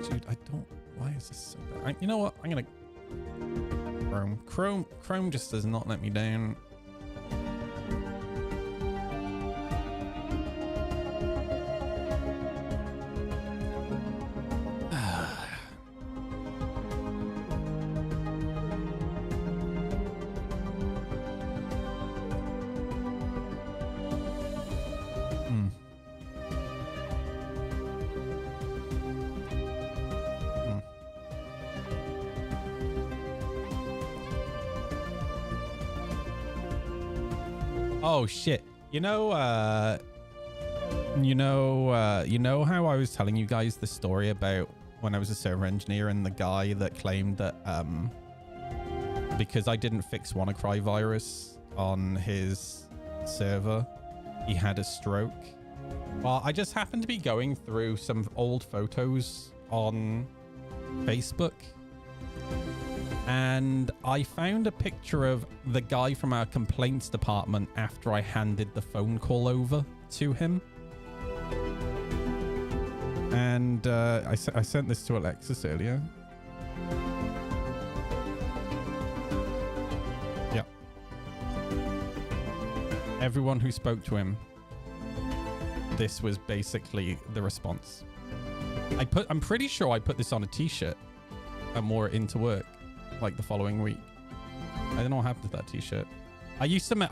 Dude, I don't. Why is this so bad? You know what? I'm gonna. Chrome just does not let me down. Oh shit. You know how I was telling you guys the story about when I was a server engineer and the guy that claimed that because I didn't fix WannaCry virus on his server, he had a stroke? Well, I just happened to be going through some old photos on Facebook, and I found a picture of the guy from our complaints department after I handed the phone call over to him. And I sent this to Alexis earlier. Yeah. Everyone who spoke to him, this was basically the response. I'm pretty sure I put this on a t-shirt and wore it into work like the following week. I don't know what happened to that t-shirt. I used to make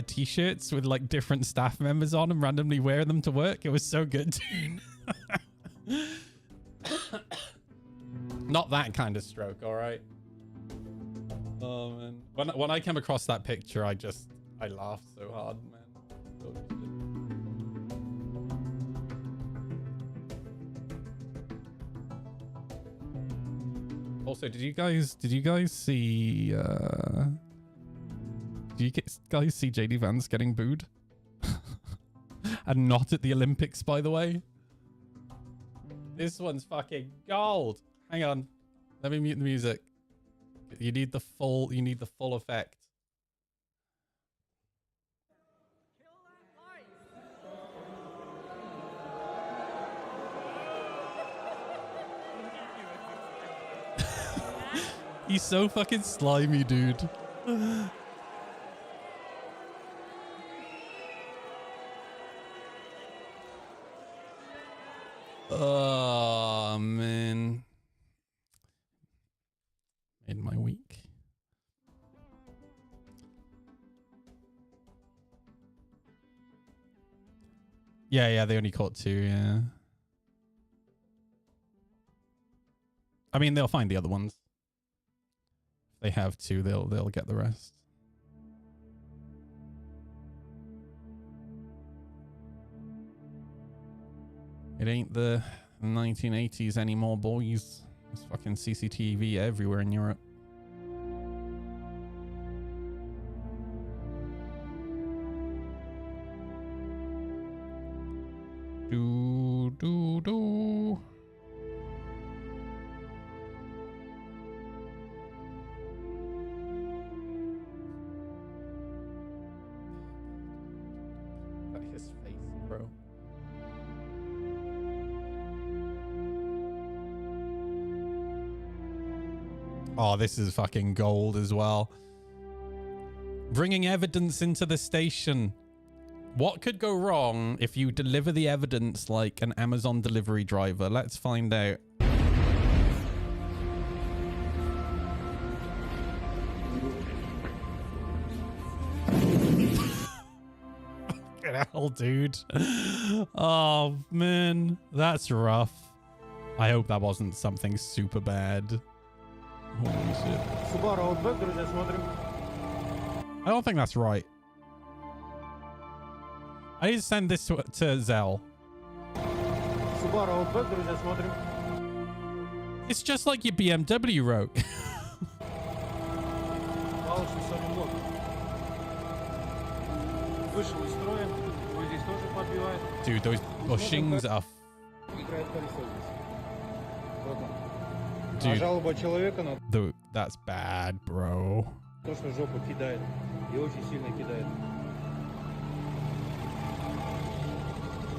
t-shirts with like different staff members on and randomly wear them to work. It was so good, dude. Not that kind of stroke, all right? Oh, man. When I came across that picture, I laughed so hard, man. Holy shit. Also, did you guys see guys see JD Vance getting booed? And not at the Olympics, by the way. This one's fucking gold. Hang on. Let me mute the music. You need the full effect. He's so fucking slimy, dude. Oh, man. Made my week. Yeah, they only caught 2, yeah. I mean, they'll find the other ones. If they have 2, they'll get the rest. It ain't the 1980s anymore, boys. There's fucking CCTV everywhere in Europe. Do. Look at his face, bro. Oh, this is fucking gold as well. Bringing evidence into the station. What could go wrong if you deliver the evidence like an Amazon delivery driver? Let's find out. Fucking hell, dude. Oh, man. That's rough. I hope that wasn't something super bad. Holy shit. I don't think that's right. I need to send this to Zell. It's just like your BMW rogue. Dude, those bushings are... Dude, that's bad, bro.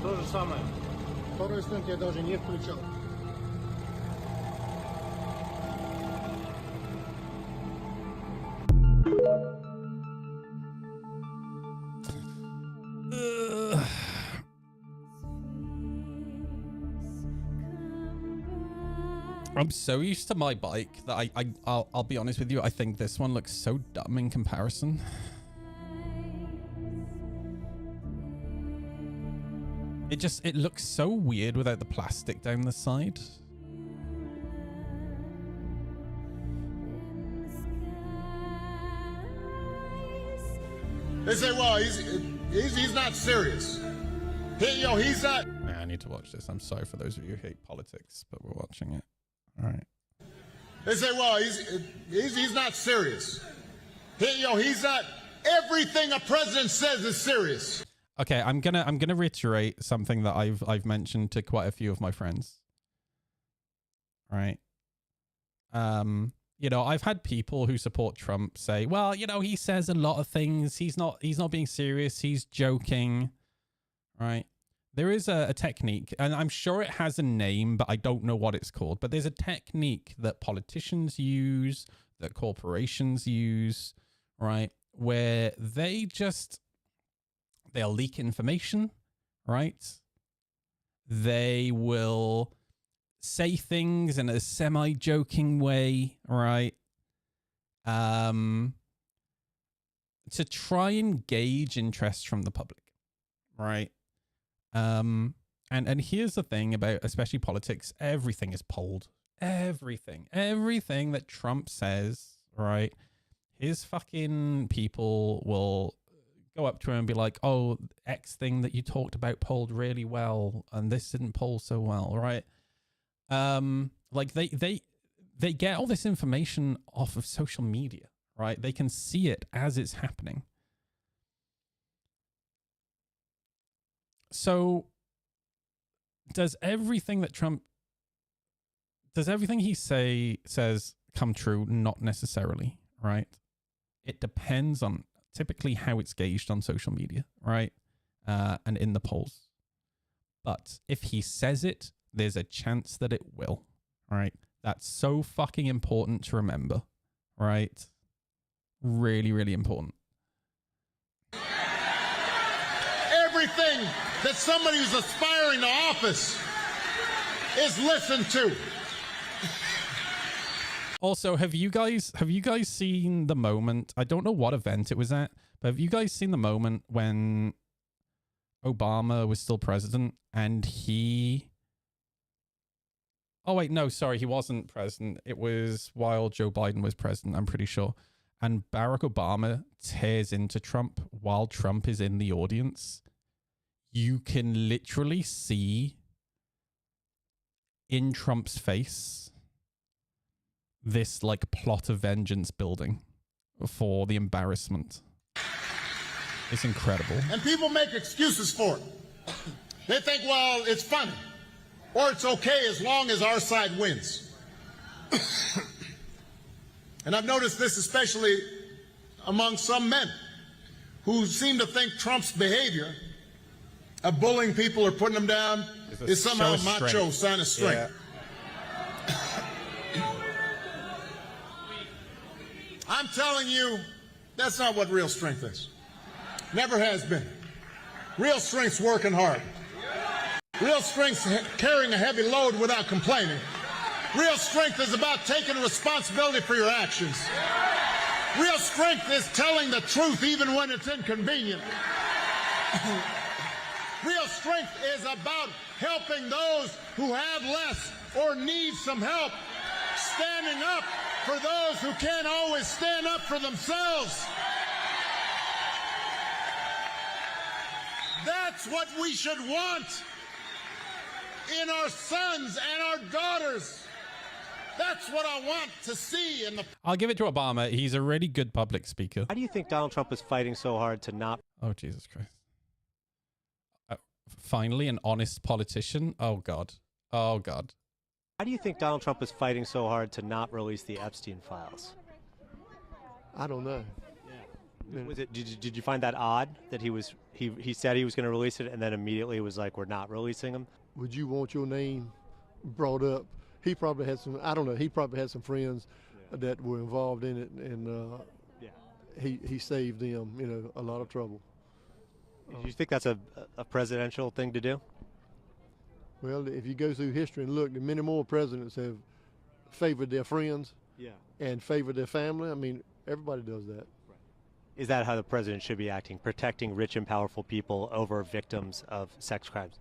То же самое. Второй стенд я даже не включал. I'm so used to my bike that I'll be honest with you, I think this one looks so dumb in comparison. It looks so weird without the plastic down the side. They say, well, he's not serious. He's not. Yeah, I need to watch this. I'm sorry for those of you who hate politics, but we're watching it. All right. They say, well, he's not serious. He's not. Everything a president says is serious. Okay, I'm gonna reiterate something that I've mentioned to quite a few of my friends. All right. You know, I've had people who support Trump say, well, you know, he says a lot of things. He's not being serious. He's joking. Right. There is a technique, and I'm sure it has a name, but I don't know what it's called. But there's a technique that politicians use, that corporations use, right? Where they'll leak information, right? They will say things in a semi-joking way, right? To try and gauge interest from the public, right? And here's the thing about especially politics, everything is polled, everything that Trump says, right? His fucking people will go up to him and be like, oh, X thing that you talked about polled really well, and this didn't poll so well, right? Like they get all this information off of social media, right? They can see it as it's happening. So does everything he says come true? Not necessarily, right? It depends on typically how it's gauged on social media, right? And in the polls. But if he says it, there's a chance that it will, right? That's so fucking important to remember, right? Really, really important. Everything that somebody who's aspiring to office is listened to. Also, have you guys seen the moment? I don't know what event it was at, but have you guys seen the moment when Obama was still president and he... Oh, wait, no, sorry, he wasn't president. It was while Joe Biden was president, I'm pretty sure. And Barack Obama tears into Trump while Trump is in the audience. You can literally see in Trump's face this like plot of vengeance building for the embarrassment. It's incredible. And people make excuses for it. They think, well, it's funny, or it's okay as long as our side wins. And I've noticed this especially among some men who seem to think Trump's behavior of bullying people or putting them down is somehow a macho sign of strength. Yeah. I'm telling you, that's not what real strength is. Never has been. Real strength's working hard. Real strength's carrying a heavy load without complaining. Real strength is about taking responsibility for your actions. Real strength is telling the truth even when it's inconvenient. Real strength is about helping those who have less or need some help. Standing up for those who can't always stand up for themselves. That's what we should want in our sons and our daughters. That's what I want to see in the... I'll give it to Obama. He's a really good public speaker. Why do you think Donald Trump is fighting so hard to not... Oh, Jesus Christ. Finally, an honest politician? Oh, God. Oh, God. Why do you think Donald Trump is fighting so hard to not release the Epstein files? I don't know. Yeah. Was it? Did you find that odd that he said he was going to release it and then immediately was like, we're not releasing them? Would you want your name brought up? He probably had some, I don't know, he probably had some friends that were involved in it, and he saved them, you know, a lot of trouble. Do you think that's a presidential thing to do? Well, if you go through history and look, many more presidents have favored their friends and favored their family. I mean, everybody does that. Right. Is that how the president should be acting, protecting rich and powerful people over victims of sex crimes?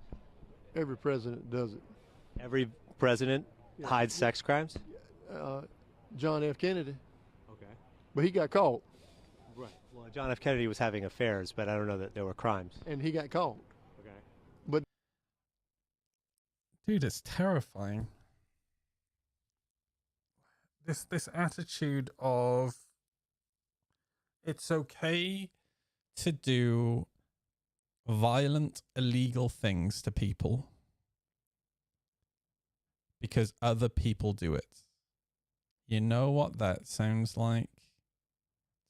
Every president does it. Every president hides sex crimes? John F. Kennedy. Okay. But he got caught. Right. Well, John F. Kennedy was having affairs, but I don't know that there were crimes. And he got caught. Okay. But dude, it's terrifying. This attitude of it's okay to do violent, illegal things to people because other people do it. You know what that sounds like?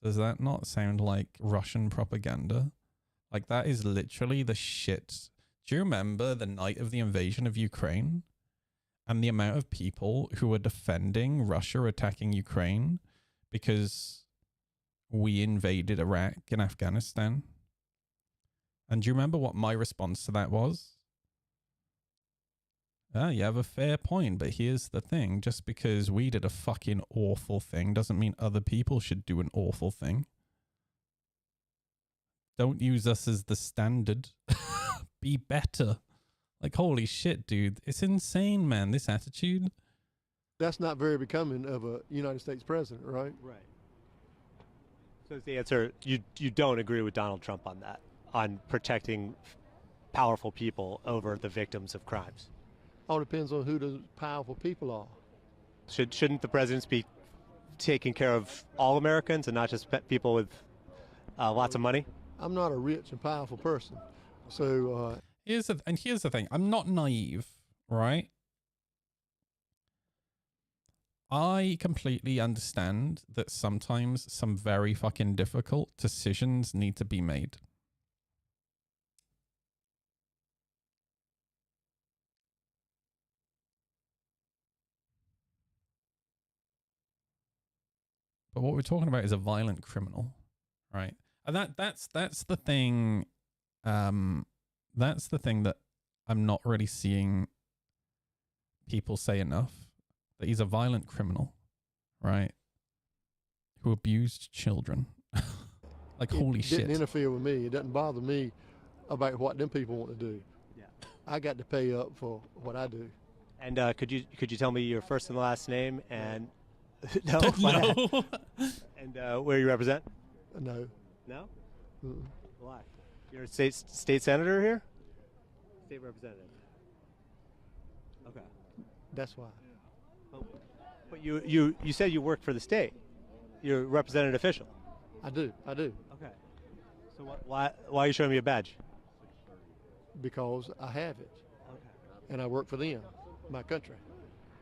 Does that not sound like Russian propaganda? Like, that is literally the shit. Do you remember the night of the invasion of Ukraine? And the amount of people who were defending Russia attacking Ukraine because we invaded Iraq and Afghanistan? And do you remember what my response to that was? You have a fair point, but here's the thing. Just because we did a fucking awful thing doesn't mean other people should do an awful thing. Don't use us as the standard. Be better. Like, holy shit, dude. It's insane, man, this attitude. That's not very becoming of a United States president, right? Right. So is the answer, you don't agree with Donald Trump on that, on protecting powerful people over the victims of crimes? All depends on who the powerful people are. Shouldn't the presidents be taking care of all Americans and not just people with lots of money? I'm not a rich and powerful person, so here's the thing. I'm not naive, right? I completely understand that sometimes some very fucking difficult decisions need to be made. But what we're talking about is a violent criminal, right? And that's the thing. That's the thing that I'm not really seeing people say enough. That he's a violent criminal, right? Who abused children. Like, holy shit. It didn't interfere with me. It doesn't bother me about what them people want to do. Yeah. I got to pay up for what I do. And could you tell me your first and last name and no? No. And where you represent? No. No? Mm-mm. Why? You're a state senator here? State representative. Okay. That's why. But you said you work for the state. You're a representative official. I do. Okay. So why are you showing me a badge? Because I have it. Okay. And I work for them, my country.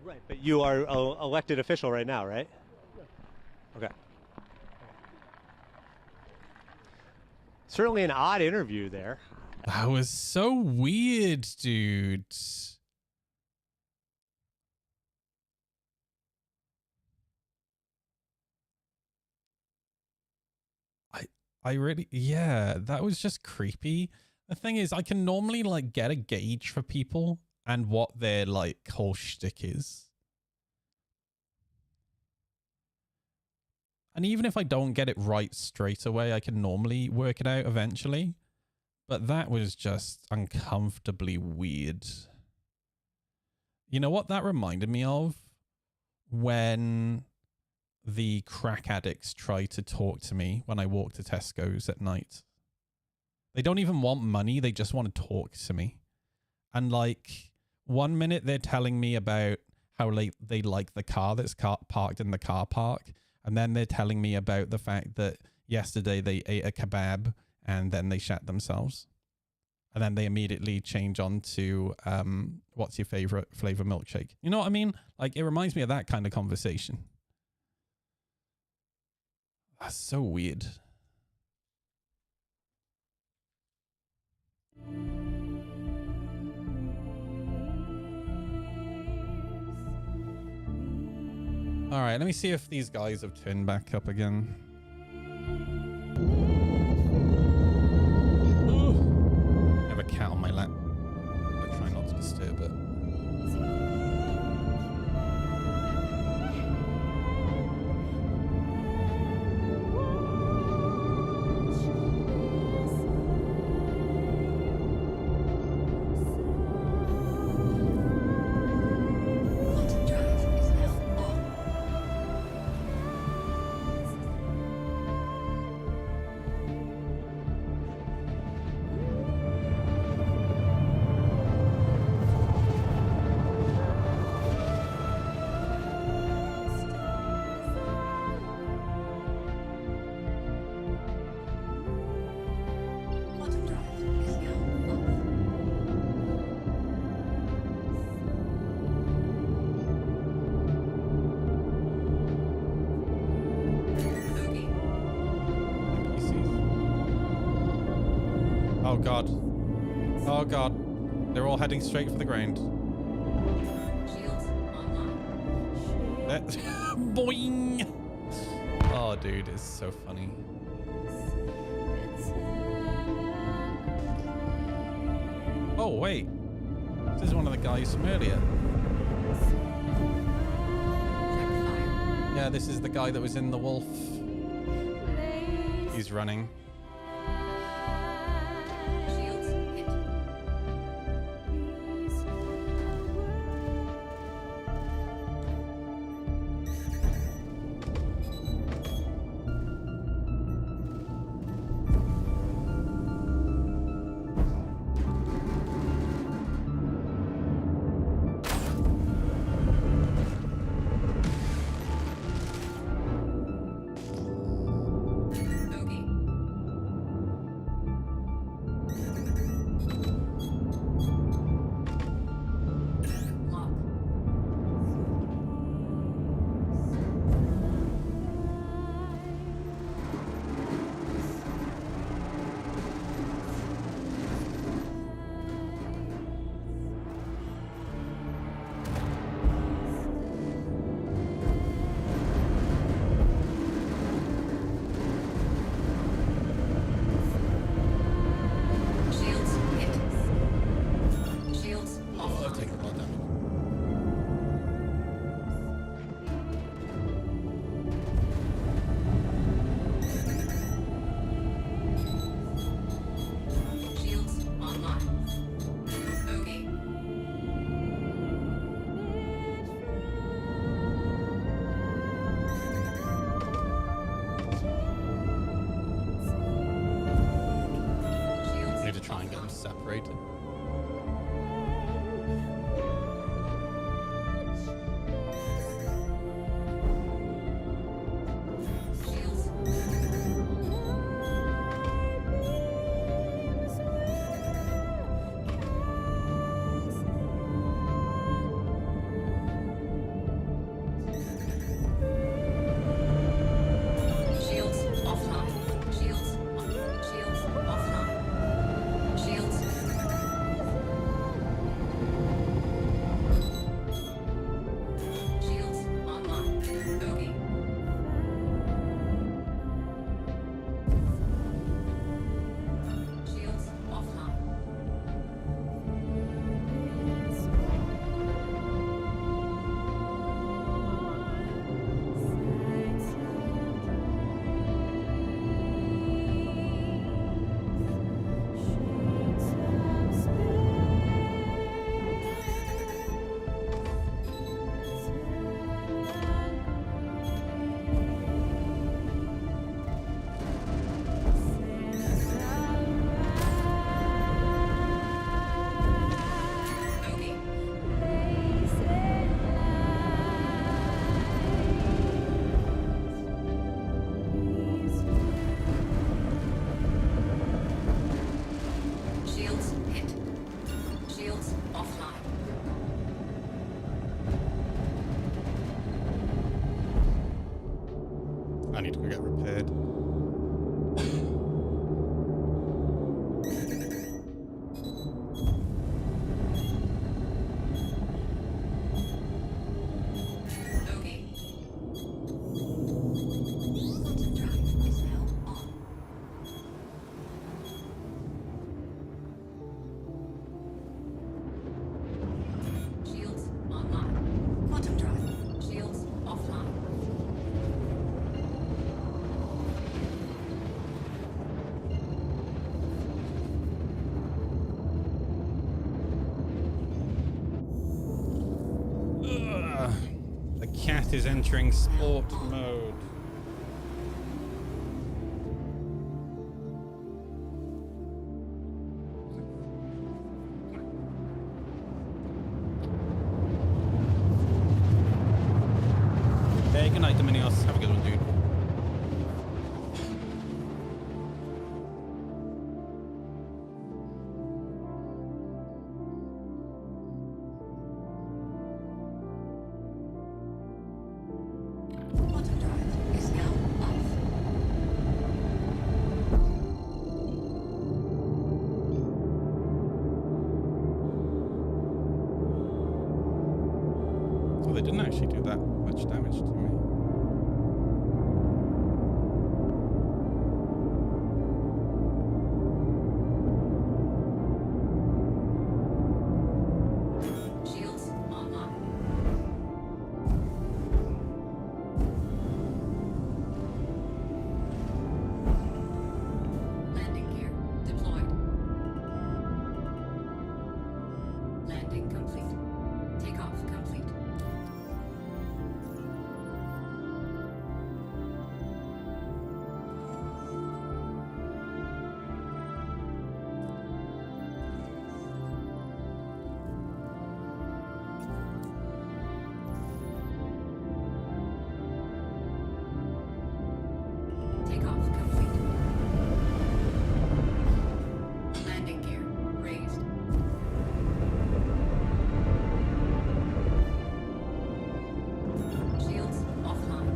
Right. But you are an elected official right now, right? Okay. Certainly an odd interview there. That was so weird, dude. I really, yeah, that was just creepy. The thing is, I can normally like get a gauge for people and what their like whole shtick is. And even if I don't get it right straight away, I can normally work it out eventually. But that was just uncomfortably weird. You know what that reminded me of? When the crack addicts try to talk to me when I walk to Tesco's at night. They don't even want money. They just want to talk to me. And like 1 minute they're telling me about how they like the car that's parked in the car park. And then they're telling me about the fact that yesterday they ate a kebab and then they shat themselves. And then they immediately change on to, what's your favorite flavor milkshake? You know what I mean? Like, it reminds me of that kind of conversation. That's so weird. All right, let me see if these guys have turned back up again. Ooh. I have a cat on my lap. I try not to disturb it. Oh god. Oh god. They're all heading straight for the ground. Boing! Oh dude, it's so funny. Oh wait. This is one of the guys from earlier. Yeah, this is the guy that was in the wolf. He's running. cat is entering sport mode. Hey, good night, Dominios. Have a good one, dude. Quantum drive is now off. So they didn't actually do that much damage to me. Shields online. Landing gear deployed. Landing complete. Takeoff complete. Takeoff complete. Landing gear raised. Shields offline.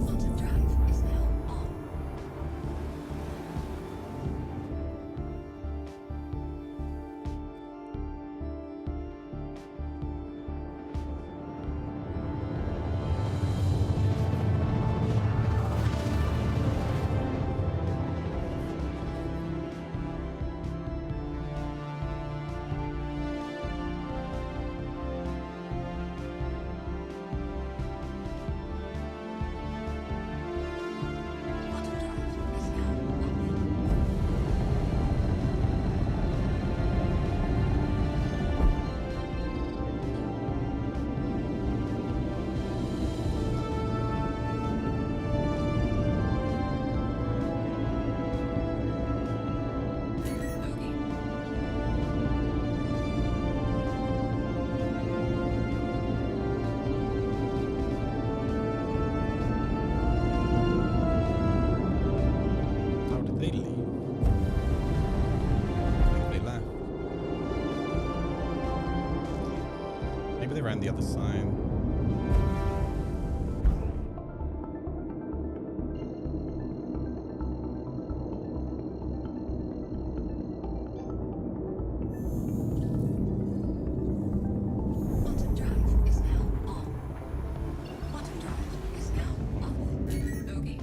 Quantum drive is now on. Quantum drive is now off. Bogey. How did they leave? I think they left. Maybe they ran the other side. Quantum drive is now on. Quantum drive is now off. Bogey.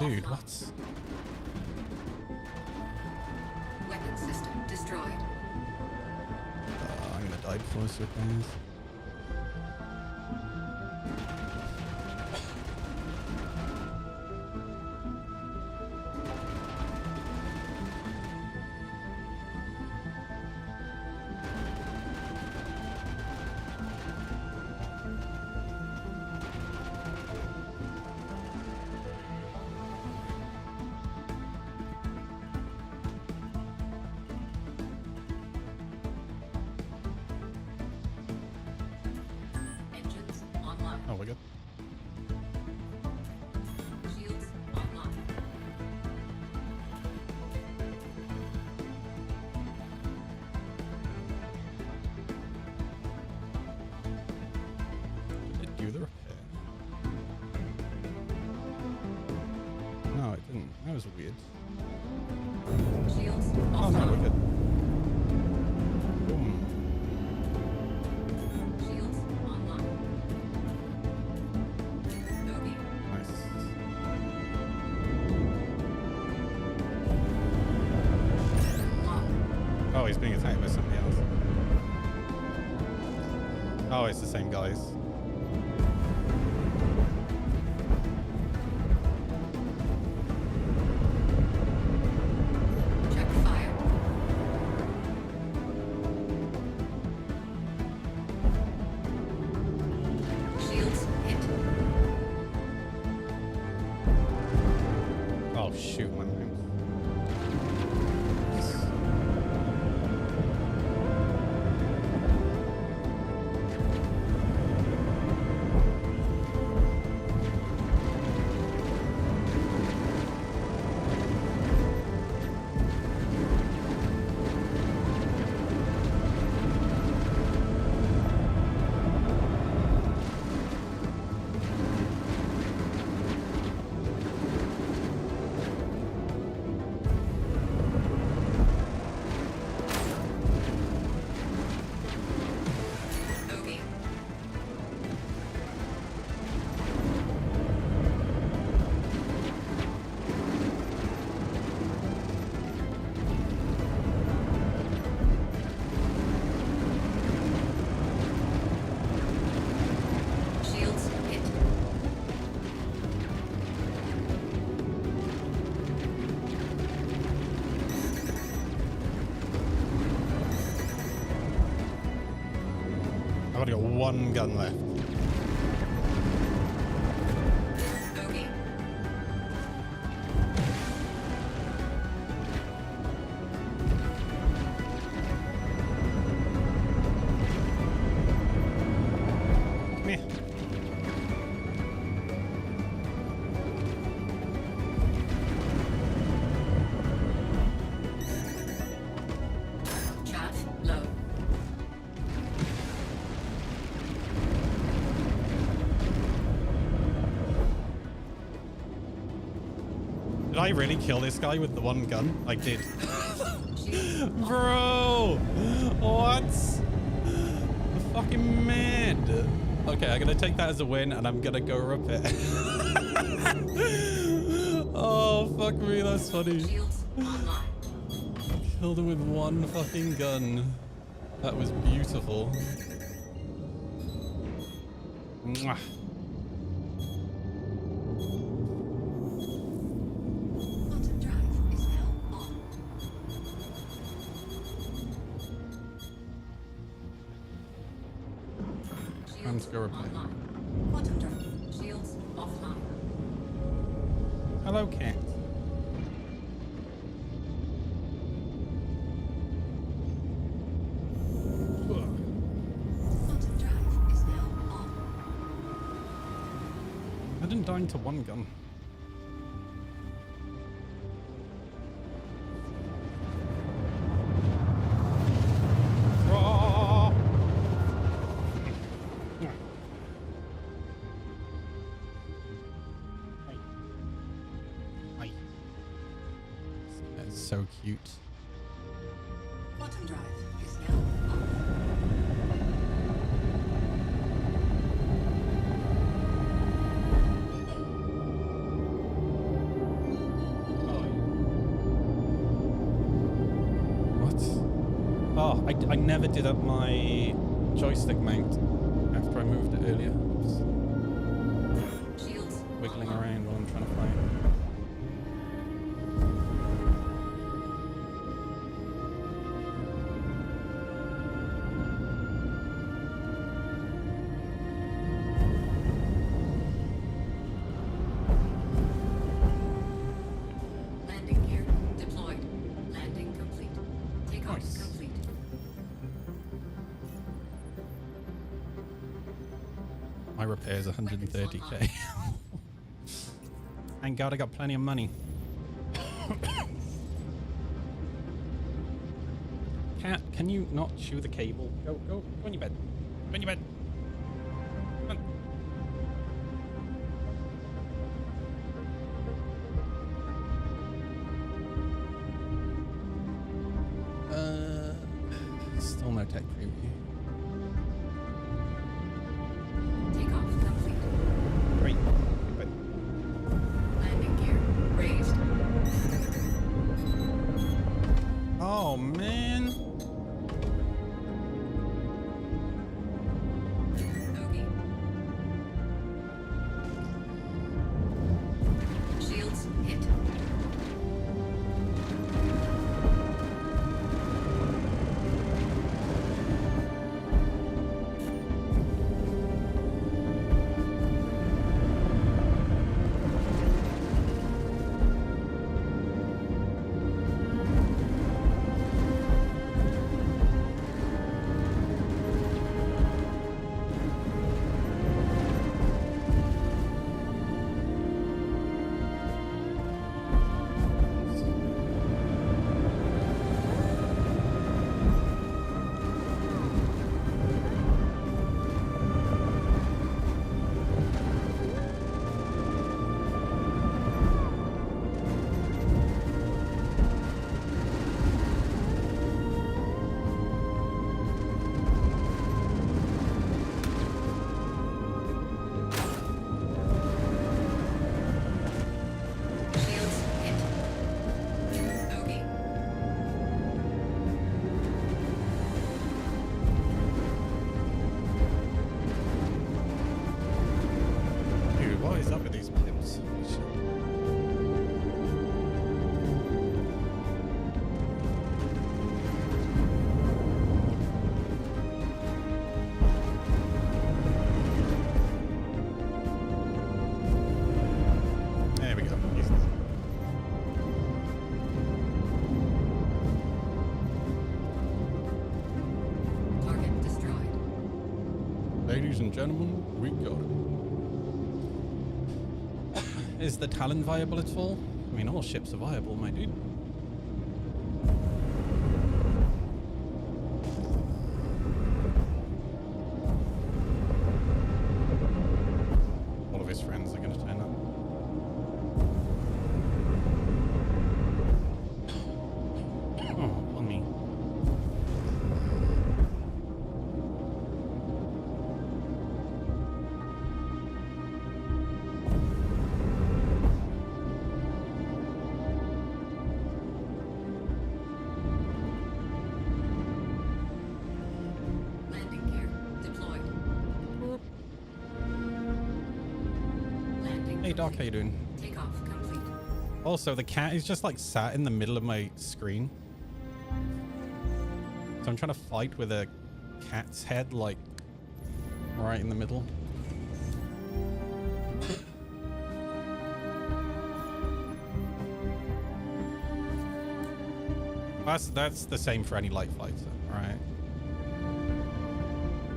dude, what? Weapon system destroyed. I'm gonna die before this repairs. Engines online. Oh, we're good. Shields online. Did it do the repair? No, it didn't. That was weird. Shields Oh, no, we're offline. good. Boom. Shields online. Bogey. Nice. Lock. Oh, he's being attacked by somebody else. Oh, it's the same guys. Check fire. Shields hit. Oh, shoot, my name. Bogey. Shields hit. I've only got one gun left. Bogey. Come here. Charge low. Did I really kill this guy with the one gun? I did. Shields Bro! What? The fucking mad. Okay, I'm gonna take that as a win and I'm gonna go repair. Oh, fuck me, that's funny. Shields online. Killed him with one fucking gun. That was beautiful. Mwah. Quantum drive is now on. Time to go repair. Online. Quantum drive. Shields offline. Hello, cat. Quantum drive is now on. I didn't die into one gun. Raw. Hi. That's so cute. Quantum drive is now on. Oh, I never did up my joystick mount after I moved it earlier. Just Shields. wiggling around while I'm trying to fly. Landing gear deployed. Landing complete. Takeoff Nice. complete. My repair's 130k. Thank God I got plenty of money. Cat, can you not chew the cable? Go on your bed. Go on your bed. Come on. Still no tech preview. Takeoff complete. Great. Landing gear raised. Oh man. Bogey. Shields hit. Shields hit. Bogey. Dude, what is up with these pimps? There we go. Target destroyed. Ladies and gentlemen, we got it. Is the Talon viable at all? I mean, all ships are viable, my dude. All of his friends are going to turn up. Oh, on me. Landing gear deployed. Landing. Hey Doc, how you doing? Takeoff complete. Also, the cat is just like sat in the middle of my screen. So I'm trying to fight with a cat's head like right in the middle. That's the same for any light fighter, right?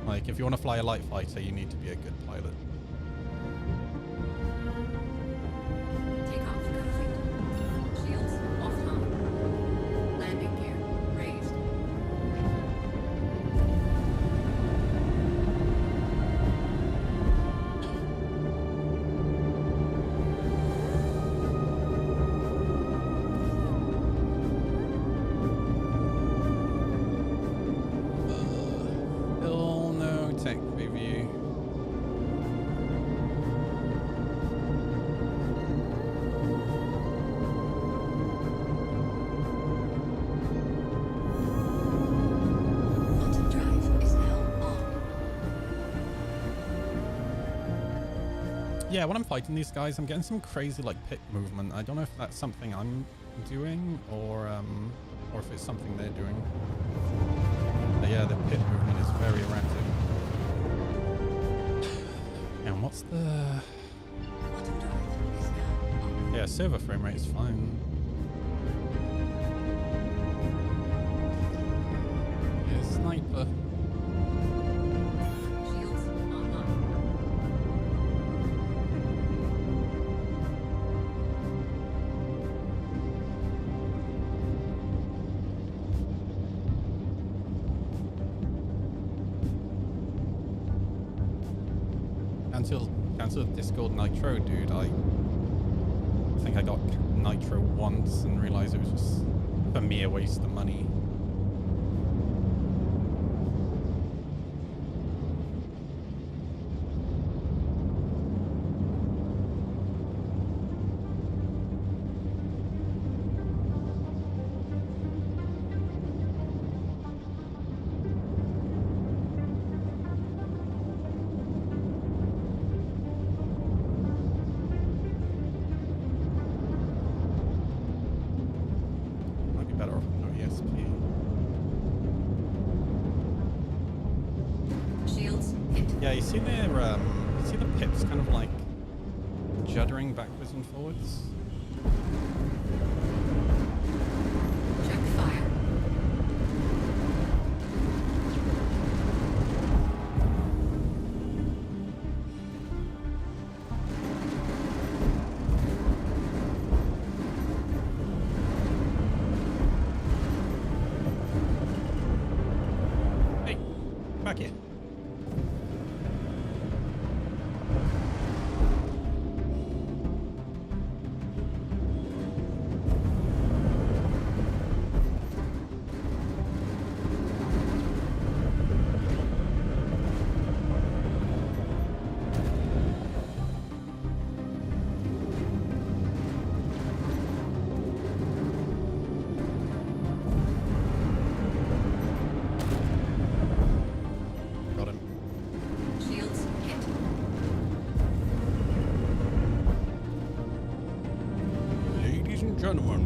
Like if you want to fly a light fighter, you need to be a good pilot. Takeoff complete. Shields offline. Landing gear raised. Still no tech preview. yeah, when I'm fighting these guys, I'm getting some crazy like pit movement. I don't know if that's something I'm doing or if it's something they're doing. But yeah, the pit movement is very erratic. And what's the... Quantum drive is now on. Yeah, server frame rate is fine. Yeah, sniper. Shields online. Cancel Discord Nitro, dude. I think I got Nitro once and realized it was just, for me, a waste of money. Juddering backwards and forwards. Check fire. Hey, back here. Gentlemen,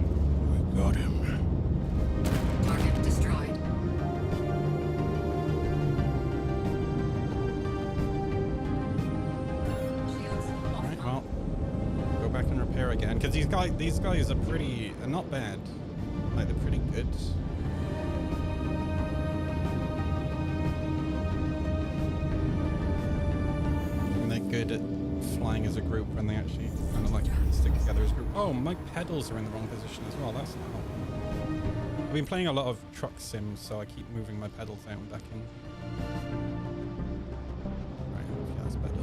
we got him. Target destroyed. Alright, well, go back and repair again. Because these guys are pretty, not bad. Like, they're pretty good. And they're good at flying as a group when they actually kind of like stick together as a group. Oh, my pedals are in the wrong position as well. That's not helpful. I've been playing a lot of truck sims, so I keep moving my pedals out and back in. Right, yeah, that's better.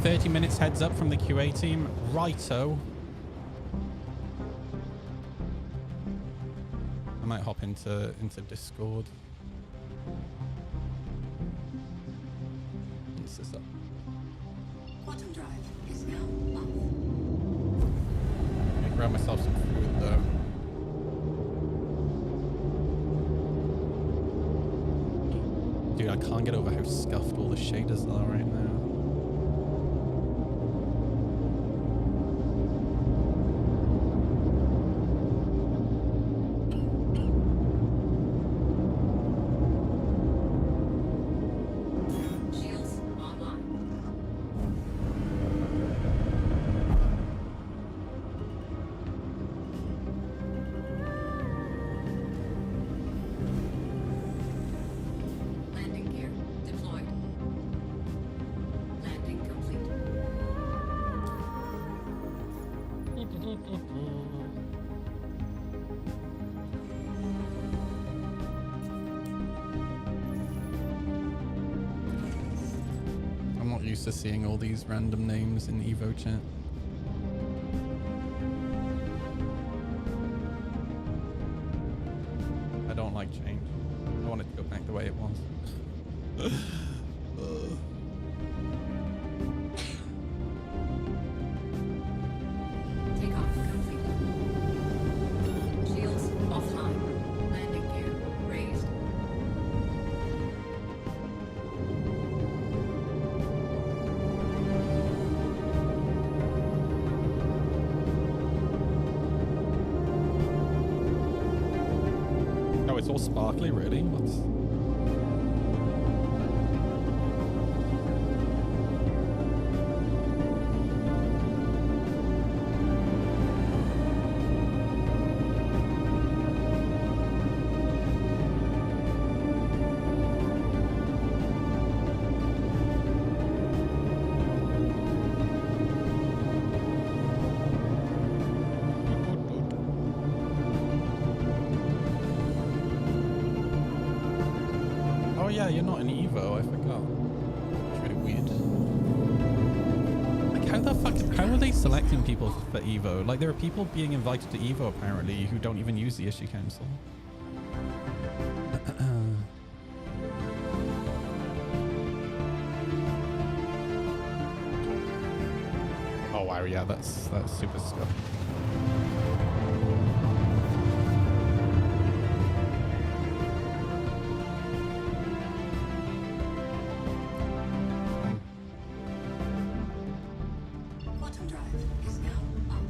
30 minutes heads up from the QA team. Righto. I might hop into Discord. What's this up? Quantum drive is now off. Let me grab myself some food though. Dude, I can't get over how scuffed all the shaders are right now. Used to seeing all these random names in Evo chat. I don't like change. I want it to go back the way it was. Takeoff complete. Shields offline. Landing gear raised. all sparkly, really? What's... Oh yeah, you're not an Evo, I forgot. It's really weird. Like how the fuck, how are they selecting people for Evo? Like there are people being invited to Evo apparently who don't even use the issue council. Oh wow, yeah, that's super stuff. Quantum drive is now off.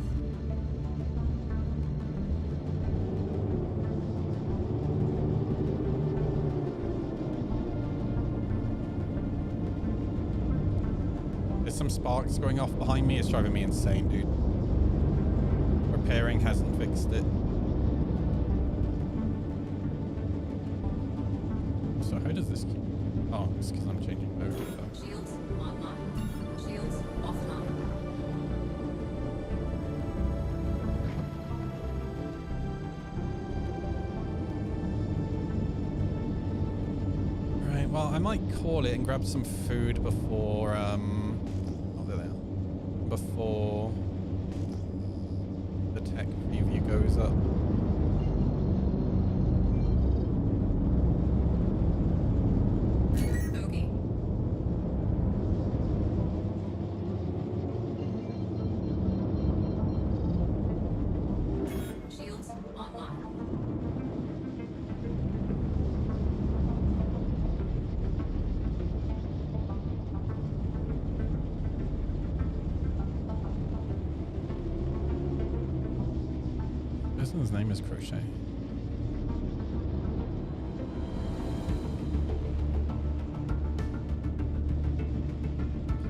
There's some sparks going off behind me. It's driving me insane, dude. Repairing hasn't fixed it. So how does this keep... Oh, it's because I'm changing mode. Shields online. Shields offline. Right, well, I might call it and grab some food before, oh, there they are. Before the tech preview goes up. Okay. Shields online. Person's name is Crochet.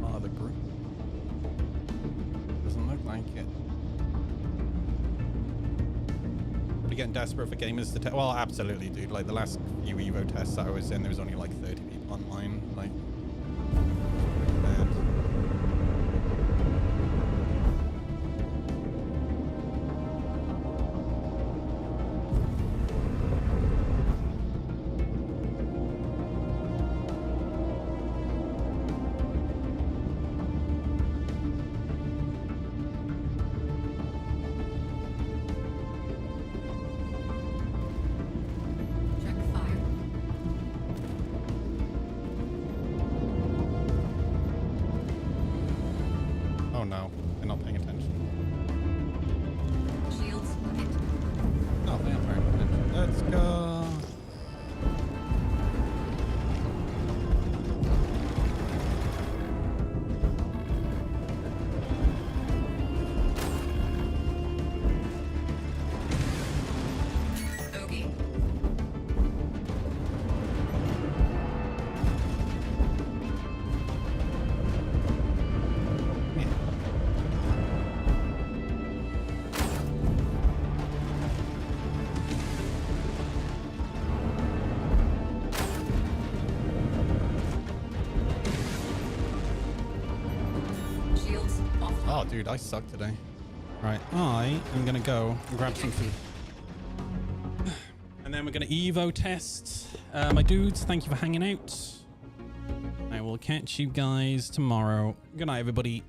Part of the group. Doesn't look like it. Probably getting desperate for gamers to test. Well, absolutely, dude. Like the last few Evo tests that I was in, there was only like 30 people online. Like, bad. Check fire. Oh no, they're not paying attention. Shields hit. Oh, they are paying attention. Let's go. Okay. Shields offline. Oh, dude, I suck today. Right, I am gonna go and grab some food. And then we're gonna Evo test. My dudes, thank you for hanging out. I will catch you guys tomorrow. Good night, everybody.